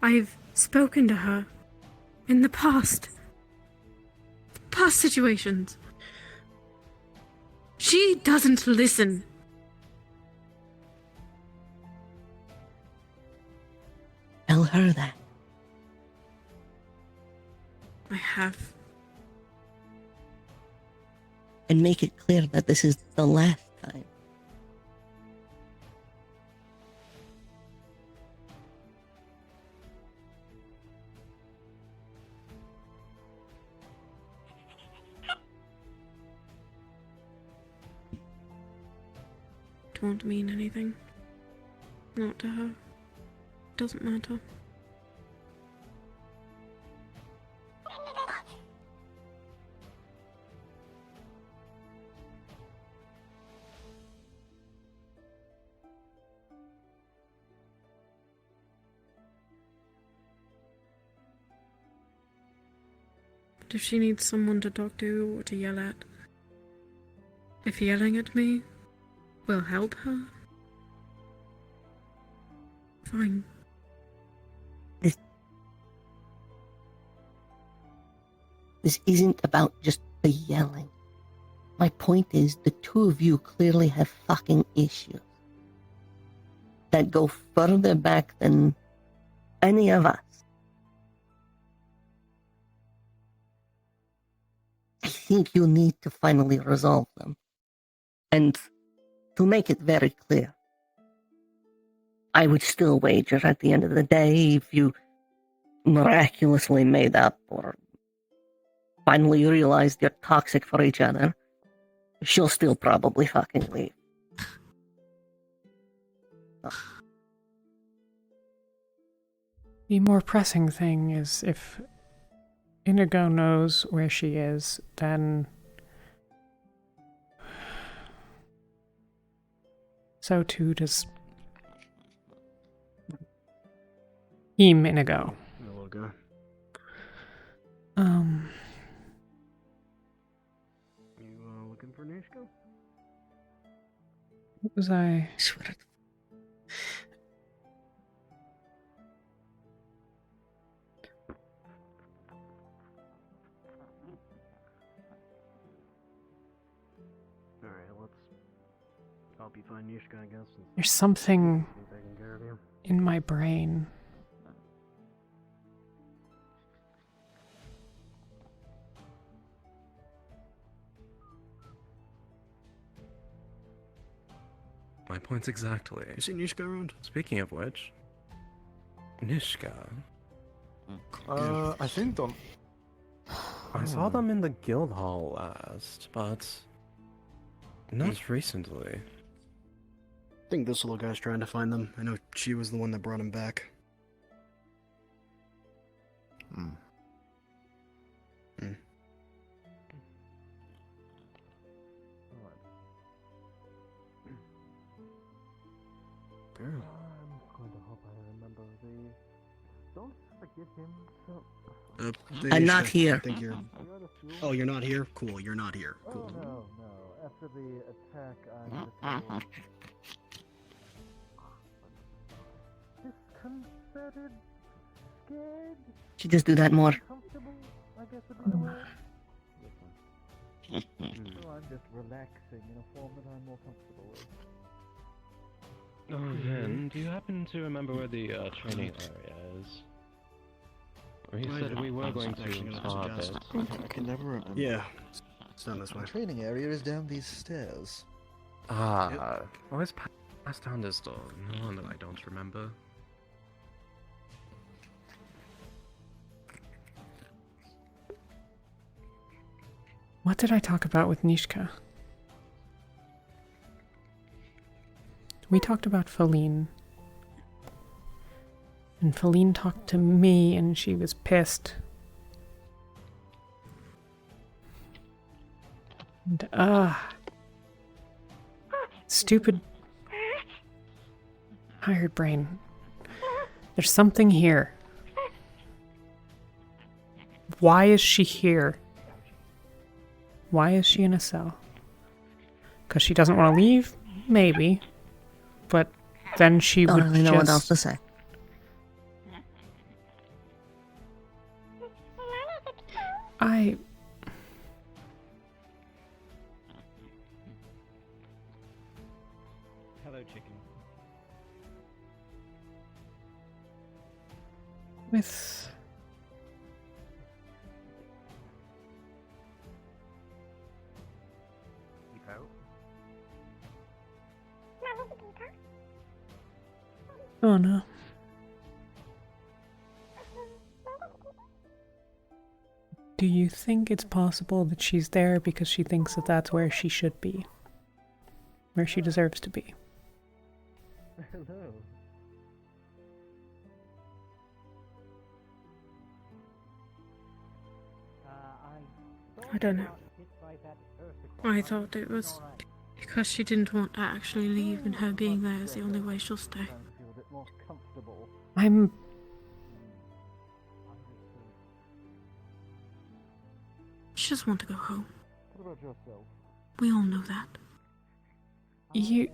I've spoken to her in the past. past situations. She doesn't listen. Tell her that. I have. And make it clear that this is the last time. It won't mean anything. Not to her. Doesn't matter. But if she needs someone to talk to or to yell at, if yelling at me will help her, fine. This isn't about just the yelling. My point is, the two of you clearly have fucking issues that go further back than any of us. I think you need to finally resolve them. And to make it very clear, I would still wager at the end of the day, if you miraculously made up or finally realized you're toxic for each other, she'll still probably fucking leave. The more pressing thing is if Inigo knows where she is, then so too does Team Inigo. A little guy. You looking for Nishko? What was I? Swear. Alright, let's help you find Nishka, I guess. There's something Taking care of you. in my brain. My points exactly. You see Nishka around? Speaking of which, Nishka. I think don't. I saw them in the guild hall last, but not recently. I think this little guy's trying to find them. I know she was the one that brought him back. I'm going to hope I remember the. Don't forget him. So. I'm not here. I think you're. Oh, you're not here? Cool, you're not here. Cool. Oh, no. After the attack, I'm disconcerted, scared. Should just do that more. Comfortable, I guess would be the word. So I'm just relaxing in a form that I'm more comfortable with. Oh, Jen, do you happen to remember where the training area is? Or he said we were going to stop it. I can never remember. Yeah, it's down this way. The training area is down these stairs. Ah, always passed down this door. No wonder I don't remember. What did I talk about with Nishka? We talked about Feline. And Feline talked to me and she was pissed. And, stupid hired brain. There's something here. Why is she here? Why is she in a cell? Because she doesn't want to leave? Maybe. But then she would don't really know what else to say. With oh no. Do you think it's possible that she's there because she thinks that that's where she should be? Where she deserves to be? Hello. I don't know. I thought it was because she didn't want to actually leave, and her being there is the only way she'll stay. I'm... She just wants to go home. What about yourself? We all know that. You...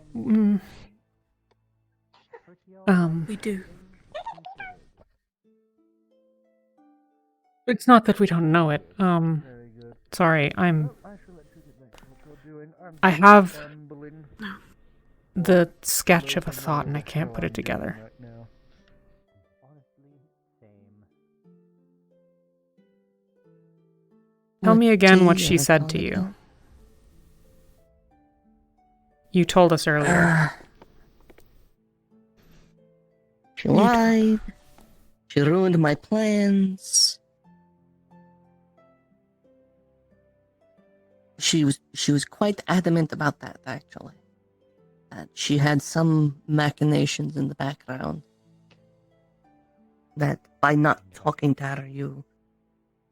We do. It's not that we don't know it. Sorry, I have the sketch of a thought and I can't put it together. Tell me again what she said to you. You told us earlier. She lied. She ruined my plans. She was quite adamant about that, actually. That she had some machinations in the background. That by not talking to her, you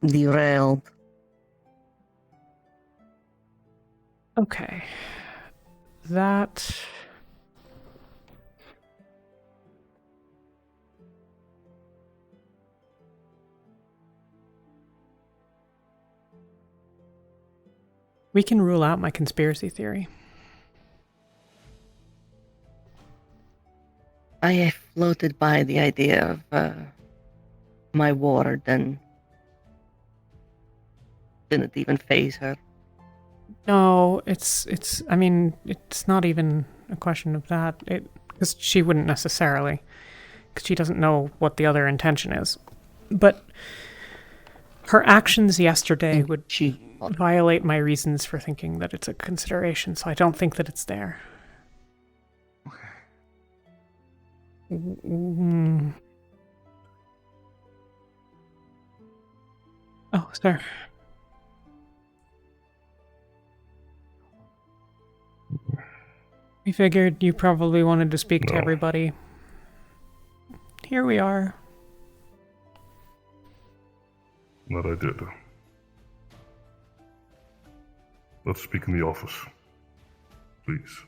derailed. Okay. That... We can rule out my conspiracy theory. I floated by the idea of my ward and didn't even faze her. No, I mean, it's not even a question of that. Because she wouldn't necessarily. Because she doesn't know what the other intention is. But her actions yesterday would violate my reasons for thinking that it's a consideration, so I don't think that it's there. Oh, sir. We figured you probably wanted to speak to everybody. Here we are. That I did. Let's speak in the office. Please.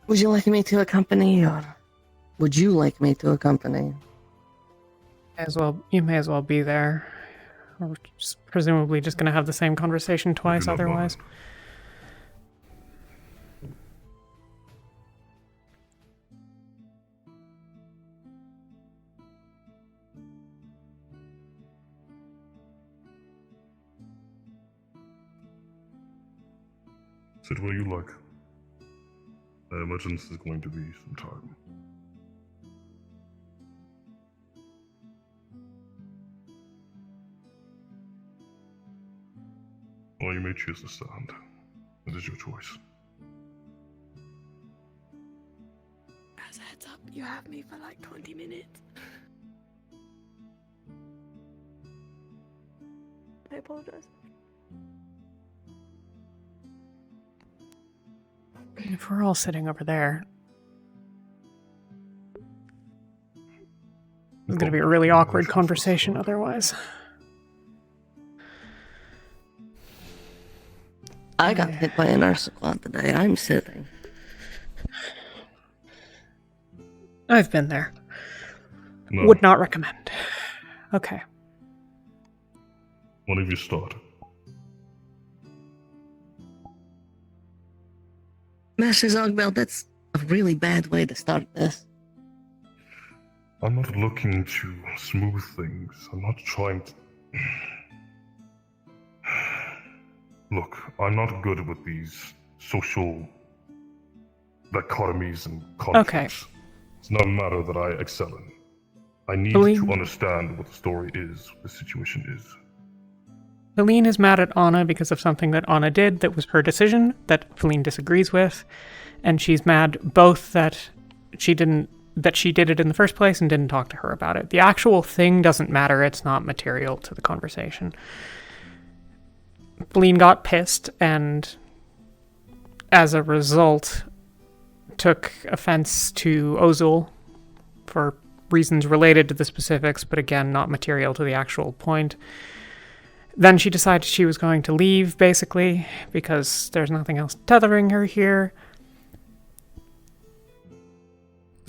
Would you like me to accompany, or would you like me to accompany? You may as well be there. We're presumably just going to have the same conversation twice otherwise. Sit where you like. I imagine this is going to be some time. Or you may choose to stand. It is your choice. As a heads up, you have me for like 20 minutes. I apologize. If we're all sitting over there, it's going to be a really awkward conversation otherwise. I got hit by an Arsaquad today. I'm sitting. I've been there. No. Would not recommend. Okay. One of you start. Master Zogbel, that's a really bad way to start this. I'm not looking to smooth things. I'm not trying to... Look, I'm not good with these social dichotomies and conflicts. Okay. It's not a matter that I excel in. I need Feline- to understand what the story is, what the situation is. Feline is mad at Anna because of something that Anna did that was her decision, that Feline disagrees with, and she's mad both that she did it in the first place and didn't talk to her about it. The actual thing doesn't matter, it's not material to the conversation. Feline got pissed and, as a result, took offense to Ozul for reasons related to the specifics, but again, not material to the actual point. Then she decided she was going to leave, basically, because there's nothing else tethering her here.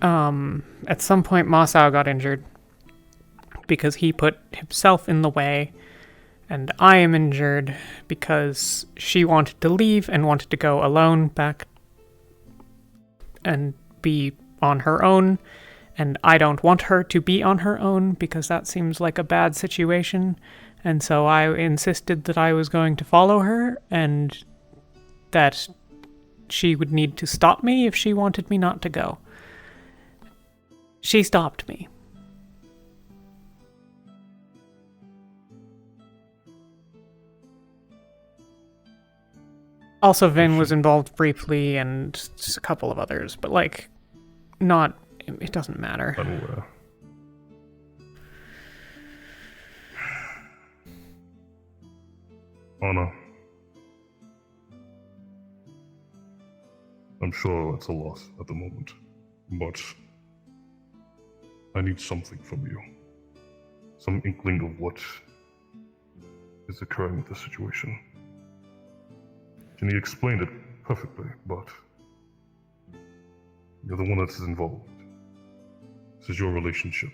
At some point, Masao got injured because he put himself in the way, and I am injured because she wanted to leave and wanted to go alone back and be on her own, and I don't want her to be on her own because that seems like a bad situation, and so I insisted that I was going to follow her and that she would need to stop me if she wanted me not to go. She stopped me. Also, Vin was involved briefly and just a couple of others, but like, not, it doesn't matter. I'm aware. Anna. I'm sure it's a lot at the moment, but I need something from you. Some inkling of what is occurring with the situation. Ginny explained it perfectly, but you're the one that's involved. This is your relationship.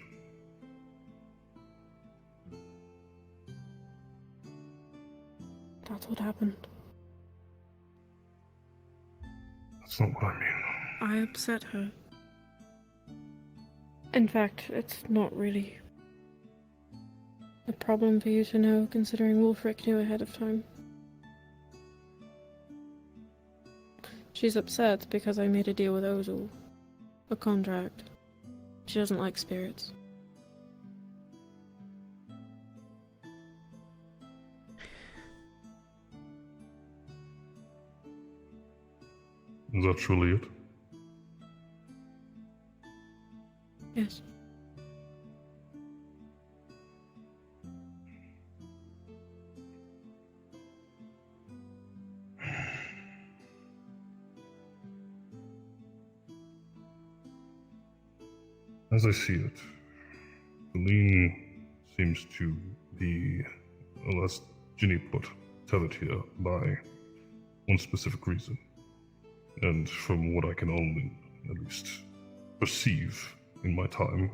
That's what happened. That's not what I mean. I upset her. In fact, it's not really a problem for you to know, considering Wulfric knew ahead of time. She's upset because I made a deal with Ozul. A contract. She doesn't like spirits. Is that truly it? Yes. As I see it, Feline seems to be, well, as Ginny put, tethered here by one specific reason. And from what I can only, at least, perceive in my time,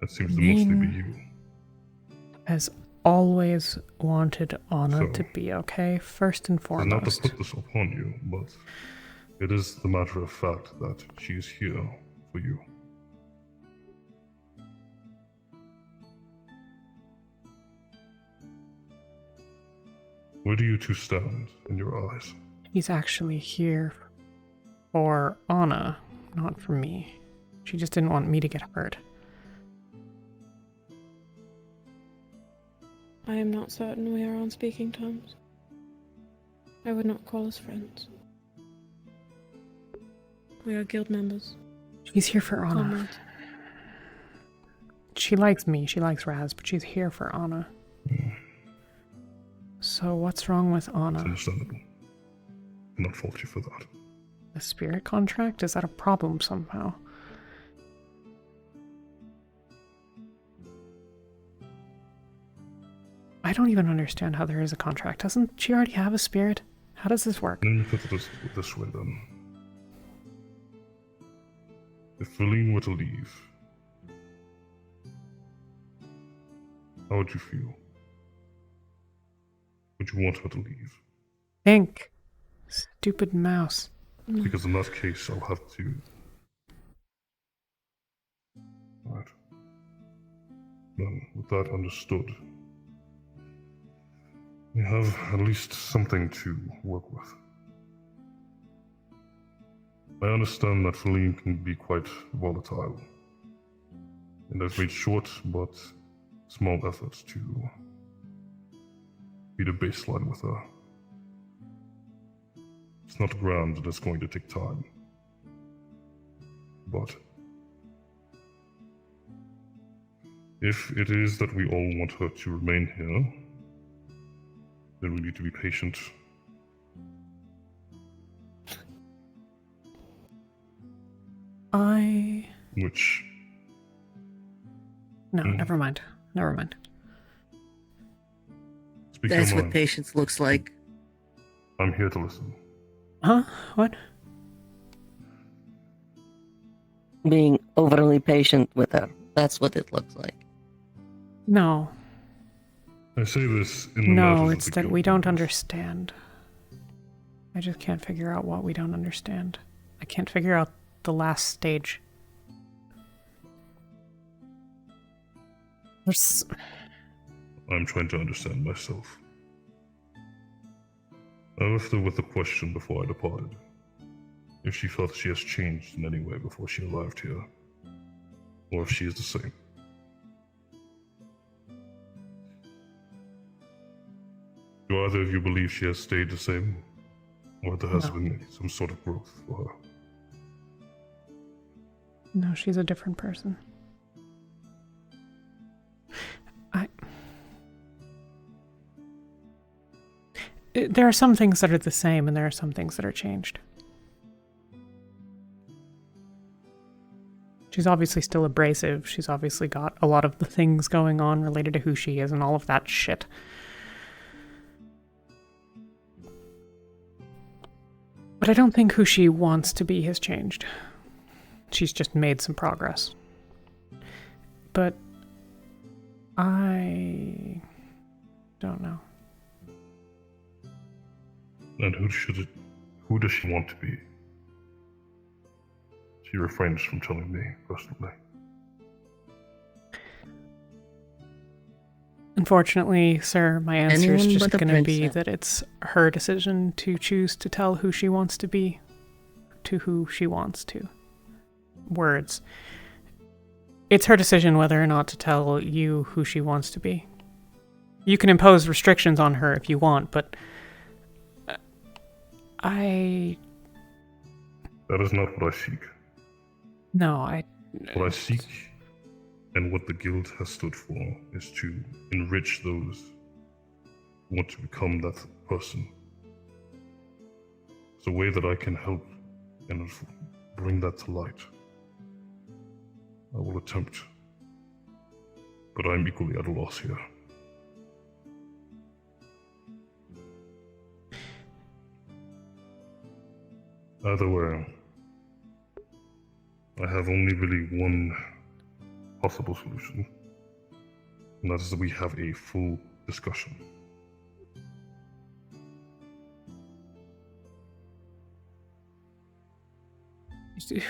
that seems to mostly be you. Has always wanted Anna to be okay, first and foremost. Not to put this upon you, but it is the matter of fact that she is here for you. Where do you two stand in your eyes? He's actually here for Anna, not for me. She just didn't want me to get hurt. I am not certain we are on speaking terms. I would not call us friends. We are guild members. She's here for Anna. Comrades. She likes me, she likes Raz, but she's here for Anna. So what's wrong with Anna? It's understandable. I cannot fault you for that. The spirit contract? Is that a problem somehow? I don't even understand how there is a contract. Doesn't she already have a spirit? How does this work? Let me put it this way then. If Feline were to leave, how would you feel? Would you want her to leave? Think. Stupid mouse. Because in that case, I'll have to Then, with that understood, we have at least something to work with. I understand that Feline can be quite volatile, and I've made short but small efforts to be the baseline with her. It's not grand and it's going to take time, but if it is that we all want her to remain here, then we need to be patient. Which... No, never mind. Never mind. That's what patience looks like. I'm here to listen. Huh? What? Being overly patient with her. That's what it looks like. No. I say this in the No, it's that we don't understand. I just can't figure out what we don't understand. I can't figure out the last stage. I'm trying to understand myself. I left her with a question before I departed. If she felt she has changed in any way before she arrived here, or if she is the same. Do either of you believe she has stayed the same, or there has been some sort of growth for her? No, she's a different person. There are some things that are the same, and there are some things that are changed. She's obviously still abrasive. She's obviously got a lot of the things going on related to who she is and all of that shit. But I don't think who she wants to be has changed. She's just made some progress. But I don't know. And who does she want to be? She refrains from telling me personally. Unfortunately, sir, my answer is Anyone just but a going to be princess. that it's her decision to choose to tell who she wants to be to who she wants to. Words. It's her decision whether or not to tell you who she wants to be. You can impose restrictions on her if you want, but That is not what I seek. No, What I seek, and what the Guild has stood for, is to enrich those who want to become that person. It's a way that I can help and bring that to light. I will attempt, but I'm equally at a loss here. Either way, I have only really one possible solution, and that is that we have a full discussion.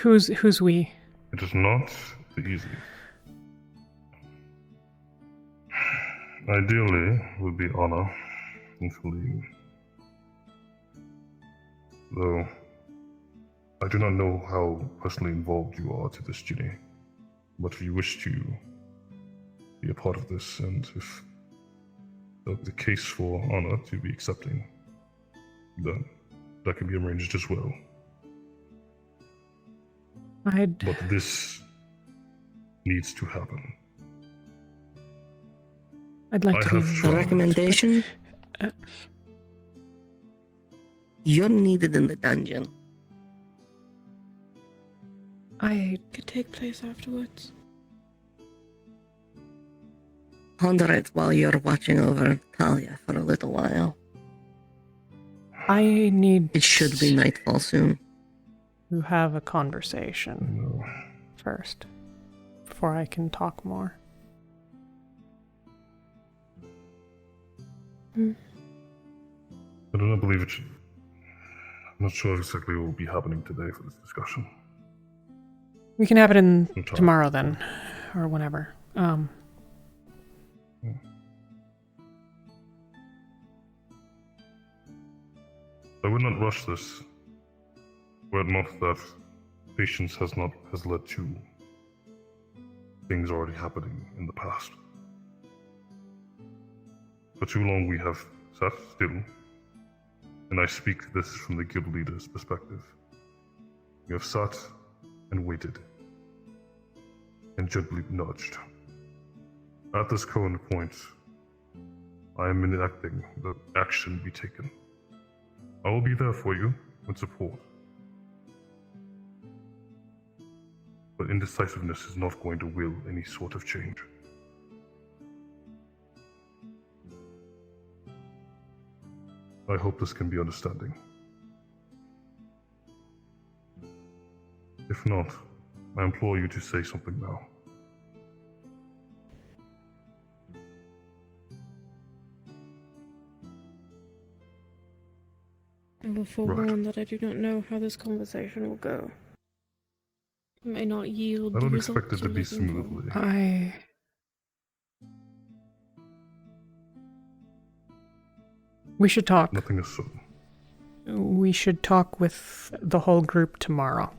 who's we? It is not the easy. Ideally, would be Anna and Feline. Though, I do not know how personally involved you are to this, Ginny. But if you wish to be a part of this, and if the case for Anna to be accepting, then that can be arranged as well. But this needs to happen. I'd like to A recommendation? You're needed in the dungeon. I could take place afterwards. Ponder it while you're watching over Talia for a little while. I need... It should be nightfall soon. to have a conversation first, before I can talk more. I do not believe it should... I'm not sure exactly what will be happening today for this discussion. We can have it in tomorrow then, or whenever. I would not rush this were it not that patience has led to things already happening in the past. For too long we have sat still, and I speak this from the guild leader's perspective. We have sat and waited, and gently nudged. At this current point, I am enacting the action be taken. I will be there for you and support. But indecisiveness is not going to will any sort of change. I hope this can be understanding. If not, I implore you to say something now. I will forewarn that I do not know how this conversation will go. It may not yield I the don't results expect it to you're be looking for. smoothly. We should talk. Nothing is certain. We should talk with the whole group tomorrow.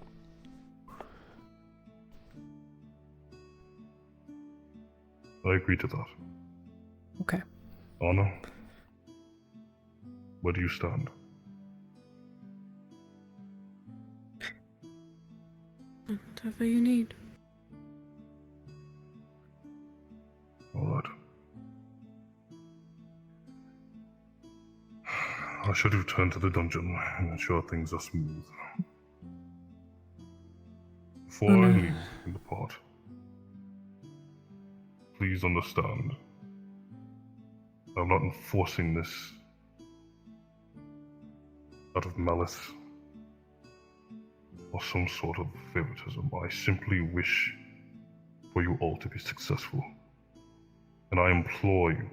I agree to that. Okay. Anna, where do you stand? Whatever you need. Alright. I should return to the dungeon and ensure things are smooth. Before I leave and depart, please understand, I'm not enforcing this out of malice or some sort of favoritism. I simply wish for you all to be successful. And I implore you,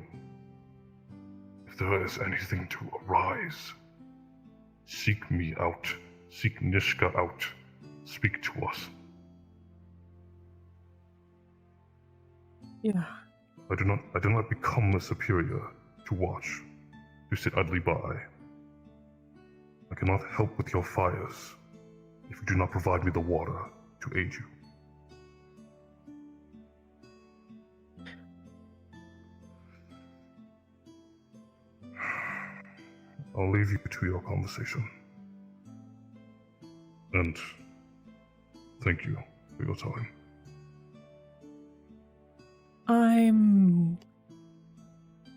if there is anything to arise, seek me out, seek Nishka out, speak to us. Yeah. I do not become a superior to watch, to sit idly by. I cannot help with your fires if you do not provide me the water to aid you. I'll leave you to your conversation. And thank you for your time. I'm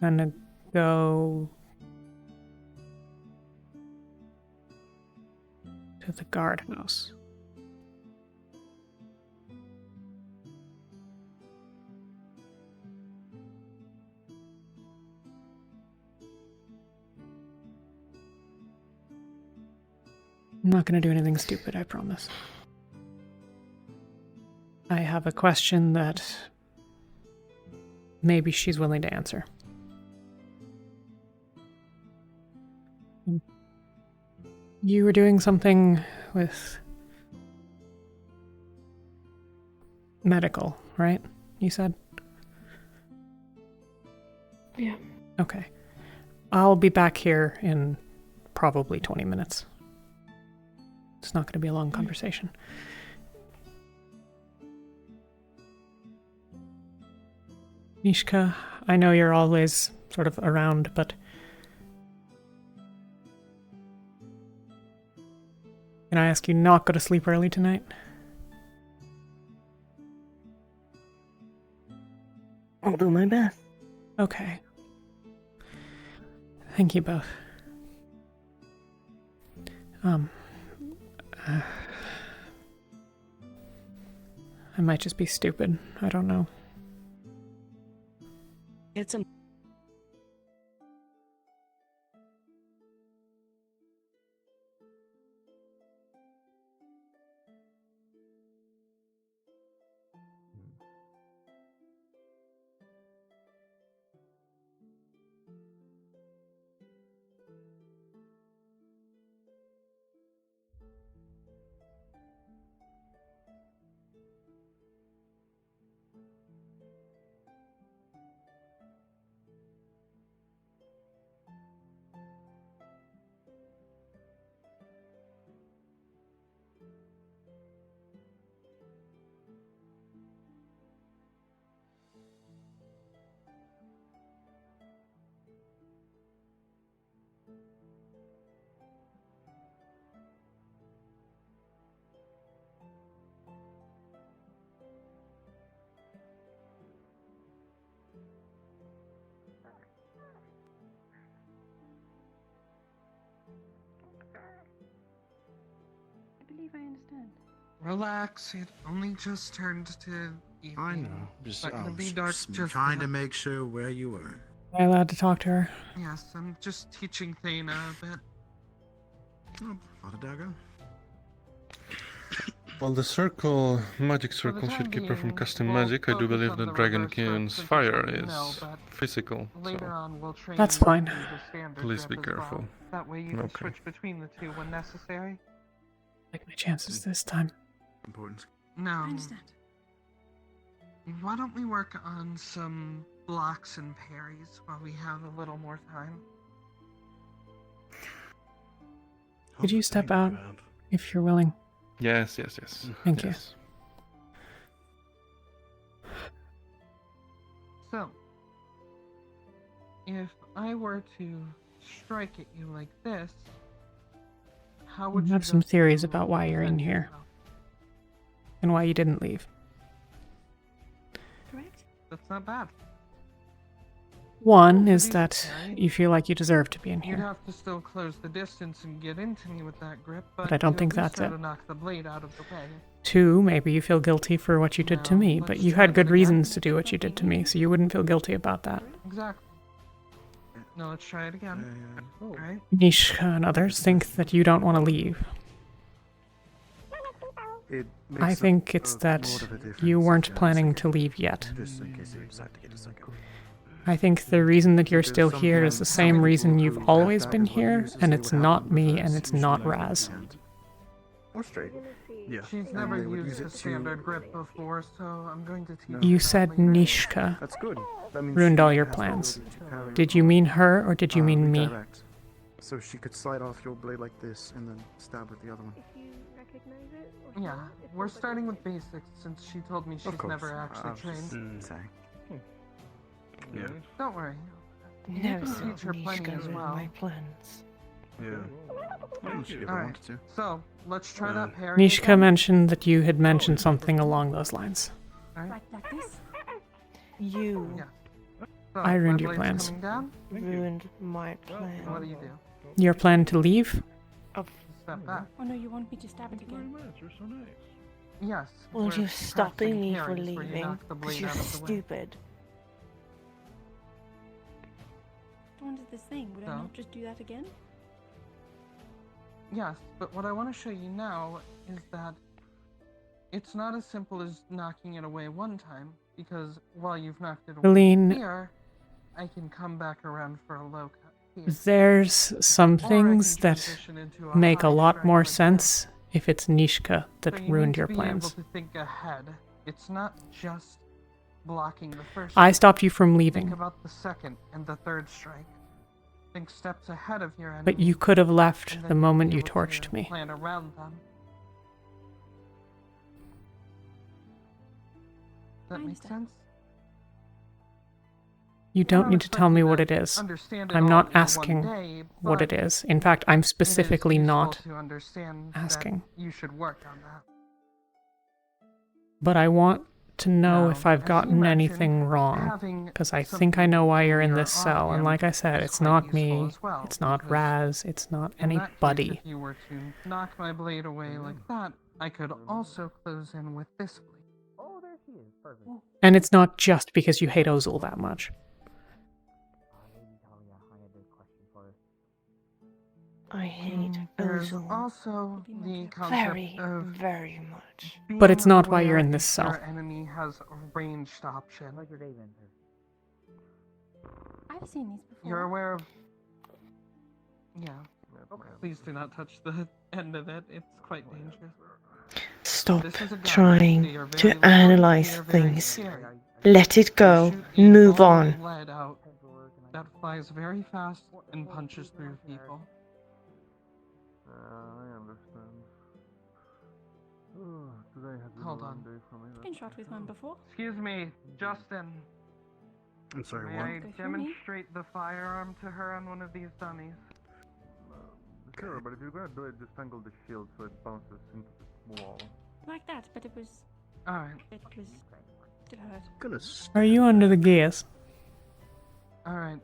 gonna go to the guardhouse. I'm not gonna do anything stupid, I promise. I have a question that maybe she's willing to answer. You were doing something with medical, right? You said? Yeah. Okay. I'll be back here in probably 20 minutes. It's not going to be a long conversation. Mishka, I know you're always sort of around, but can I ask you not go to sleep early tonight? I'll do my best. Okay. Thank you both. I might just be stupid. I don't know. It's a if I understand. Relax, it only just turned to evening. I know. It's Just, not gonna I be was dark just just trying yet. to make sure where you were. Am I allowed to talk to her? Yes, I'm just teaching Thana a bit. Oh, Father Dagger. Well, the circle, magic For the circle, should time keep her from being, casting we'll magic. I do focus believe on the the Dragon reverse King's grip fire since it's is no, but physical, later so on we'll train That's you fine. to use the standard please grip be as careful. well. That way you can Okay. switch between the two when necessary. Take my chances this time. Important. Now, I understand. why don't we work on some blocks and parries while we have a little more time? Could you step out if you're willing? Yes. Thank you. Yes. So, if I were to strike at you like this, how would I you have some go theories to about why you're in defend here yourself? and why you didn't leave. Correct? That's not bad. One is that you feel like you deserve to be in You'd here. have to still close the distance and get into me with that grip, But I don't you think at least that's had it. to knock the blade out of the way. Two, maybe you feel guilty for what you did to No, me, but let's you try had that good again. reasons to do what you did to me, so you wouldn't feel guilty about that. Exactly. Now let's try it again. Alright. Nishka and others think that you don't want to leave. It I makes think it's that you weren't planning to leave yet. Just in case you decide to get a second. I think the reason that you're still here is the same reason you've always been here, and it's not me and it's not Raz. Or straight. Yeah. She's And never they would used use a it to- standard grip before, so I'm going to teach You her said that later. Nishka That's good. That means ruined she all your has the plans. ability to parry Did you mean her or did you mean me? redirect. So she could slide off your blade like this and then stab with the other one. Yeah, we're starting with basics since she told me she's course. never actually I was just trained. saying. Yeah. Don't worry. You Never can saw teach her plenty Nishka as ruin well. my plans. Yeah. She ever Alright, wanted to. so let's try that parry. Nishka again. mentioned that you had mentioned something along those lines. Alright. Like this? You Yeah. So, I ruined my your blade's plans. coming down. ruined my plan. What do you do? Your plan to leave? Step back. Oh no, you want me to stab it again? You're so nice. Yes. Well, we're you're stopping practicing me from parries where you leaving knock the because blade you're out of the way. stupid. I wanted this thing. Would I No. not just do that again? Yes, but what I want to show you now is that it's not as simple as knocking it away one time, because while you've knocked it away Helene, here, I can come back around for a low cut here. there's some Or I things can that transition into a make a high lot strike more like this. sense if it's Nishka that So you ruined need to your be plans. able to think ahead. It's not just blocking the first I strike. stopped you from Think leaving, about the second and the third strike. Think steps ahead of your enemy. but you could have left and the then you'll moment be you able to torched me. Plan around them. Does that make sense? You don't need to tell me what it is. Understand it I'm all not in one asking day, what it but is. In fact, I'm it is specifically useful not to understand asking. that you should work on that. But I want to know Now, if I've as you gotten mentioned, anything wrong, having because I think I know why you're in this cell. And like I said, is it's quite not useful me, as well, it's not because Raz, it's not In that case, anybody. if you were to knock my blade away like that, I could also close in with this blade. Oh, there she is. Perfect. And it's not just because you hate Ozul that much. I hate There's Ozul also the concept very, of very much. But it's being not why you're aware in this if cell. Your enemy has a ranged option. How's your day been, sir? I've seen these before. You're aware of. Yeah. Please do not touch the end of it. It's quite dangerous. Stop This is a gun. They trying are very to loud, analyze they are very things. scary. Let it go. Shoot a Move ball on. of lead out that flies very fast and punches through people. I understand. Oh, today has been Hold a long on. day for me. Been shot with one before. Excuse me, Justin. I'm sorry, May what? I demonstrate the firearm to her on one of these dummies? Sure, but if you're gonna do it, just angle the shield so it bounces into the wall. Like that, but it was. Alright. It was. It hurt. Are you under the gears? Alright.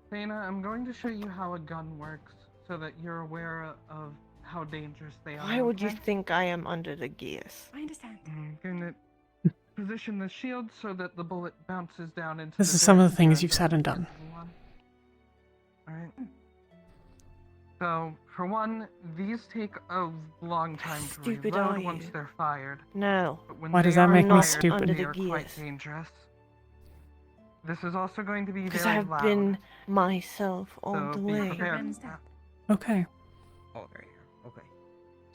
Thana, I'm going to show you how a gun works so that you're aware of how dangerous they are. Why would you okay? think I am under the gears? I understand. I'm gonna position the shield so that the bullet bounces down into This the is some of dirt the things and you've said and done. Alright. So, for one, these take a long time to Stupid are reload once you? they're fired. No. But when Why does they that are make me fired, stupid? They Under are the quite gears. dangerous. This is also going to be Because very I've loud. been myself all So the be way. prepared for that. Okay. Okay.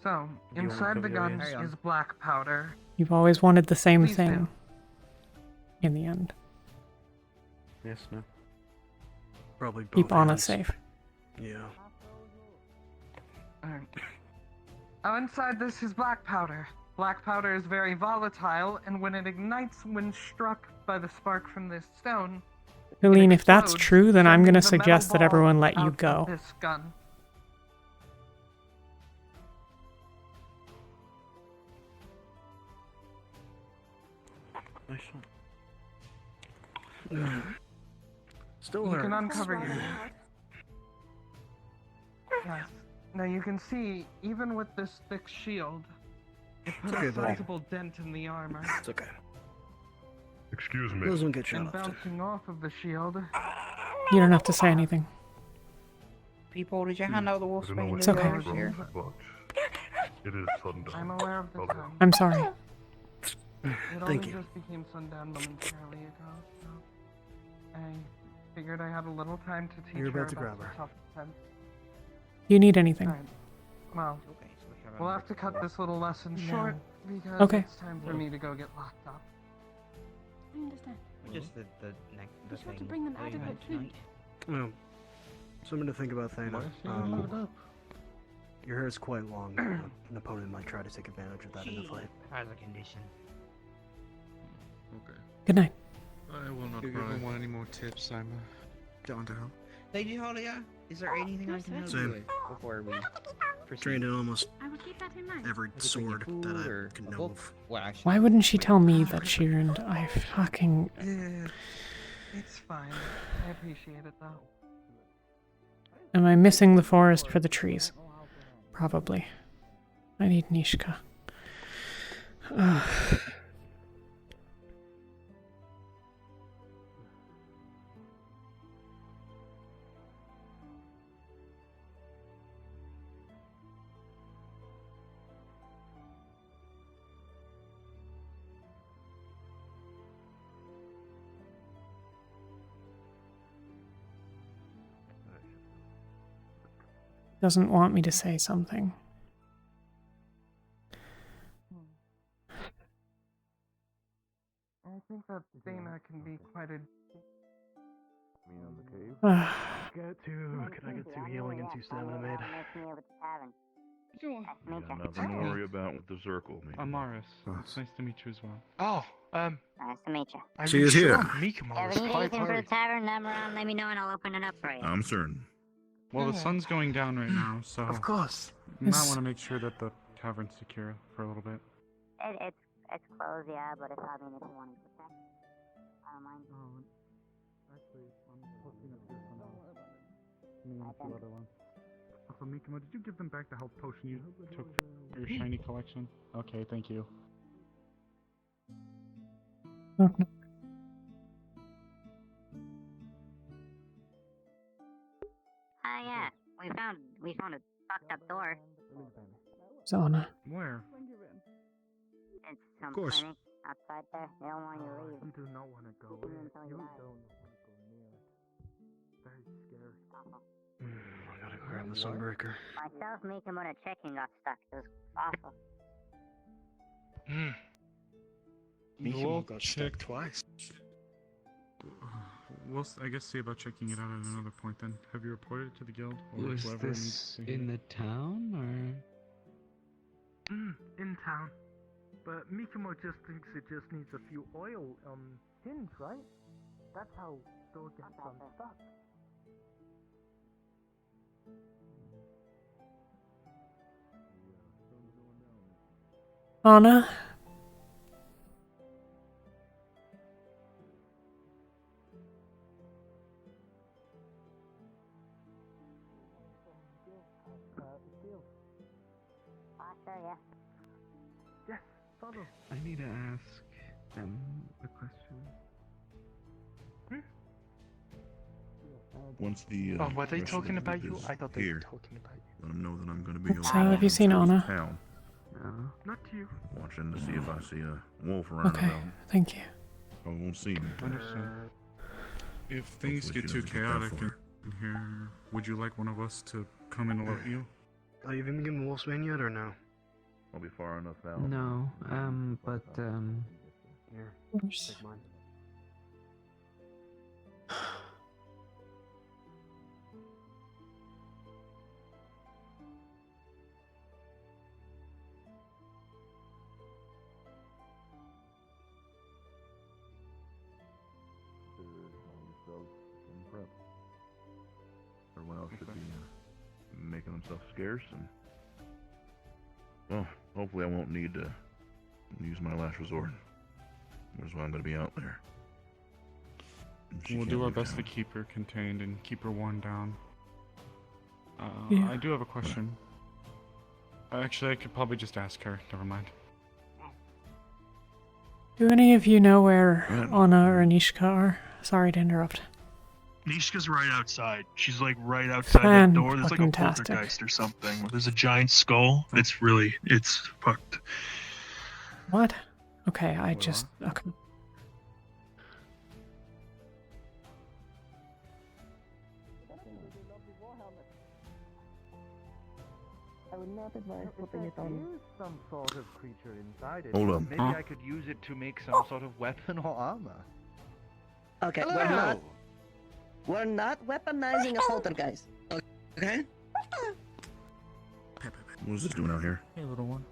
So, Do you want inside to the cover gun your ears? is black powder. You've always wanted the same Please thing. do. In the end. Yes, no. Probably both Keep Anna hands. safe. Yeah. Alright. Oh, inside this is black powder. Black powder is very volatile, and when it ignites when struck by the spark from this stone, Helene, if that's explodes, true, then I'm sending going to the metal suggest that ball everyone let you out of go. This gun. Nice one. Still You hurt. can uncover your head. Yes. Now you can see, even with this thick shield, it put okay, a buddy. sizable dent in the armor. It's okay. Excuse me. Doesn't get shot And off. bouncing off of the shield. You don't have to say anything. People, did you hand out the I wolf don't know bane what It's to okay. the others here? but it is sundown. I'm aware of the Brother. time. I'm sorry. It only Thank you. just became sundown momentarily ago, so I figured I had a little time to teach You're her about to grab the her. tough sense. You need anything. Alright. Well, we'll have to cut this little lesson short because Okay. it's time for me to go get locked up. I understand. Just the next Be sure to bring them adequate food. Well, something to think about, Thana. Your hair is quite long. An opponent might try to take advantage of that in the fight. How's the condition? Okay. Good night. I will not You cry. ever want any more tips? I'm down to help. Lady Holia, is there anything I can help you Same. with before we proceed? Trained in almost I will keep that in mind. every Does it bring you sword food that or I can a know book? of. Well, actually, Why wouldn't she tell me that she earned? I fucking. Yeah, it's fine. I appreciate it though. Am I missing the forest for the trees? Probably. I need Nishka. Ugh. Doesn't want me to say something. I think that Dana can be quite a. Get two. Can I get 2 healing and 2 stamina made? Sure. Nothing to worry about with the circle. I'm Morris. It's nice to meet you as well. Oh, Nice to meet you. She is here. Mika Yeah, if you need anything for the tavern, number on, let me know and I'll open it up for you. I'm certain. Well, the sun's going down right now, so Of course. you might want to make sure that the tavern's secure for a little bit. It's closed, yeah, but if you want to protect, I don't mind. Actually, I'm posting up here for now. Me and a few other ones. Also, Mikimo, did you give them back the health potion you took for your shiny collection? Okay, thank you. Yeah, we found a fucked up door. Zona. Where? It's some course. clinic outside there. They don't want you to leave. You do not want to go Even in. until You you don't die. want to go near it. Very scary. I gotta grab the sunbreaker. Myself, Mikamo, and a chicken got stuck. It was awful. Mikimo got stuck twice. We'll, I guess, see about checking it out at another point then. Have you reported it to the guild? Or Was whoever needs this to hear in it? the town, or...? In town. But Mikamo just thinks it just needs a few oil pins, right? That's how door gets unstuck. Anna? Yes, follow. I need to ask them a question. Once the Oh, were they rest of talking the about group you? is I thought they were here, talking about you. let them know that I'm going to be So, have you seen Anna? town, No, not you. watching to see if I see a wolf around Okay, about. thank you. I won't see him. Understood. If things Hopefully get she too doesn't get that chaotic far. in here, would you like one of us to come and alert you? Are you even in Wolfsbane yet or no? I'll be far enough out. No, but, here, Oops. take mine. Everyone else should be making themselves scarce, and well, hopefully I won't need to use my last resort. That's why I'm going to be out there. We'll do our best to keep her contained and keep her worn down. Yeah. I do have a question. Actually, I could probably just ask her. Never mind. Do any of you know where Anna or Anishka are? Sorry to interrupt. Nishka's right outside. She's like right outside that door. There's like a Fan-fucking-tastic. poltergeist or something. There's a giant skull. It's fucked. What? Okay, okay. I would not advise putting it on. There is some sort of creature inside it. Hold on. Maybe I could use it to make some sort of weapon or armor. Okay, Hello. we're not weaponizing a poltergeist. Okay? What is this doing out here? Hey, little one.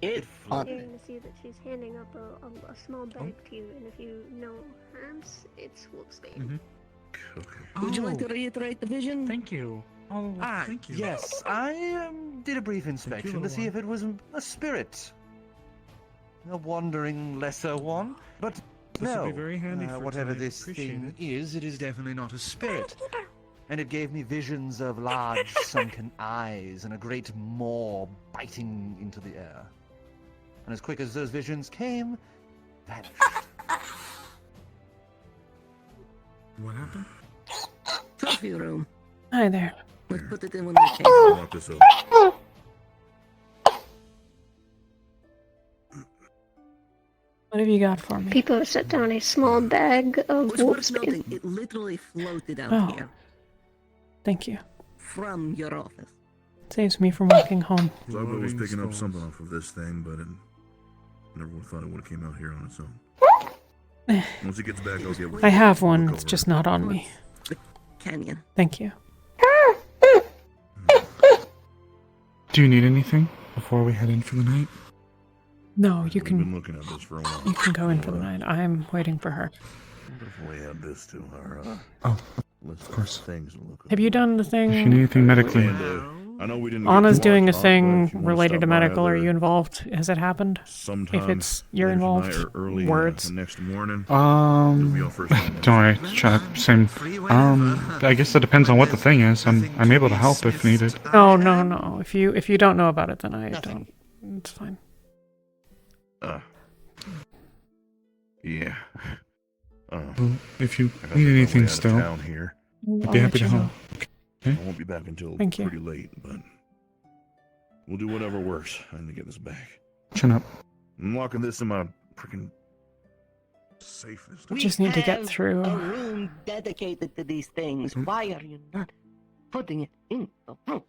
It You're going to see that she's handing up a small bag to you, and if you know herbs, it's Wolfsbane. Would you like to reiterate the vision? Thank you. Oh, thank you. Yes, I did a brief inspection little to see if it was a spirit. A wandering lesser one. But This no, would be very handy for whatever tonight. this Appreciate thing it. is, it is definitely not a spirit. And it gave me visions of large sunken eyes and a great maw biting into the air. And as quick as those visions came, vanished. What happened? Trophy room. Hi there. Let's put it in one of the I want this up. What have you got for me? People have set down a small bag of It's worth Wolfsbane. noting, it literally floated out Oh. here Thank you. from your office. Saves me from walking home. So I was Loading picking up skulls. something off of this thing, but it never would have thought it would have came out here on its own. Once it gets back, I'll get one. I have one, it's just not on me. Canyon. Thank you. Do you need anything before we head in for the night? No, you We've been can looking at this for a while. you can go in for the night. I'm waiting for her. What if we add this to our Oh, list of course. things to look Have you done the If you need thing? anything medically, I know we didn't. get Anna's to our doing a talk, but thing if you wanna related stop to by medical. Are either you involved? Has it happened? sometime If it's you're later tonight involved, or early words. next morning, it'll be our first time. don't worry, same. I guess it depends on what the thing is. I'm able to help if needed. No. If you don't know about it, then I don't. It's fine. Yeah. If you I got need to anything out of still, town here. I'd be happy to help. I won't be back until Thank you. pretty late, but we'll do whatever works. I need to get this back. Chin up. I'm locking this in my freaking safe this time. We Just need to get have through. a room dedicated to these things. Why are you not putting it in the room?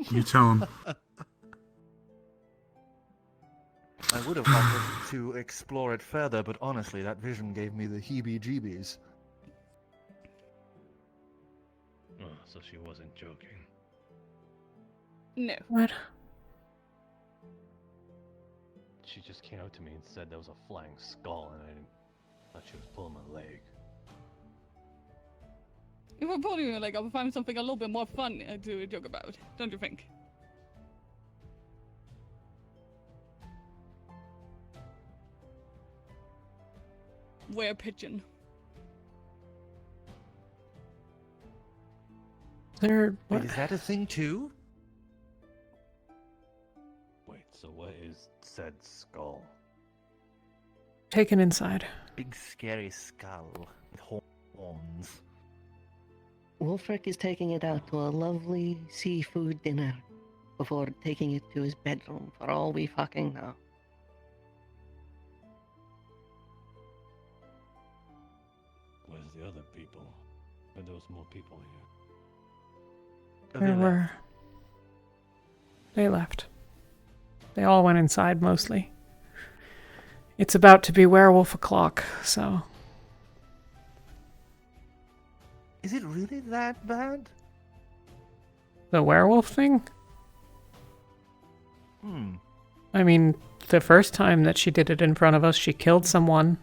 You tell him. I would have wanted to explore it further, but honestly, that vision gave me the heebie-jeebies. Oh, so she wasn't joking. No. What? She just came out to me and said there was a flying skull, and I thought she was pulling my leg. If I'm pulling you, like, I'll find something a little bit more fun to joke about, don't you think? Were pigeon. They're... Wait, is that a thing too? Wait, so what is said skull? Taken inside. Big scary skull with horns. Wolfric is taking it out to a lovely seafood dinner before taking it to his bedroom, for all we fucking know. Where's the other people? Are there more people here? There were... They left. They all went inside, mostly. It's about to be werewolf o'clock, so... Is it really that bad? The werewolf thing? Hmm. I mean, the first time that she did it in front of us, she killed someone.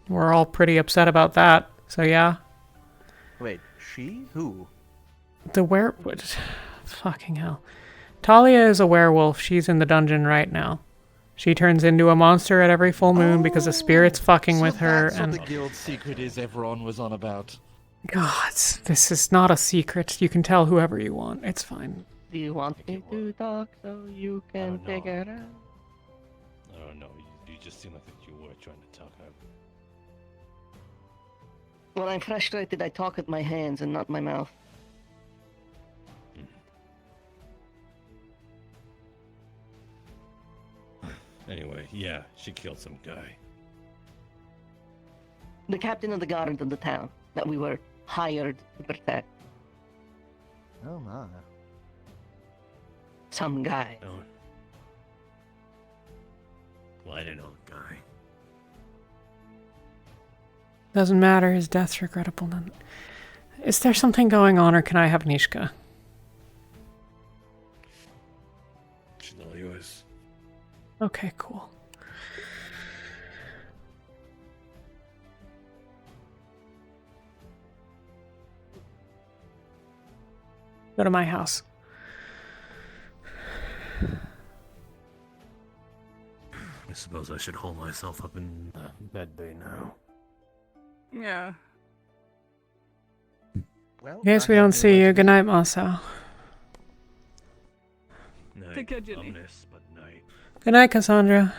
We're all pretty upset about that, so yeah. Wait, she? Who? The fucking hell. Talia is a werewolf. She's in the dungeon right now. She turns into a monster at every full moon because the spirit's fucking with her. That's what the guild secret is everyone was on about. God, this is not a secret. You can tell whoever you want. It's fine. Do you want me to talk so you can figure it out? I don't know. You just seem like you were trying to talk out. When I'm frustrated, I talk with my hands and not my mouth. Anyway, yeah, she killed some guy. The captain of the guard of the town that we were hired to protect. Oh my. Some guy. Oh. Well, I didn't know the guy. Doesn't matter. His death's regrettable. None. Is there something going on, or can I have Nishka? She's all yours. Okay, cool. Go to my house. I suppose I should hold myself up in bed bay now. Yeah. Well, Guess we don't see you. Good night, Marcel. Night. Take care, Ginny. Ominous, but night. Good night, Cassandra.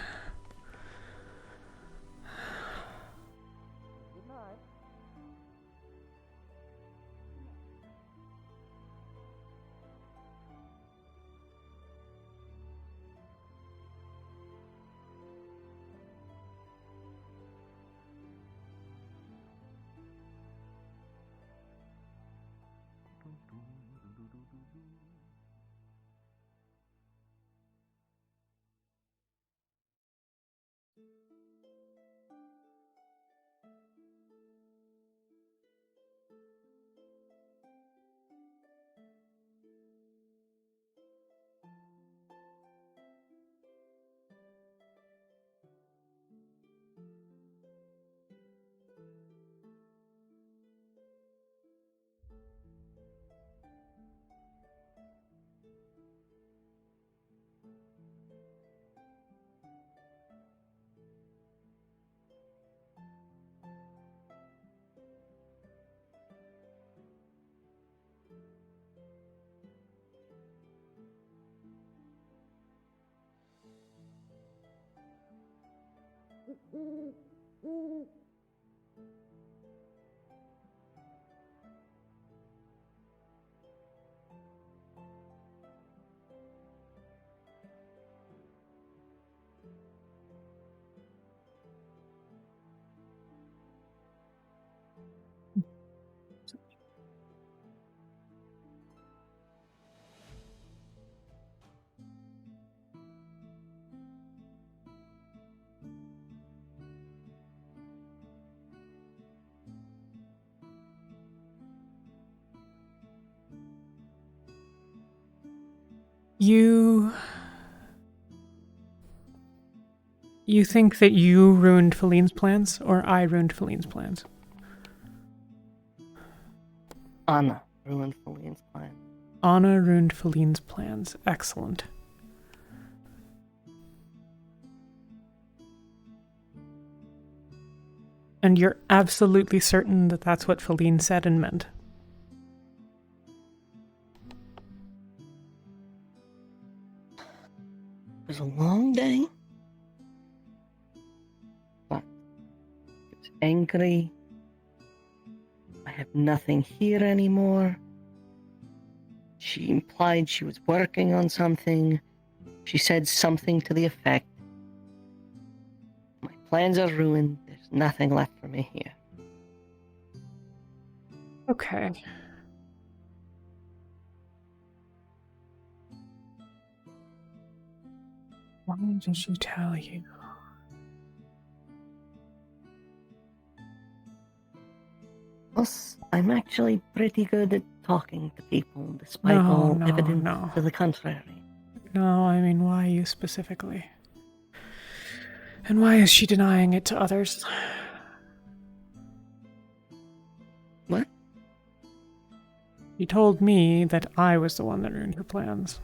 You think that you ruined Feline's plans, or I ruined Feline's plans? Anna ruined Feline's plan. Anna ruined Feline's plans. Excellent. And you're absolutely certain that that's what Feline said and meant? angry. I have nothing here anymore. She implied she was working on something. She said something to the effect, my plans are ruined, there's nothing left for me here. Okay. Why did she tell you? Plus, I'm actually pretty good at talking to people, despite all evidence to the contrary. No, I mean, why you specifically? And why is she denying it to others? What? She told me that I was the one that ruined her plans.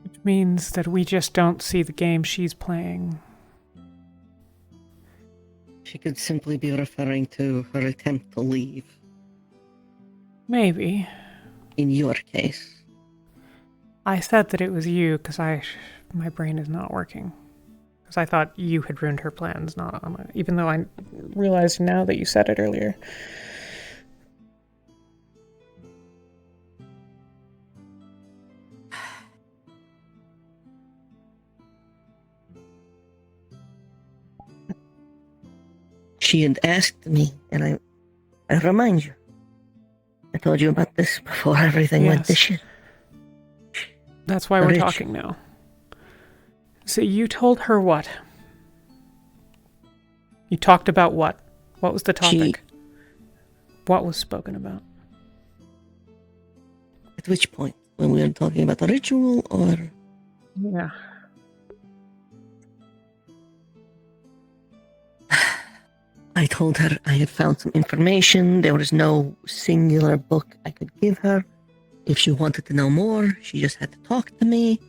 Which means that we just don't see the game she's playing. She could simply be referring to her attempt to leave. Maybe. In your case. I said that it was you because my brain is not working. Because I thought you had ruined her plans, not Anna. Even though I realized now that you said it earlier. She had asked me, and I remind you, I told you about this before everything went to shit. That's why we're talking now. So you told her what? You talked about what? What was the topic? What was spoken about? At which point? When we were talking about the ritual, or? Yeah. I told her I had found some information. There was no singular book I could give her. If she wanted to know more, she just had to talk to me,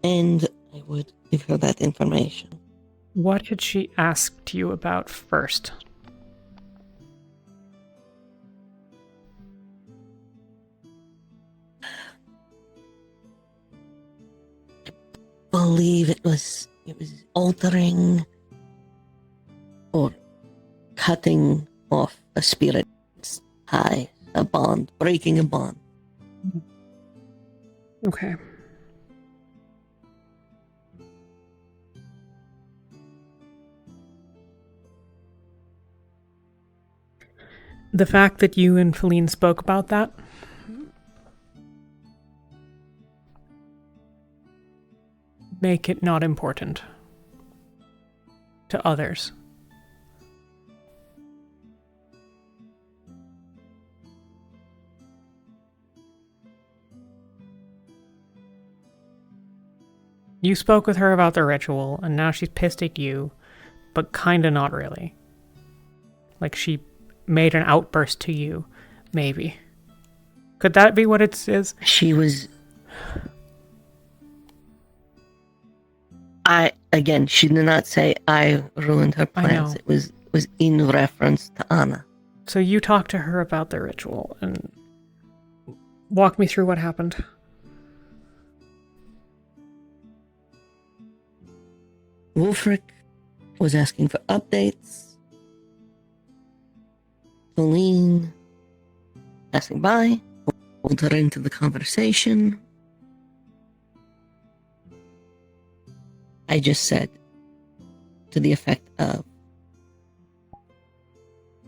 and I would give her that information. What had she asked you about first? I believe it was altering or cutting off a spirit's tie, a bond, breaking a bond. Okay. The fact that you and Feline spoke about that make it not important to others. You spoke with her about the ritual, and now she's pissed at you, but kinda not really. Like she made an outburst to you, maybe. Could that be what it is? She was... She did not say I ruined her plans. It was in reference to Anna. So you talked to her about the ritual, and walk me through what happened. Wolfric was asking for updates. Feline passing by, pulled her into the conversation. I just said, to the effect of,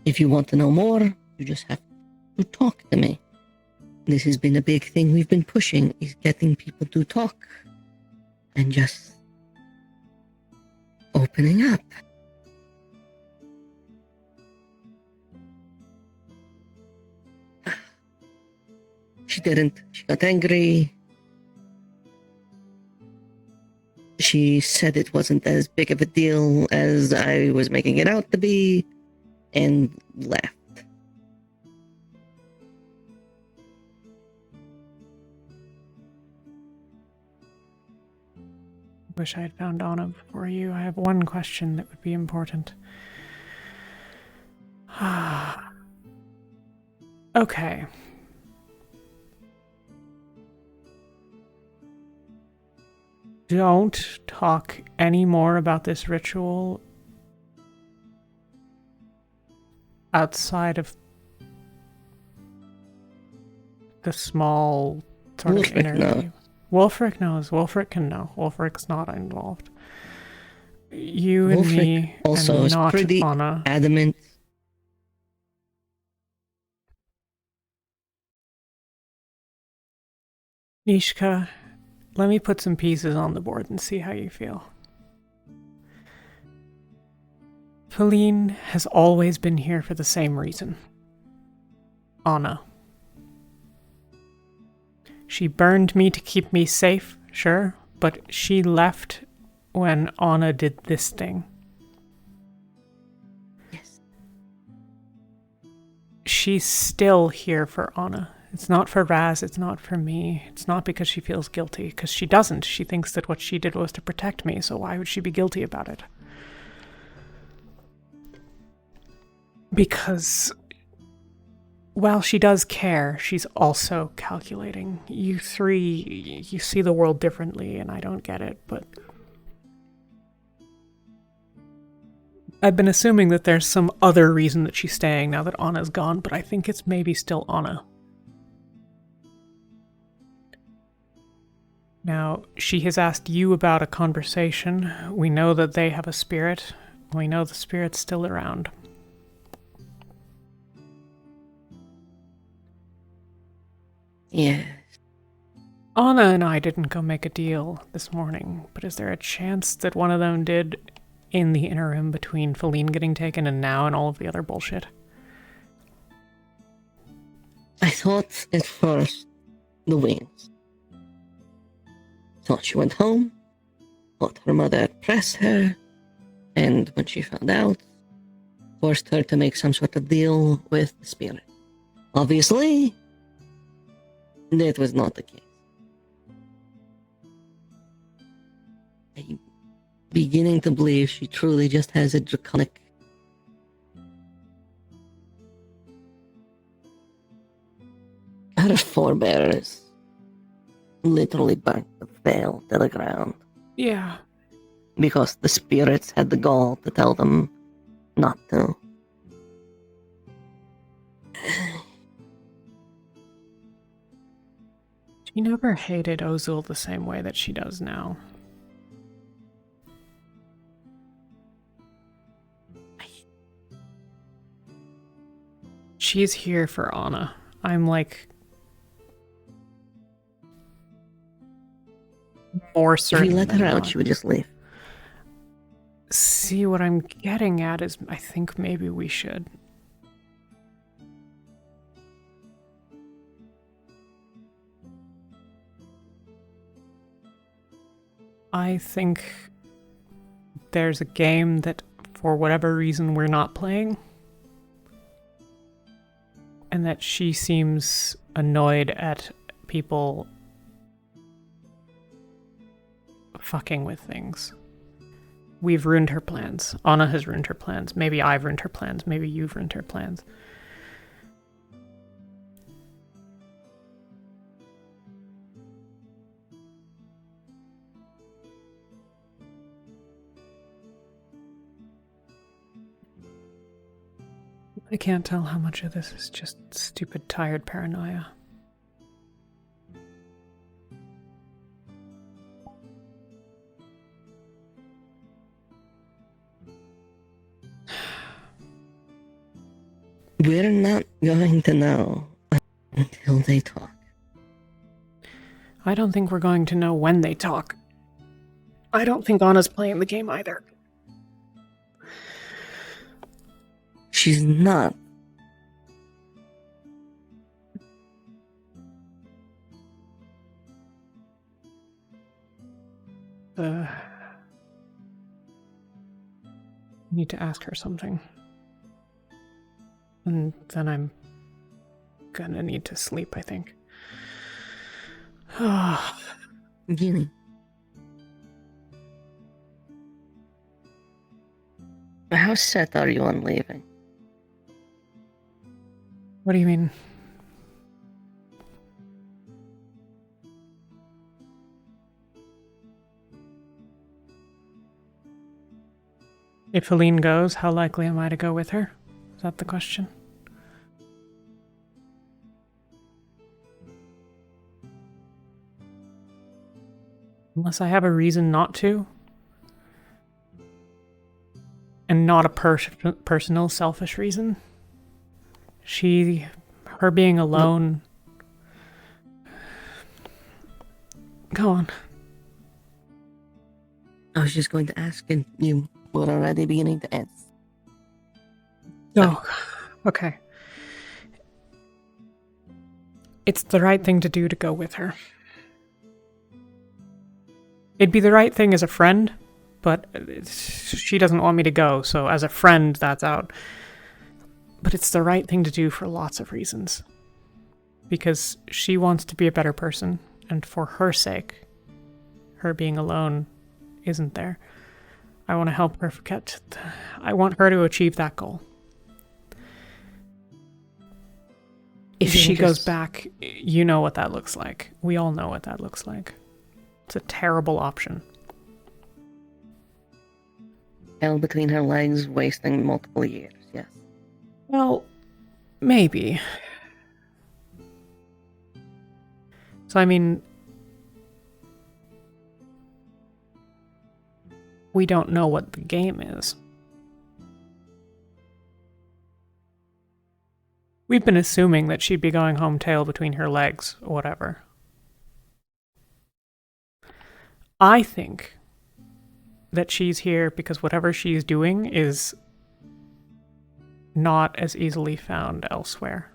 if you want to know more, you just have to talk to me. This has been a big thing we've been pushing, is getting people to talk and just opening up. She didn't. She got angry. She said it wasn't as big of a deal as I was making it out to be, and left. Wish I had found Anna before you. I have one question that would be important. Okay. don't talk any more about this ritual outside of the small sort of inner... Wulfric knows. Wulfric can know. Wulfric's not involved. You and me, also and is not pretty Anna. adamant. Nishka, let me put some pieces on the board and see how you feel. Feline has always been here for the same reason. Anna. She burned me to keep me safe, sure, but she left when Anna did this thing. Yes. She's still here for Anna. It's not for Raz, it's not for me. It's not because she feels guilty, because she doesn't. She thinks that what she did was to protect me, so why would she be guilty about it? Because, while she does care, she's also calculating. You three, you see the world differently, and I don't get it, but... I've been assuming that there's some other reason that she's staying now that Anna's gone, but I think it's maybe still Anna. Now, she has asked you about a conversation. We know that they have a spirit. We know the spirit's still around. Yes. Anna and I didn't go make a deal this morning, but is there a chance that one of them did in the interim between Feline getting taken and now and all of the other bullshit? I thought at first the wings. Thought she went home, thought her mother pressed her, and when she found out, forced her to make some sort of deal with the spirit. Obviously, that was not the case. I'm beginning to believe she truly just has a draconic... Her forebears literally burnt the veil to the ground. Yeah. Because the spirits had the gall to tell them not to. She never hated Ozul the same way that she does now. She's here for Anna. I'm like... more certain. If you let than her out, not. she would just leave. See, what I'm getting at is I think maybe we should. I think there's a game that, for whatever reason, we're not playing. And that she seems annoyed at people fucking with things. We've ruined her plans. Anna has ruined her plans. Maybe I've ruined her plans. Maybe you've ruined her plans. I can't tell how much of this is just stupid, tired paranoia. We're not going to know until they talk. I don't think we're going to know when they talk. I don't think Anna's playing the game either. She's not. I need to ask her something. And then I'm gonna need to sleep, I think. Ginny. How set are you on leaving? What do you mean? If Helene goes, how likely am I to go with her? Is that the question? Unless I have a reason not to. And not a personal, selfish reason. Her being alone... Go on. I was just going to ask, and you were already beginning to answer. Oh, okay. It's the right thing to do to go with her. It'd be the right thing as a friend, but she doesn't want me to go, so as a friend, that's out. But it's the right thing to do for lots of reasons. Because she wants to be a better person, and for her sake, her being alone isn't there. I want to help her I want her to achieve that goal. If she goes back, you know what that looks like. We all know what that looks like. It's a terrible option. Held between her legs, wasting multiple years, yes. Well, maybe. So, I mean, we don't know what the game is. We've been assuming that she'd be going home tail between her legs, or whatever. I think that she's here because whatever she's doing is not as easily found elsewhere.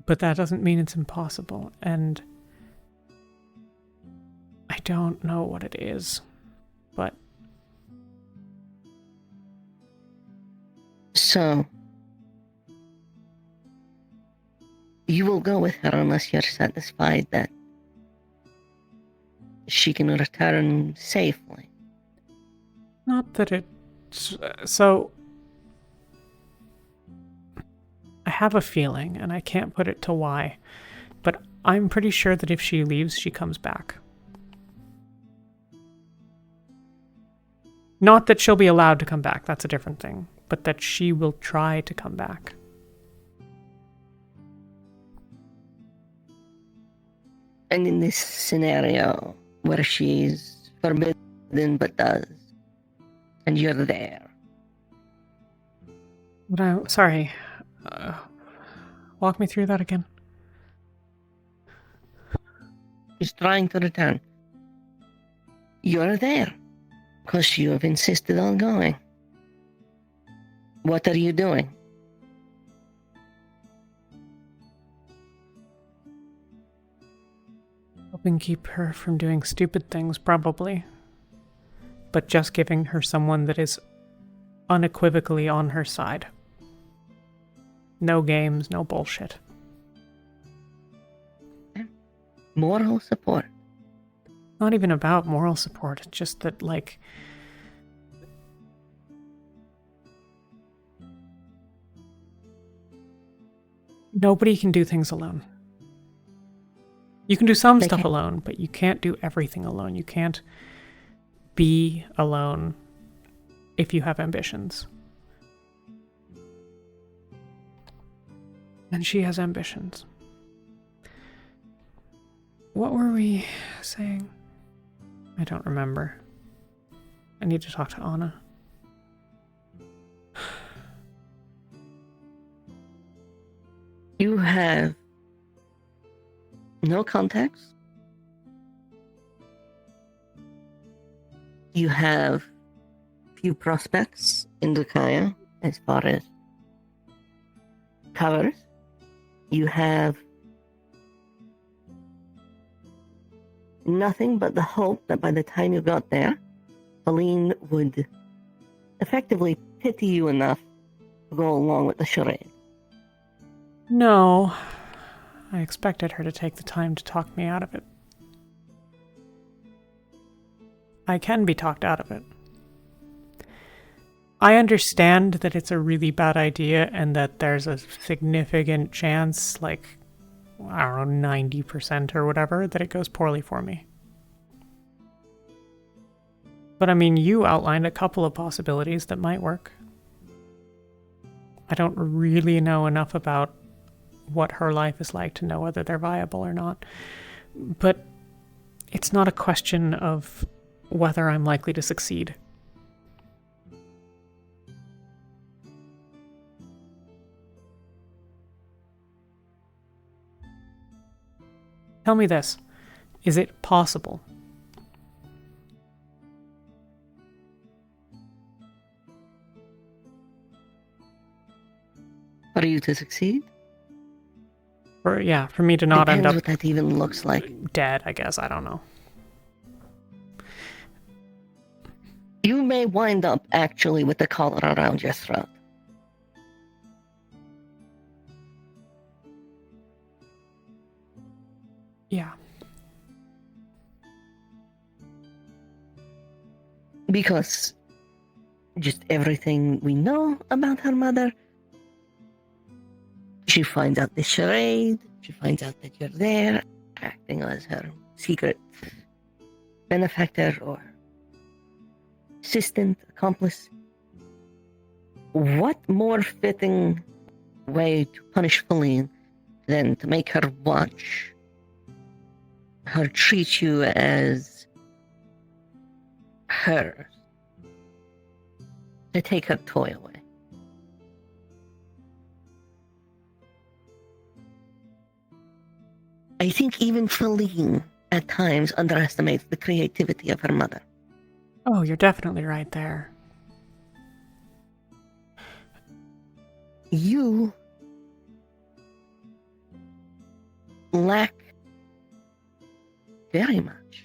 But that doesn't mean it's impossible, and I don't know what it is, but... So, you will go with her unless you're satisfied that she can return safely. Not that it's... So... I have a feeling, and I can't put it to why, but I'm pretty sure that if she leaves, she comes back. Not that she'll be allowed to come back, that's a different thing, but that she will try to come back. And in this scenario, where she's forbidden but does, and you're there. Sorry. Walk me through that again. She's trying to return. You're there, because you have insisted on going. What are you doing? Helping keep her from doing stupid things, probably. But just giving her someone that is unequivocally on her side. No games, no bullshit. Moral support. Not even about moral support, it's just that, like... Nobody can do things alone. You can do some stuff alone, but you can't do everything alone. You can't be alone if you have ambitions. And she has ambitions. What were we saying? I don't remember. I need to talk to Anna. You have no contacts. You have few prospects in Dukaya as far as covers. You have nothing but the hope that by the time you got there, Helene would effectively pity you enough to go along with the charade. No. I expected her to take the time to talk me out of it. I can be talked out of it. I understand that it's a really bad idea and that there's a significant chance, like, I don't know, 90% or whatever, that it goes poorly for me. But I mean, you outlined a couple of possibilities that might work. I don't really know enough about what her life is like to know whether they're viable or not. But it's not a question of whether I'm likely to succeed. Tell me this. Is it possible? For you to succeed? For me to not end up what that even looks like. Dead, I guess. I don't know. You may wind up actually with the collar around your throat. Yeah. Because just everything we know about her mother, she finds out the charade, she finds out that you're there, acting as her secret benefactor or assistant, accomplice. What more fitting way to punish Feline than to make her watch her treat you as hers, to take her toy away. I think even Feline at times underestimates the creativity of her mother. Oh, you're definitely right there. You lack very much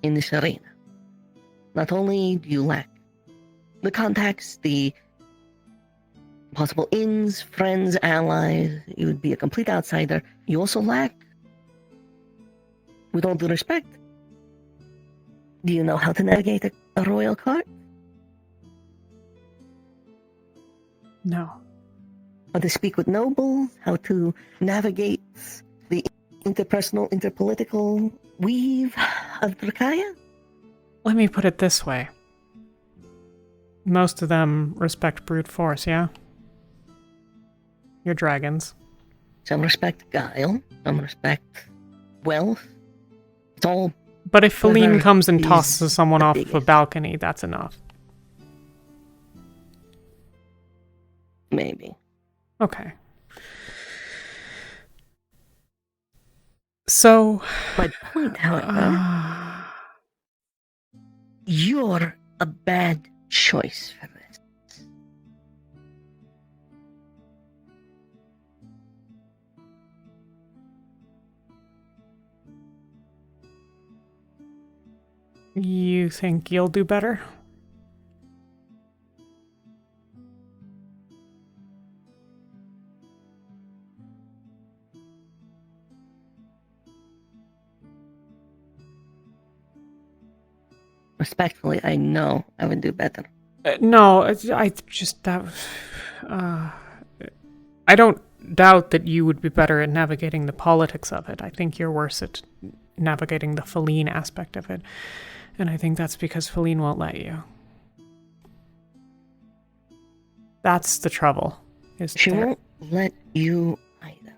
in this arena. Not only do you lack the contacts, the possible ins, friends, allies, you would be a complete outsider. You also lack, with all due respect, do you know how to navigate a royal court? No. How to speak with nobles, how to navigate the interpersonal, interpolitical weave of Drakaya? Let me put it this way. Most of them respect brute force, yeah? You're dragons. Some respect guile, some respect wealth. It's all... But if Feline comes and tosses someone off of a balcony, that's enough. Maybe. Okay. So... My point, however... you're a bad choice for this. You think you'll do better? Respectfully, I know I would do better. No, I just... I don't doubt that you would be better at navigating the politics of it. I think you're worse at navigating the Feline aspect of it. And I think that's because Feline won't let you. That's the trouble. She won't let you either.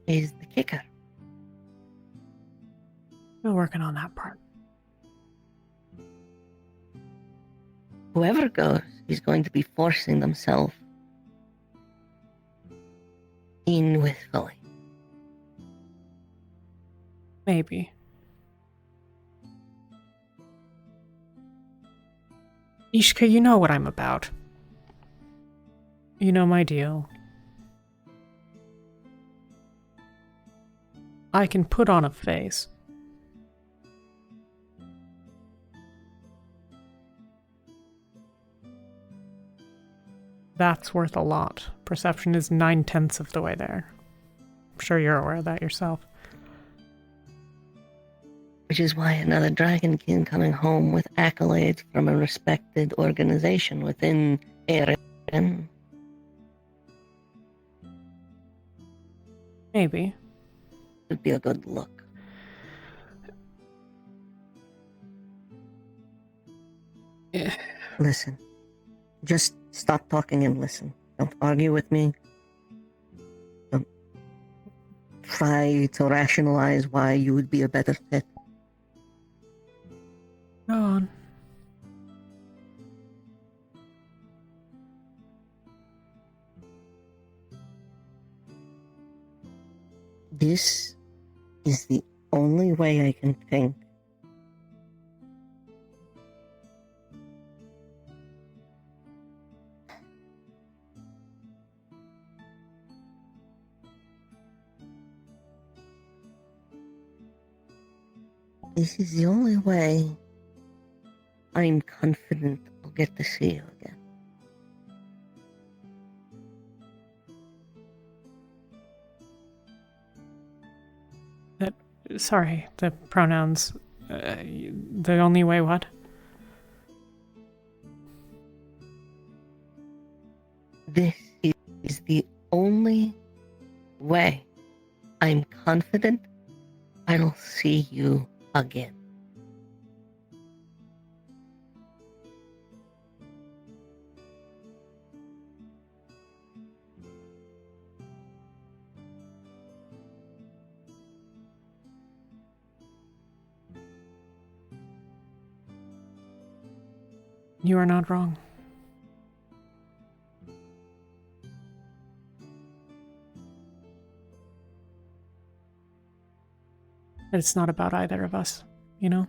Is the kicker. We're working on that part. Whoever goes is going to be forcing themselves in with Feline. Maybe. Ishka, you know what I'm about. You know my deal. I can put on a face. That's worth a lot. Perception is 9/10 of the way there. I'm sure you're aware of that yourself. Which is why another Dragonkin coming home with accolades from a respected organization within Erin. Maybe. Would be a good look. Listen. Just stop talking and listen. Don't argue with me. Don't try to rationalize why you would be a better fit. Go on. This is the only way I can think. This is the only way I'm confident I'll get to see you again. Sorry, the pronouns. The only way what? This is the only way I'm confident I'll see you again. You are not wrong. It's not about either of us, you know?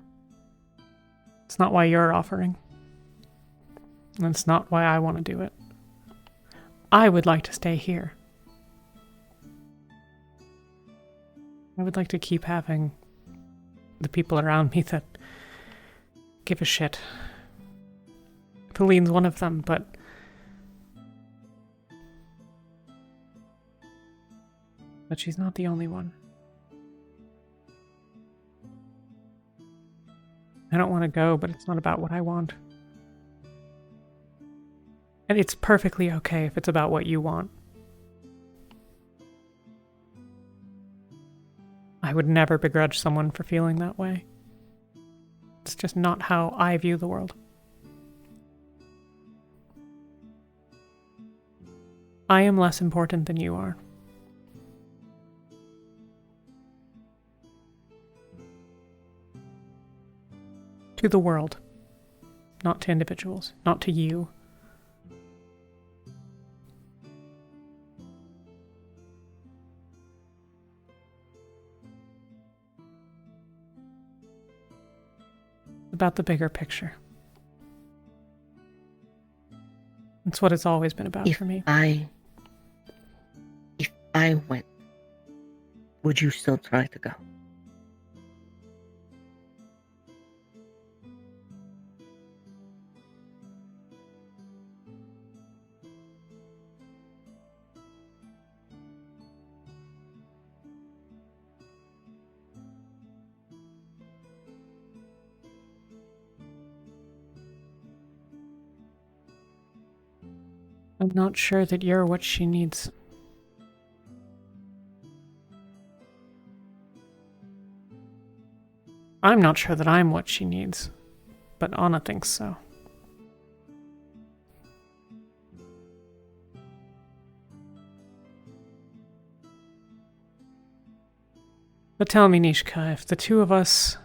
It's not why you're offering. And it's not why I want to do it. I would like to stay here. I would like to keep having the people around me that give a shit. Pauline's one of them, but she's not the only one. I don't want to go, but it's not about what I want. And it's perfectly okay if it's about what you want. I would never begrudge someone for feeling that way. It's just not how I view the world. I am less important than you are. To the world, not to individuals, not to you. About the bigger picture. It's what it's always been about for me. If I went, would you still try to go? I'm not sure that you're what she needs. I'm not sure that I'm what she needs, but Anna thinks so. But tell me, Nishka, if the two of us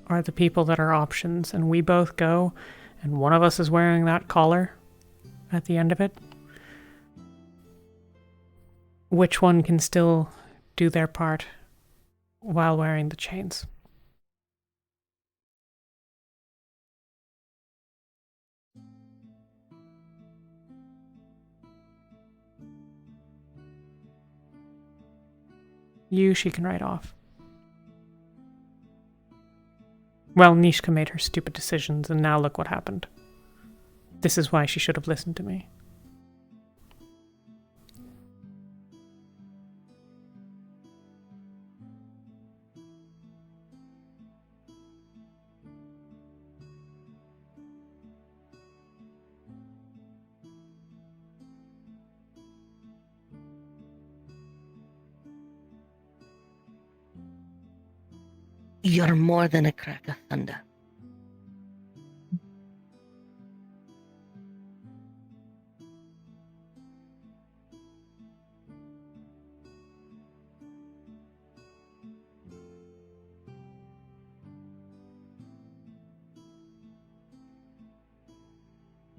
are the people that are options and we both go and one of us is wearing that collar at the end of it, which one can still do their part while wearing the chains? You, she can write off. Well, Nishka made her stupid decisions, and now look what happened. This is why she should have listened to me. You're more than a crack of thunder.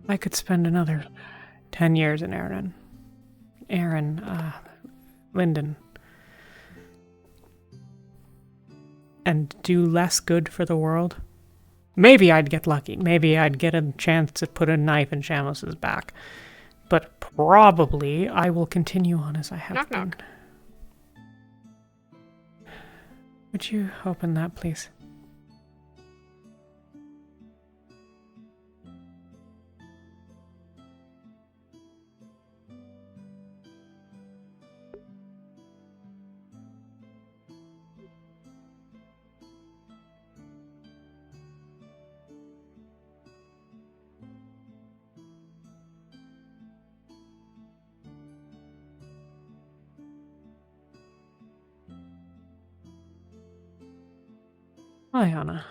I could spend another 10 years in Linden. And do less good for the world. Maybe I'd get lucky. Maybe I'd get a chance to put a knife in Shamos's back. But probably I will continue on as I have been. Would you open that, please? Hi, Anna.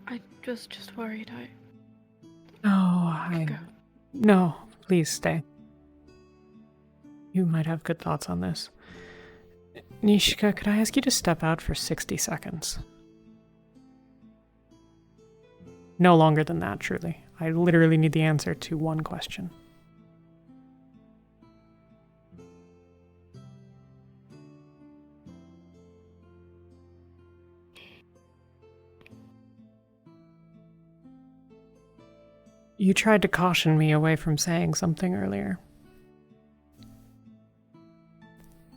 I was just worried. No, please stay. You might have good thoughts on this. Nishka, could I ask you to step out for 60 seconds? No longer than that, truly. I literally need the answer to one question. You tried to caution me away from saying something earlier.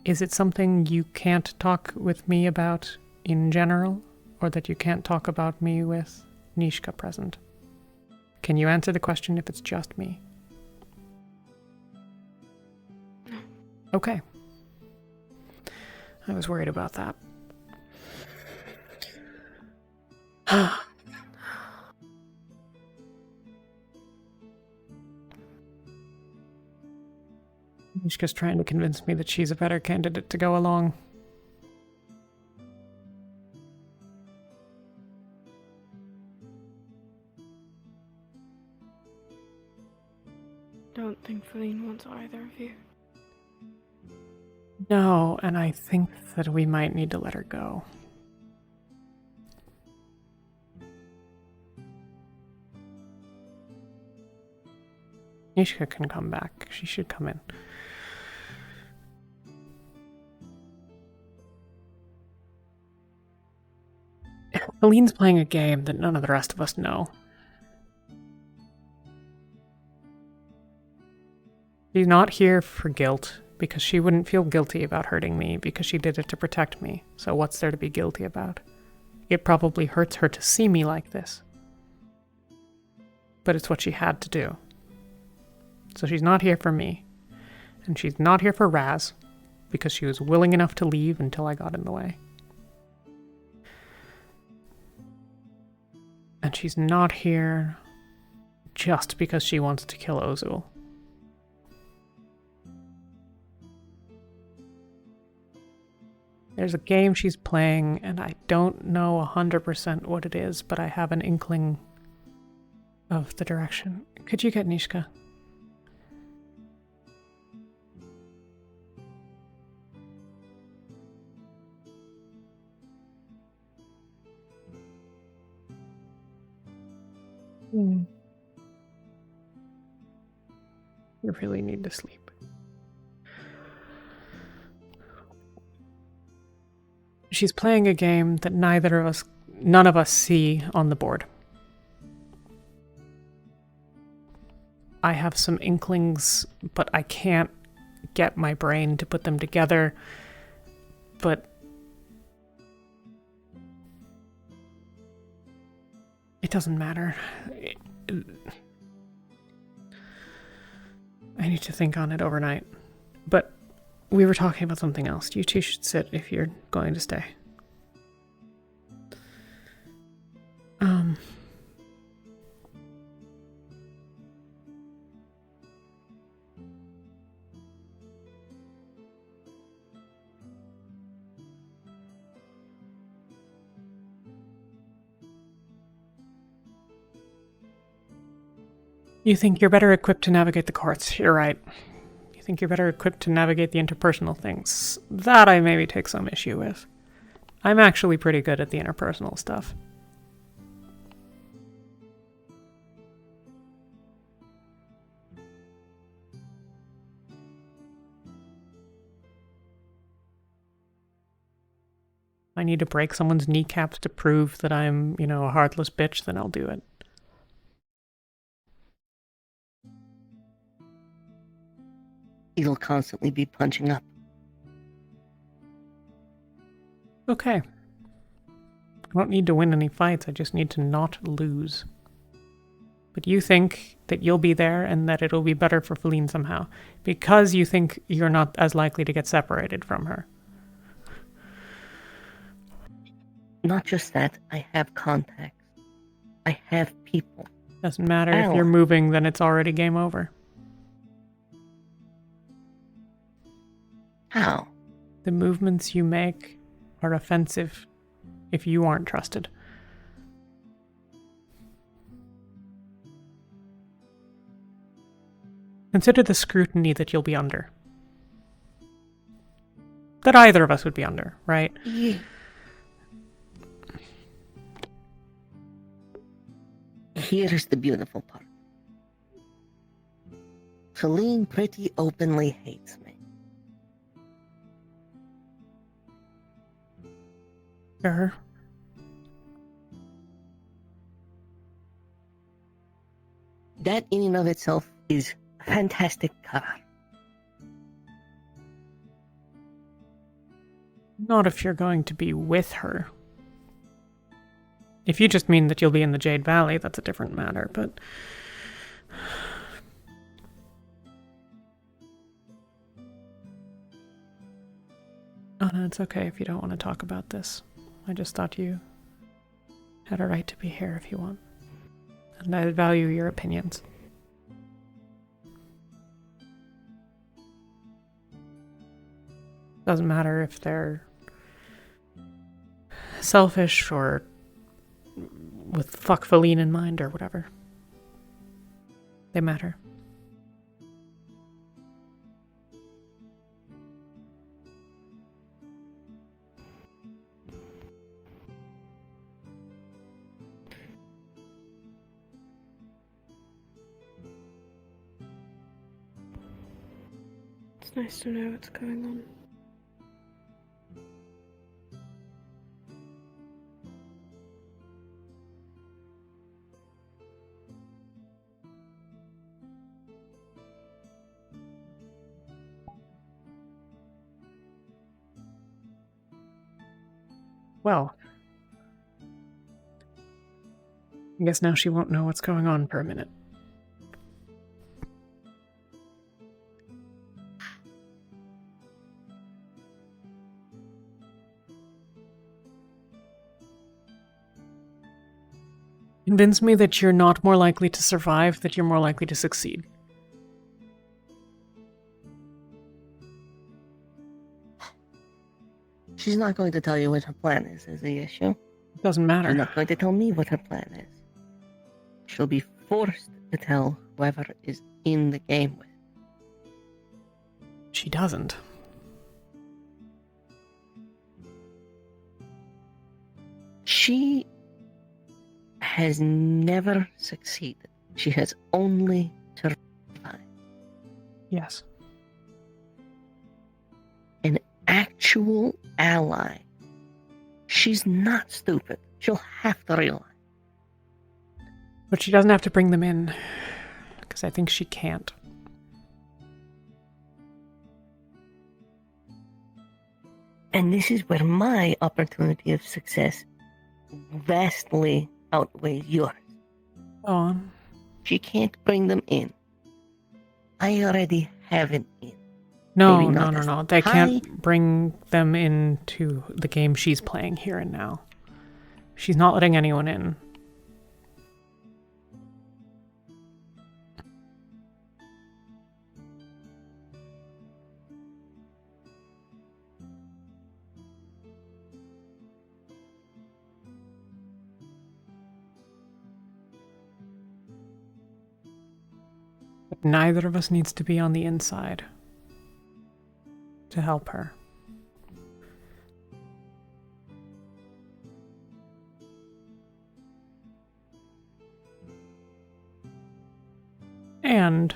Is it something you can't talk with me about in general, or that you can't talk about me with Nishka present? Can you answer the question if it's just me? No. Okay. I was worried about that. Nishka's trying to convince me that she's a better candidate to go along. Don't think Feline wants either of you. No, and I think that we might need to let her go. Nishka can come back. She should come in. Feline's playing a game that none of the rest of us know. She's not here for guilt, because she wouldn't feel guilty about hurting me, because she did it to protect me. So what's there to be guilty about? It probably hurts her to see me like this. But it's what she had to do. So she's not here for me. And she's not here for Raz, because she was willing enough to leave until I got in the way. And she's not here just because she wants to kill Ozul. There's a game she's playing, and I don't know 100% what it is, but I have an inkling of the direction. Could you get Nishka? You really need to sleep. She's playing a game that none of us see on the board. I have some inklings, but I can't get my brain to put them together. But it doesn't matter. I need to think on it overnight. But we were talking about something else. You two should sit if you're going to stay. You think you're better equipped to navigate the courts. You're right. You think you're better equipped to navigate the interpersonal things. That I maybe take some issue with. I'm actually pretty good at the interpersonal stuff. I need to break someone's kneecaps to prove that I'm, a heartless bitch, then I'll do it. You'll constantly be punching up. Okay. I don't need to win any fights, I just need to not lose. But you think that you'll be there and that it'll be better for Feline somehow, because you think you're not as likely to get separated from her. Not just that, I have contacts. I have people. Doesn't matter if you're moving, then it's already game over. How? The movements you make are offensive if you aren't trusted. Consider the scrutiny that you'll be under. That either of us would be under, right? Yeah. Here's the beautiful part. Feline pretty openly hates me. Sure. That in and of itself is fantastic cover. Not if you're going to be with her. If you just mean that you'll be in the Jade Valley, that's a different matter, but... Oh, no, it's okay if you don't want to talk about this. I just thought you had a right to be here if you want. And I value your opinions. Doesn't matter if they're selfish or with fuck Feline in mind or whatever. They matter. It's nice to know what's going on. Well, I guess now she won't know what's going on for a minute. Convince me that you're not more likely to survive, that you're more likely to succeed. She's not going to tell you what her plan is the issue. Doesn't matter. She's not going to tell me what her plan is. She'll be forced to tell whoever is in the game with. She doesn't. She has never succeeded. She has only survived. Yes. An actual ally. She's not stupid. She'll have to realize. But she doesn't have to bring them in, because I think she can't. And this is where my opportunity of success vastly outweighs yours. Go on. She can't bring them in. I already have an in. No. They can't bring them into the game she's playing here and now. She's not letting anyone in. But neither of us needs to be on the inside to help her. And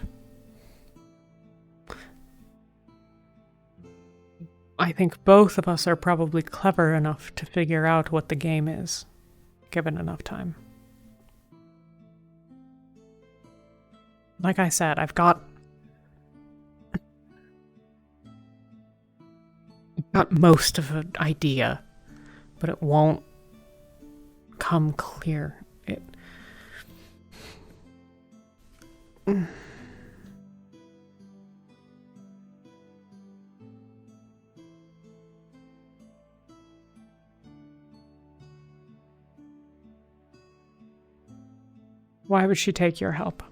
I think both of us are probably clever enough to figure out what the game is, given enough time. Like I said, I've got most of an idea, but it won't come clear. Why would she take your help?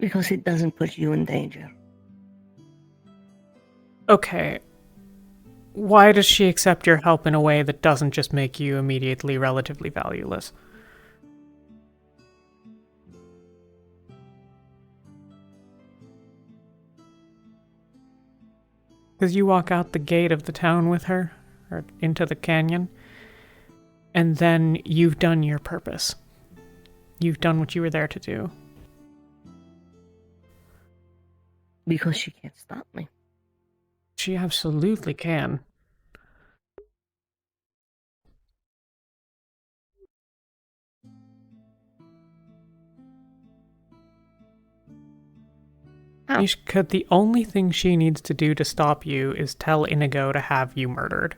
Because it doesn't put you in danger. Okay. Why does she accept your help in a way that doesn't just make you immediately relatively valueless? Because you walk out the gate of the town with her, or into the canyon, and then you've done your purpose. You've done what you were there to do. Because she can't stop me. She absolutely can. Mishka, the only thing she needs to do to stop you is tell Inigo to have you murdered.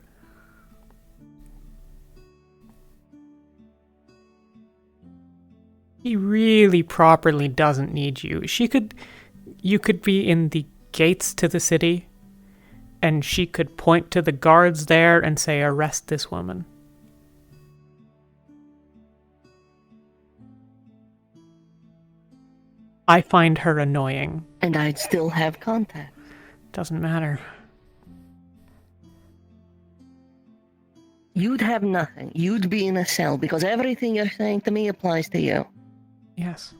He really properly doesn't need you. You could be in the gates to the city, and she could point to the guards there and say, "Arrest this woman." I find her annoying. And I'd still have contact. Doesn't matter. You'd have nothing. You'd be in a cell because everything you're saying to me applies to you. Yes.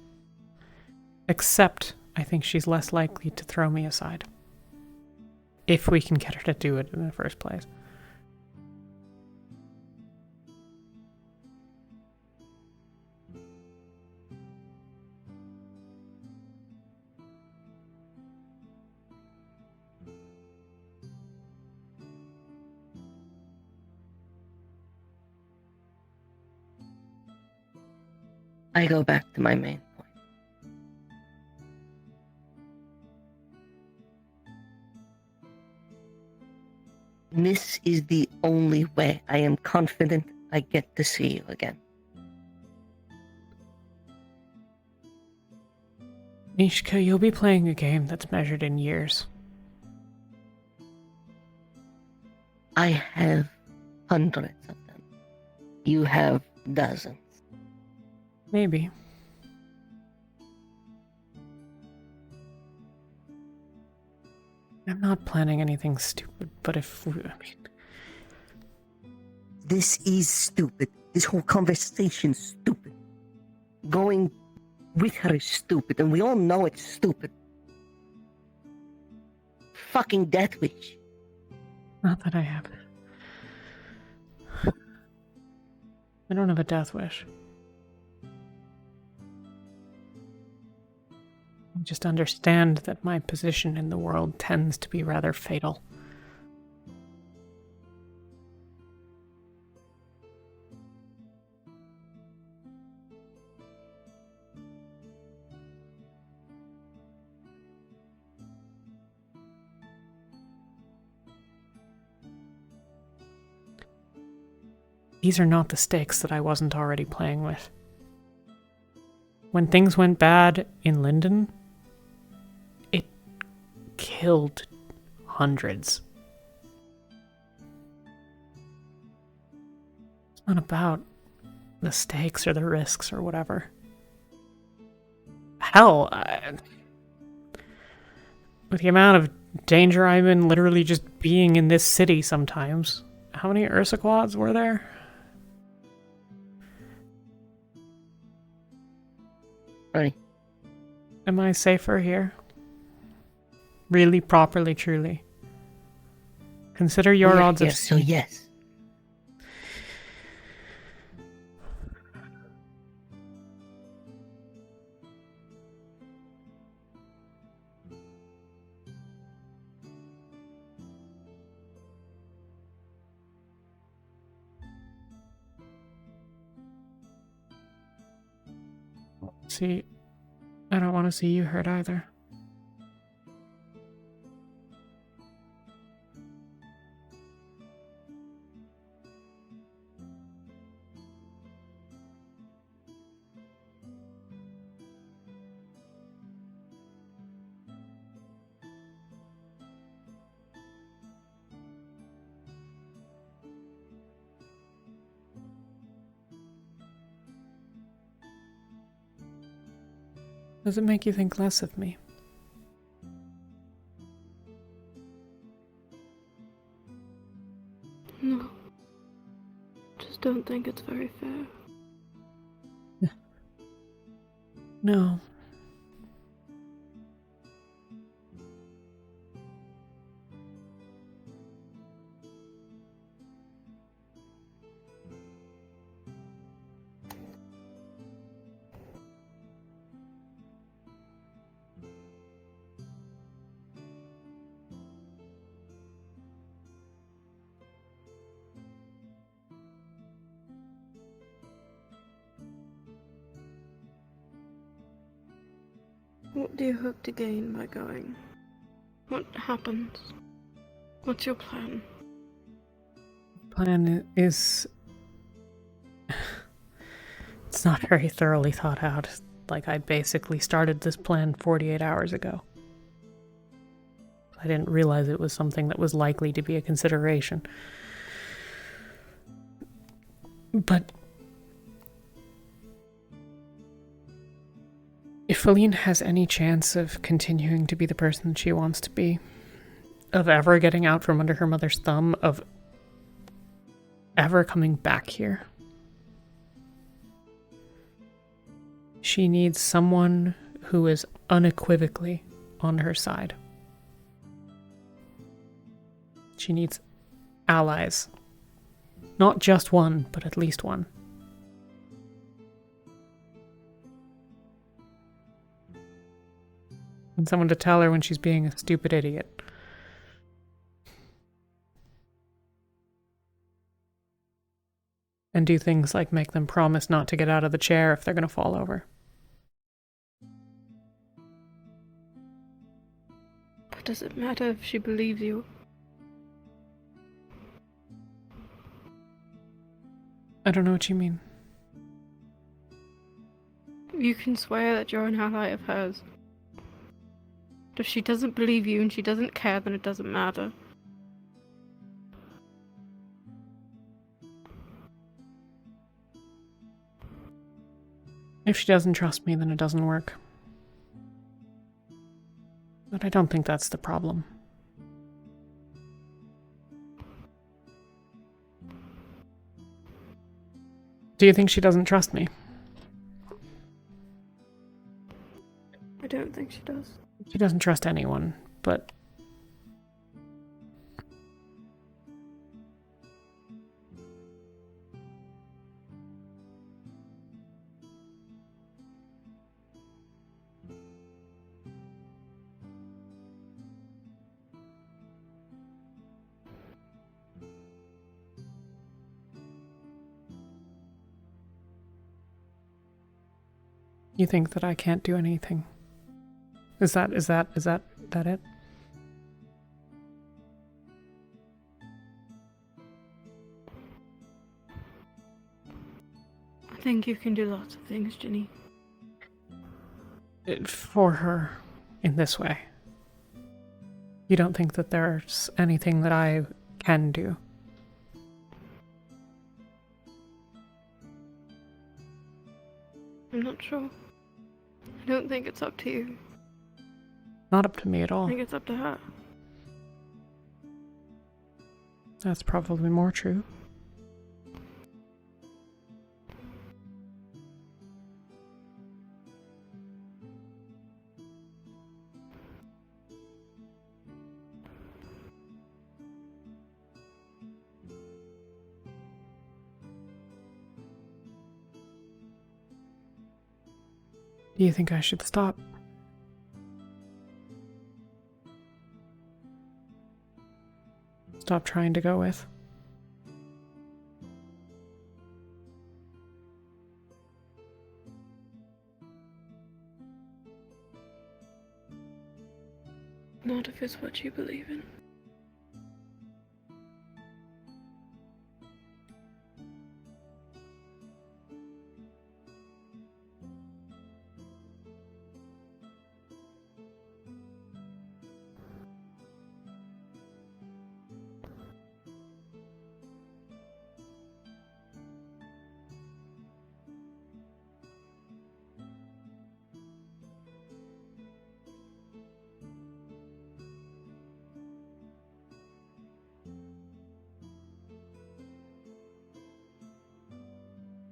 Except, I think she's less likely to throw me aside. If we can get her to do it in the first place. I go back to my main point. This is the only way I am confident I get to see you again. Mishka, you'll be playing a game that's measured in years. I have hundreds of them. You have dozens. Maybe. I'm not planning anything stupid, but if we, This is stupid. This whole conversation's stupid. Going with her is stupid, and we all know it's stupid. Fucking death wish. Not that I have. I don't have a death wish. I just understand that my position in the world tends to be rather fatal. These are not the stakes that I wasn't already playing with. When things went bad in Linden, it killed hundreds. It's not about the stakes or the risks or whatever. Hell, with the amount of danger I'm in literally just being in this city sometimes. How many Ursa quads were there? Right. Am I safer here? Really, properly, truly? Consider your odds of... So yes. to see you hurt either. Does it make you think less of me? No. Just don't think it's very fair. No. What do you hope to gain by going? What happens? What's your plan? Plan is... It's not very thoroughly thought out. Like, I basically started this plan 48 hours ago. I didn't realize it was something that was likely to be a consideration. But if Feline has any chance of continuing to be the person she wants to be, of ever getting out from under her mother's thumb, of ever coming back here, she needs someone who is unequivocally on her side. She needs allies. Not just one, but at least one. And someone to tell her when she's being a stupid idiot. And do things like make them promise not to get out of the chair if they're going to fall over. But does it matter if she believes you? I don't know what you mean. You can swear that you're an ally of hers. If she doesn't believe you and she doesn't care, then it doesn't matter. If she doesn't trust me, then it doesn't work. But I don't think that's the problem. Do you think she doesn't trust me? I don't think she does. She doesn't trust anyone, but... You think that I can't do anything? Is that it? I think you can do lots of things, Ginny. For her, in this way. You don't think that there's anything that I can do? I'm not sure. I don't think it's up to you. Not up to me at all. I think it's up to her. That's probably more true. Do you think I should stop? Stop trying to go with? Not if it's what you believe in.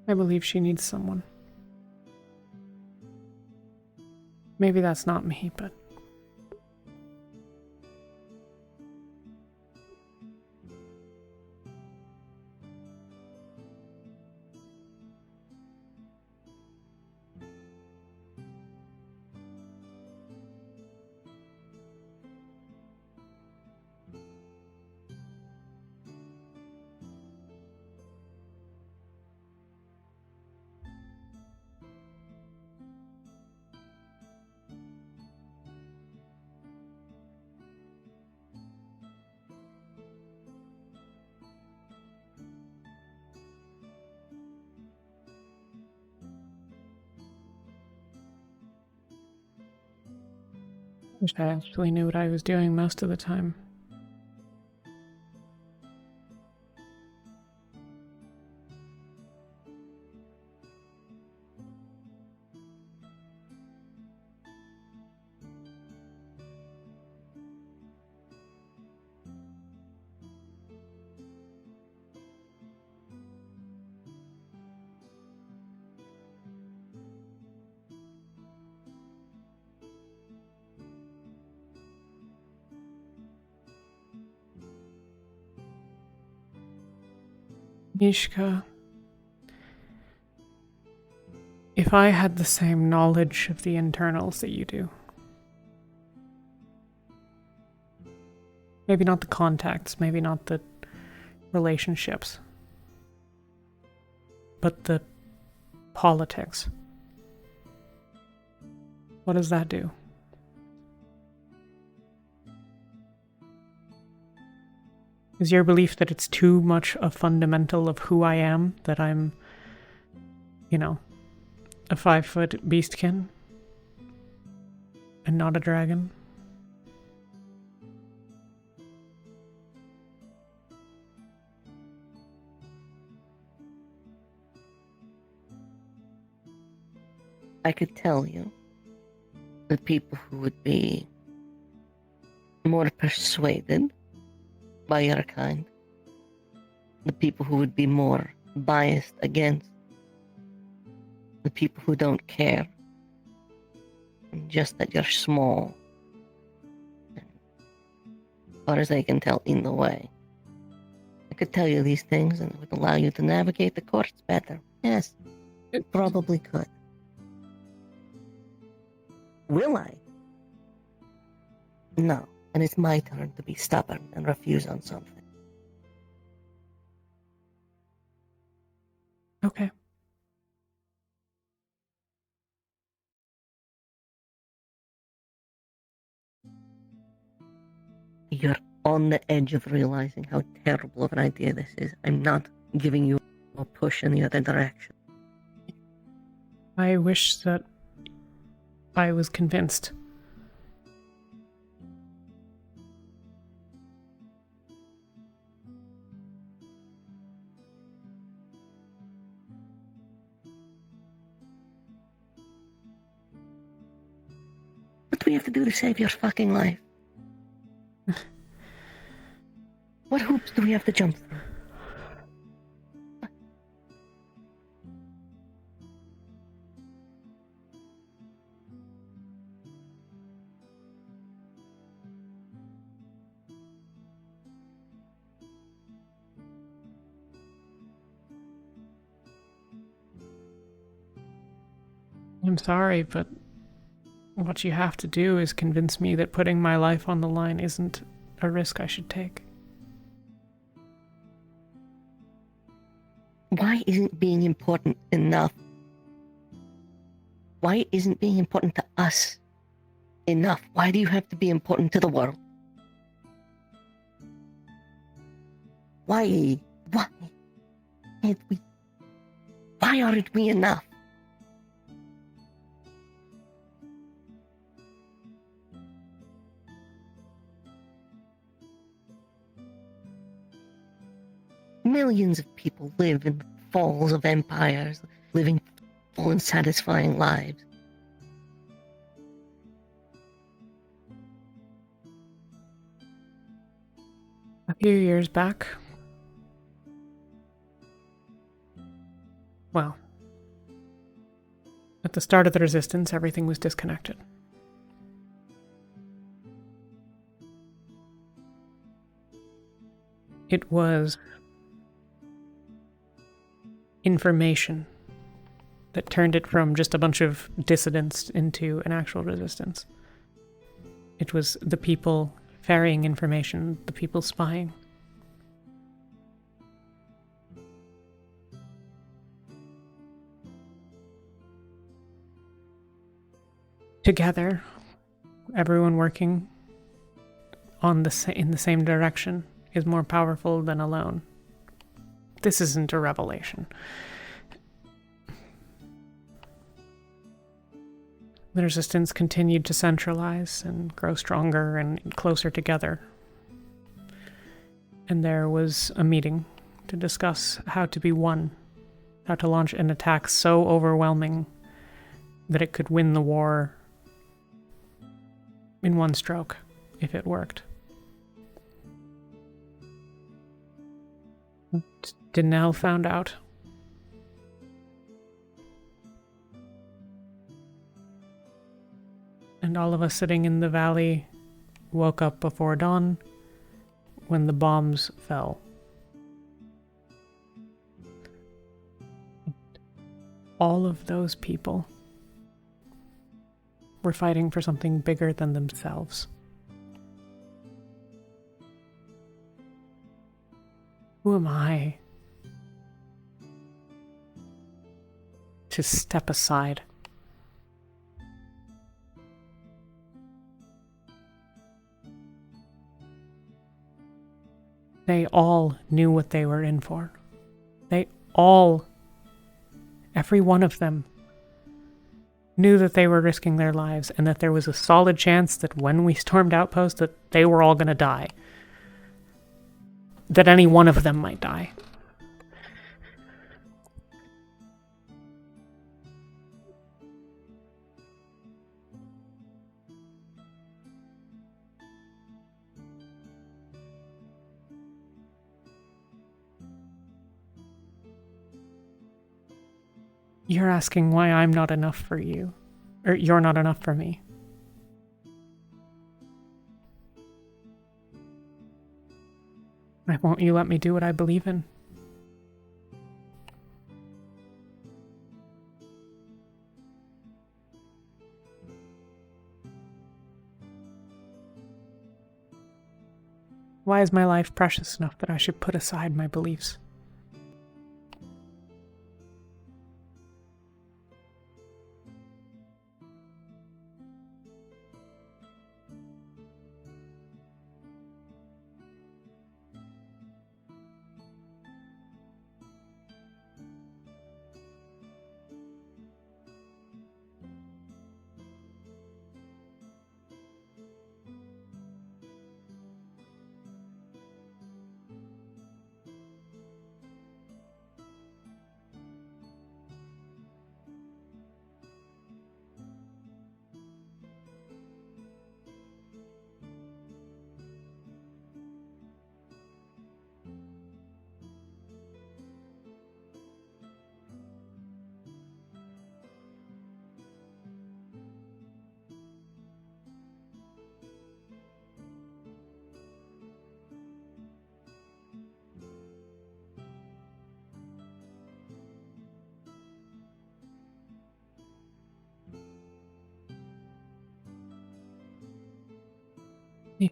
I believe she needs someone. Maybe that's not me, but... Wish I actually knew what I was doing most of the time. Mishka, if I had the same knowledge of the internals that you do, maybe not the contacts, maybe not the relationships, but the politics, what does that do? Is your belief that it's too much a fundamental of who I am, that I'm, you know, a 5-foot beastkin and not a dragon? I could tell you the people who would be more persuaded by your kind, the people who would be more biased against, the people who don't care, just that you're small, as far as I can tell, in the way. I could tell you these things and it would allow you to navigate the courts better. Yes, it probably could. Will I? No. And it's my turn to be stubborn and refuse on something. Okay. You're on the edge of realizing how terrible of an idea this is. I'm not giving you a push in the other direction. I wish that I was convinced. What do we have to do to save your fucking life? What hoops do we have to jump through? I'm sorry, but what you have to do is convince me that putting my life on the line isn't a risk I should take. Why isn't being important enough? Why isn't being important to us Enough. Why do you have to be important to the world? Why can't we? Why aren't we enough? Millions of people live in the falls of empires, living full and satisfying lives. A few years back, well, at the start of the Resistance, everything was disconnected. It was information that turned it from just a bunch of dissidents into an actual resistance. It was the people ferrying information, the people spying. Together, everyone working in the same direction is more powerful than alone. This isn't a revelation. The Resistance continued to centralize and grow stronger and closer together. And there was a meeting to discuss how to be one, how to launch an attack so overwhelming that it could win the war in one stroke, if it worked. Dinell found out. And all of us sitting in the valley woke up before dawn when the bombs fell. All of those people were fighting for something bigger than themselves. Who am I to step aside? They all knew what they were in for. Every one of them, knew that they were risking their lives and that there was a solid chance that when we stormed Outpost that they were all going to die. That any one of them might die. You're asking why I'm not enough for you, or you're not enough for me. Why won't you let me do what I believe in? Why is my life precious enough that I should put aside my beliefs? Yeah.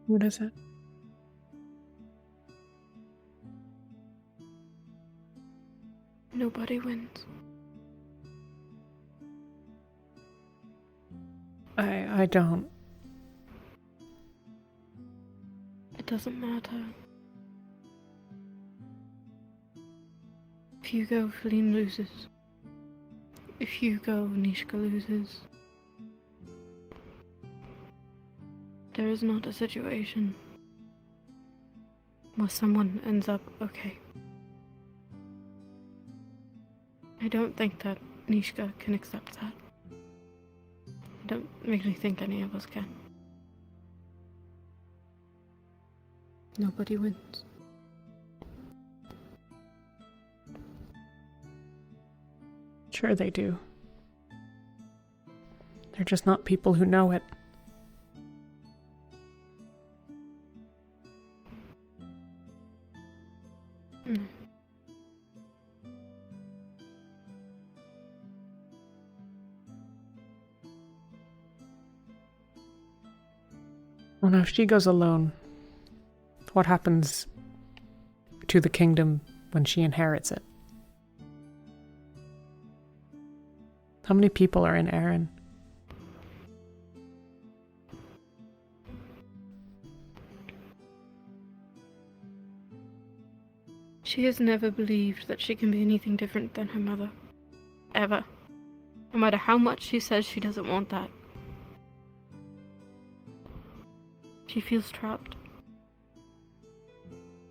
What is it? Nobody wins. I don't. It doesn't matter. If you go, Feline loses. If you go, Nishka loses. There is not a situation where someone ends up okay. I don't think that Nishka can accept that. I don't really think any of us can. Nobody wins. Sure they do. They're just not people who know it. Mm. Well, now if she goes alone, what happens to the kingdom when she inherits it? How many people are in Erin? She has never believed that she can be anything different than her mother. Ever. No matter how much she says she doesn't want that. She feels trapped.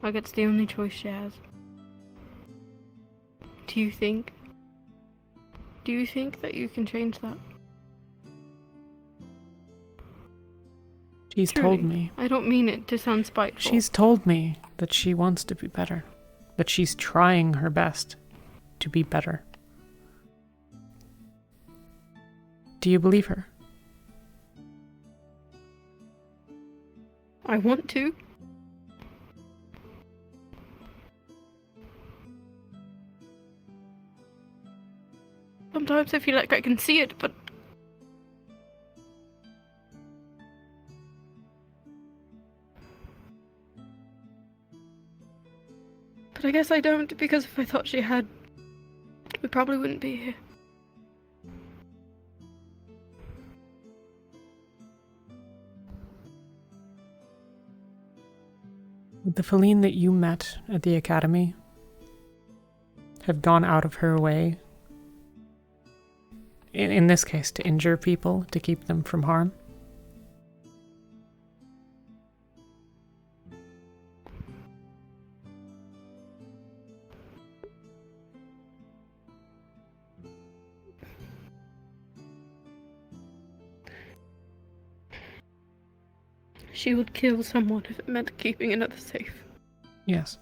Like it's the only choice she has. Do you think that you can change that? She's Truly, told me. I don't mean it to sound spiteful. She's told me that she wants to be better. That she's trying her best to be better. Do you believe her? I want to. Sometimes I feel like I can see it, but I guess I don't, because if I thought she had, we probably wouldn't be here. Would the Feline that you met at the academy have gone out of her way, in this case, to injure people, to keep them from harm? She would kill someone if it meant keeping another safe. Yes.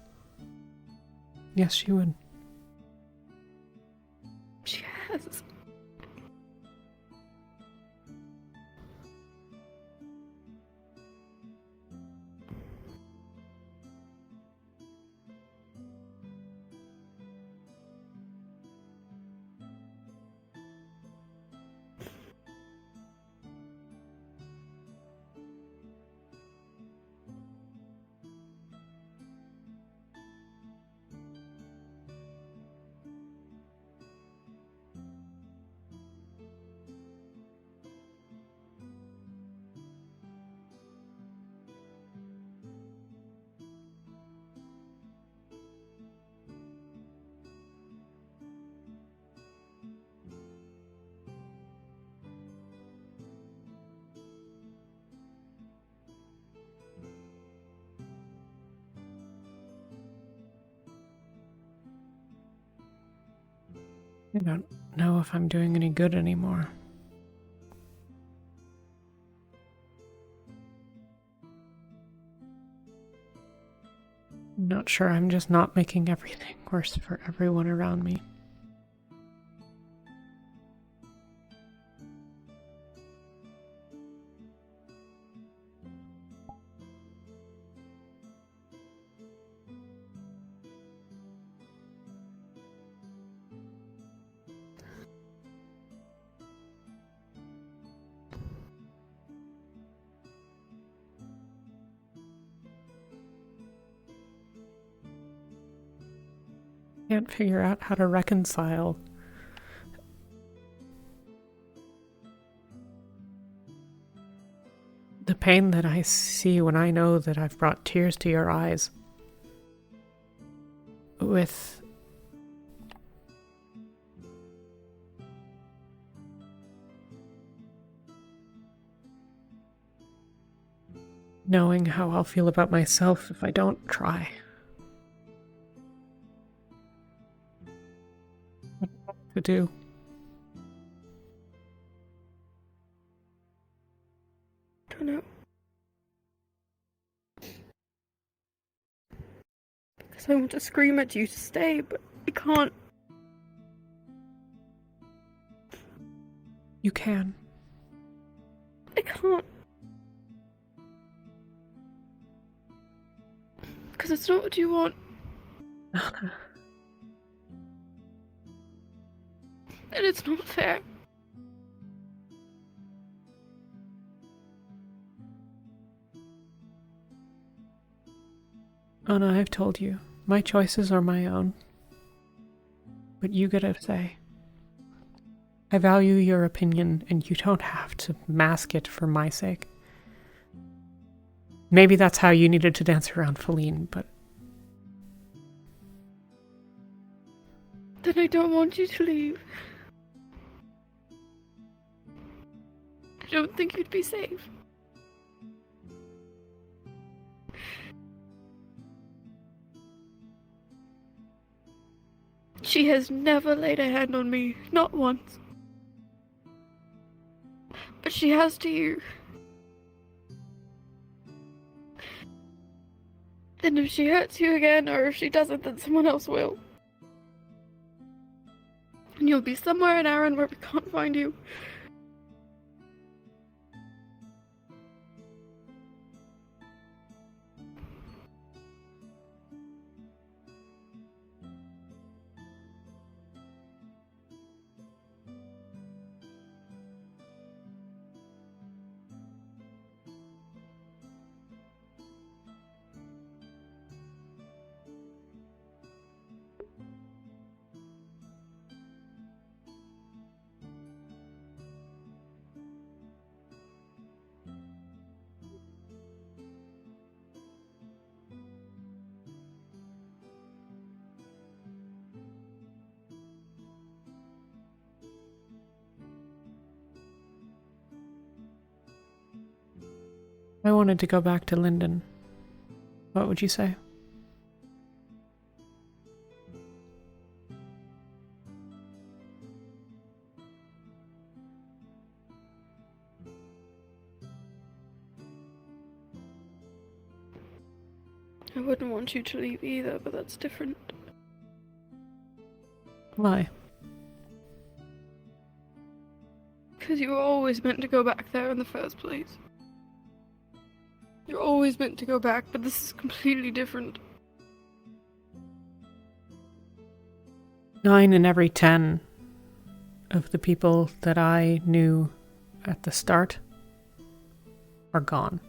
Yes, she would. She has. I don't know if I'm doing any good anymore. I'm not sure. I'm just not making everything worse for everyone around me. Can't figure out how to reconcile the pain that I see when I know that I've brought tears to your eyes with knowing how I'll feel about myself if I don't try. What to do? I don't know. Because I want to scream at you to stay, but I can't. You can. I can't. Because it's not what you want. And it's not fair. Anna, I've told you, my choices are my own. But you get a say. I value your opinion, and you don't have to mask it for my sake. Maybe that's how you needed to dance around Feline, but... Then I don't want you to leave. I don't think you'd be safe. She has never laid a hand on me, not once. But she has to you. And if she hurts you again, or if she doesn't, then someone else will. And you'll be somewhere in Arran where we can't find you. I wanted to go back to Linden. What would you say? I wouldn't want you to leave either, but that's different. Why? Because you were always meant to go back there in the first place. You're always meant to go back, but this is completely different. 9 in every 10 of the people that I knew at the start are gone.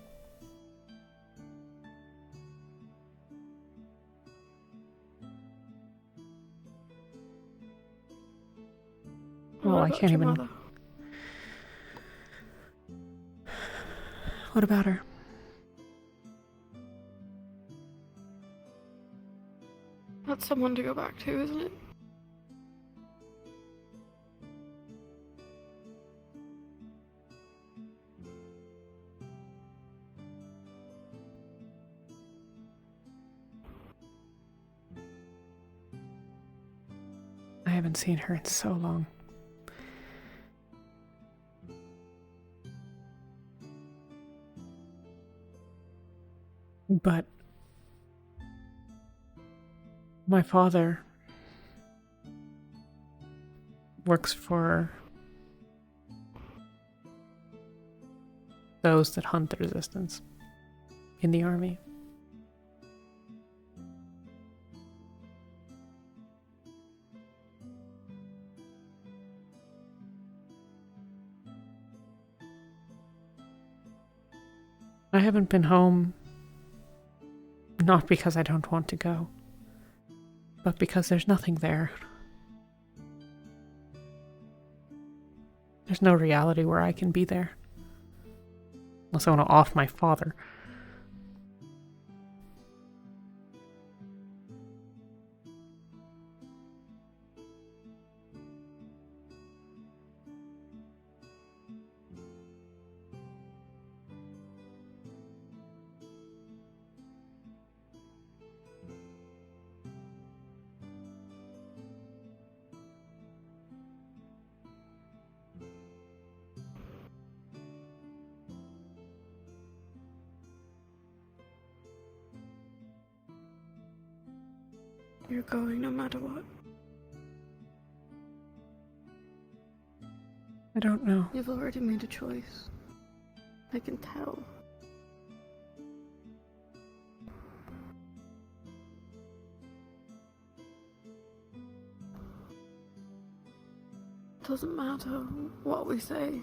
Well, I can't even... Mother? What about her? That's someone to go back to, isn't it? I haven't seen her in so long. But my father works for those that hunt the resistance in the army. I haven't been home, not because I don't want to go, but because there's nothing there. There's no reality where I can be there. Unless I want to off my father. You're going no matter what. I don't know. You've already made a choice. I can tell. Doesn't matter what we say.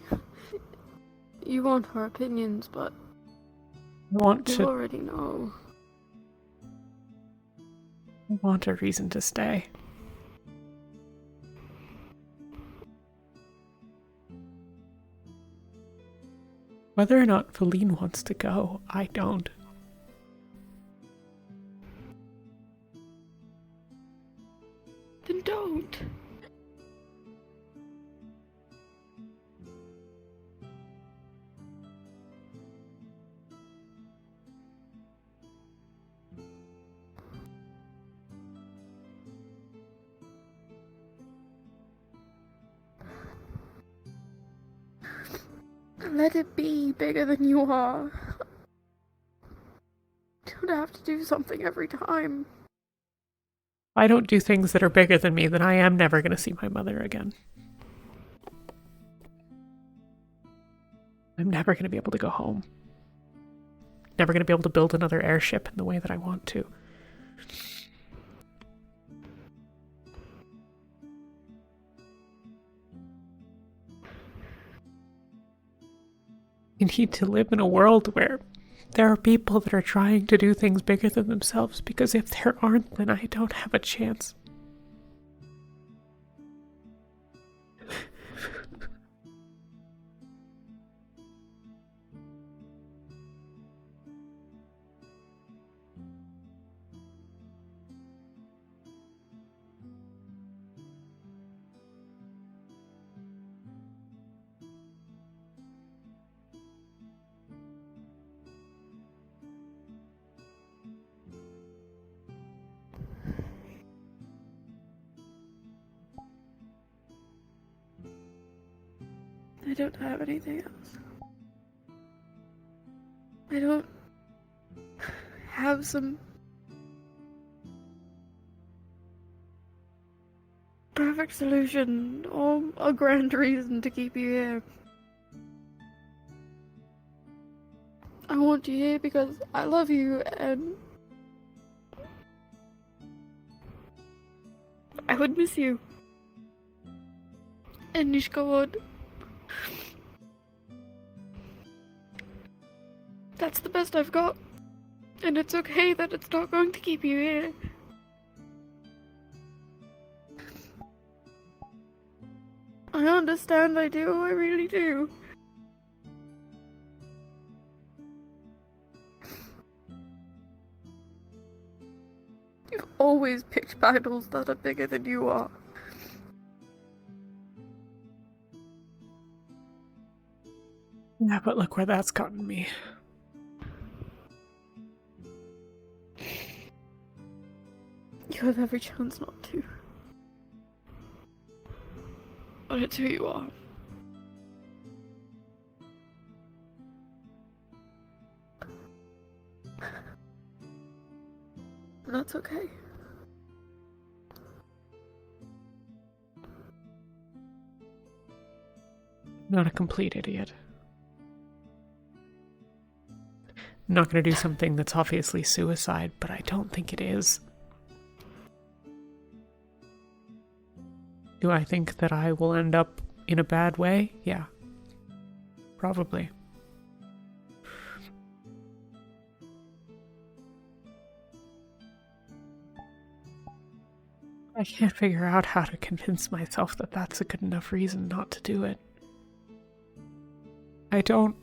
You want our opinions, but I want you to. already know. I want a reason to stay. Whether or not Feline wants to go, I don't. Then don't. Let it be bigger than you are. You don't have to do something every time. If I don't do things that are bigger than me, then I am never going to see my mother again. I'm never going to be able to go home. Never going to be able to build another airship in the way that I want to. You need to live in a world where there are people that are trying to do things bigger than themselves, because if there aren't, then I don't have a chance. I don't have anything else. I don't have some perfect solution or a grand reason to keep you here. I want you here because I love you and I would miss you. And Nishka would. That's the best I've got. And it's okay that it's not going to keep you here. I understand, I do, I really do. You've always picked battles that are bigger than you are. Yeah, but look where that's gotten me. You have every chance not to. But it's who you are. And that's okay. Not a complete idiot. I'm not going to do something that's obviously suicide, but I don't think it is. Do I think that I will end up in a bad way? Yeah. Probably. I can't figure out how to convince myself that that's a good enough reason not to do it. I don't...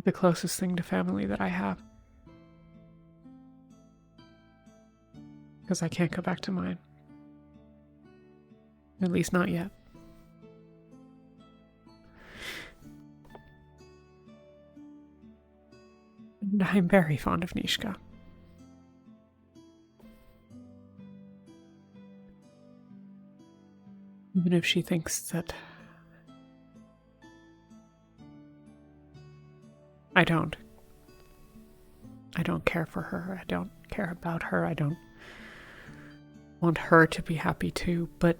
The closest thing to family that I have. Because I can't go back to mine. At least not yet. And I'm very fond of Nishka. Even if she thinks that I don't care for her. I don't care about her. I don't want her to be happy too, but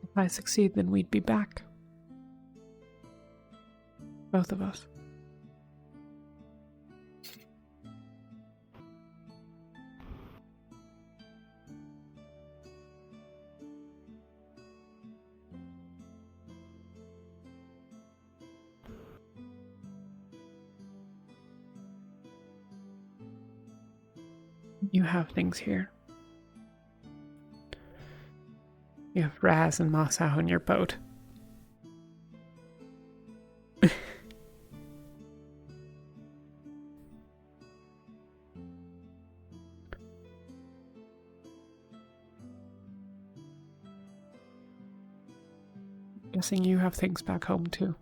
if I succeed, then we'd be back. Both of us. You have things here. You have Raz and Masao in your boat. Guessing you have things back home too.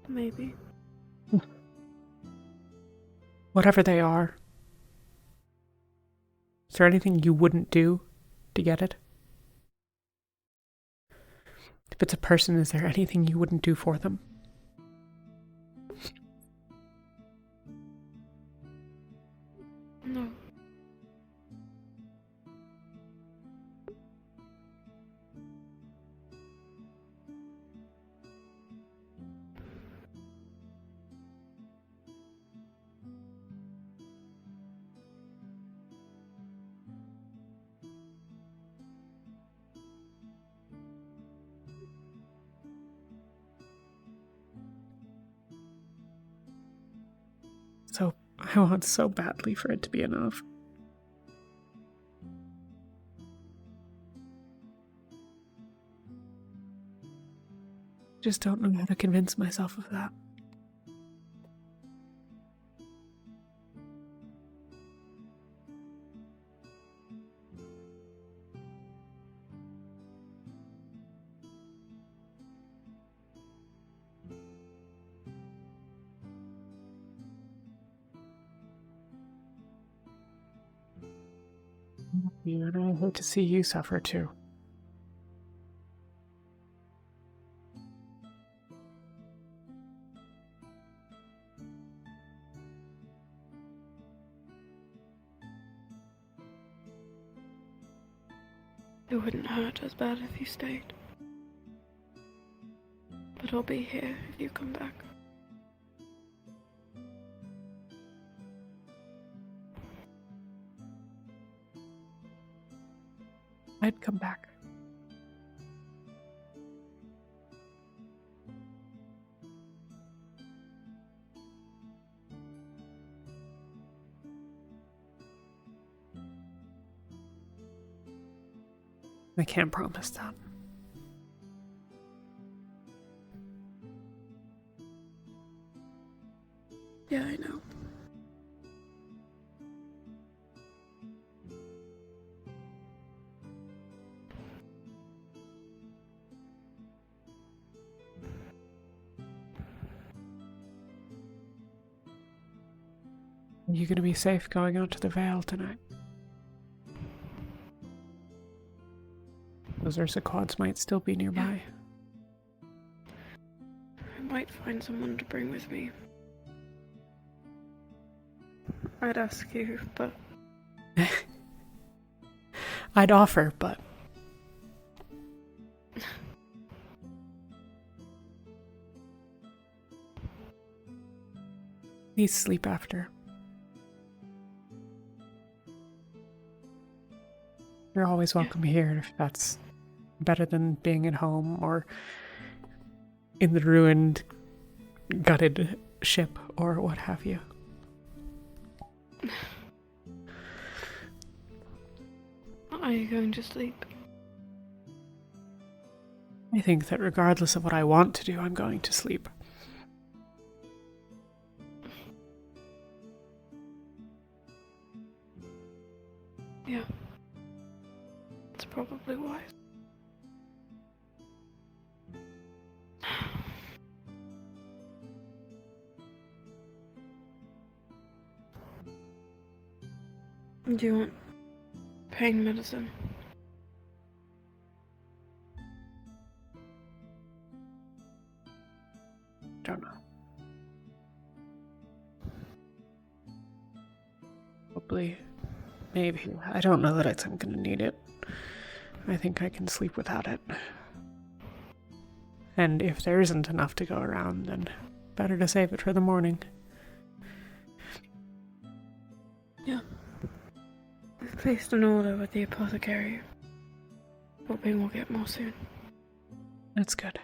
Maybe. Whatever they are. Is there anything you wouldn't do to get it? If it's a person, is there anything you wouldn't do for them? No. So, I want so badly for it to be enough. Just don't know how to convince myself of that. And I hate to see you suffer too. It wouldn't hurt as bad if you stayed. But I'll be here if you come back. I'd come back. I can't promise that. Yeah, I know. Are you going to be safe going out to the Vale tonight? Those Ursa quads might still be nearby. I might find someone to bring with me. I'd ask you, but... I'd offer, but... Please sleep after. You're always welcome here if that's better than being at home or in the ruined, gutted ship or what have you. Are you going to sleep? I think that regardless of what I want to do, I'm going to sleep. Yeah. It's probably wise. Do you want pain medicine? Don't know. Probably. Maybe. I don't know that I'm gonna need it. I think I can sleep without it. And if there isn't enough to go around, then better to save it for the morning. Yeah. We've placed an order with the apothecary. Hoping we'll get more soon. That's good.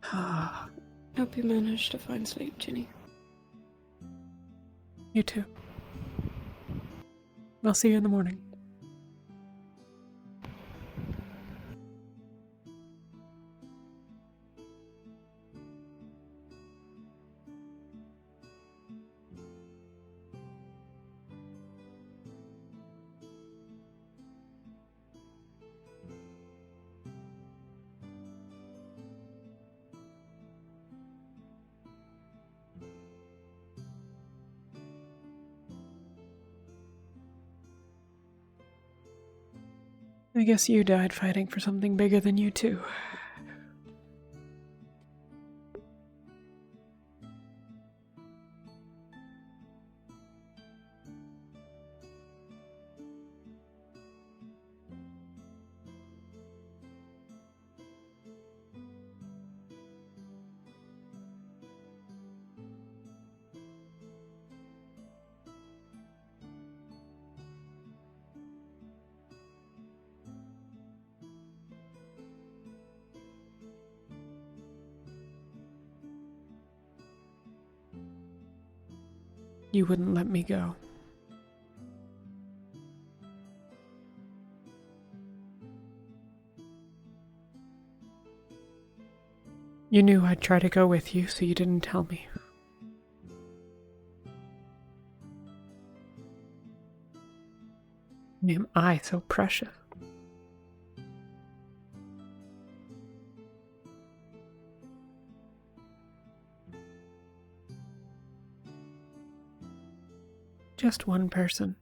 Hope you managed to find sleep, Ginny. You too. I'll see you in the morning. I guess you died fighting for something bigger than you too. You wouldn't let me go. You knew I'd try to go with you, so you didn't tell me. Am I so precious? Just one person.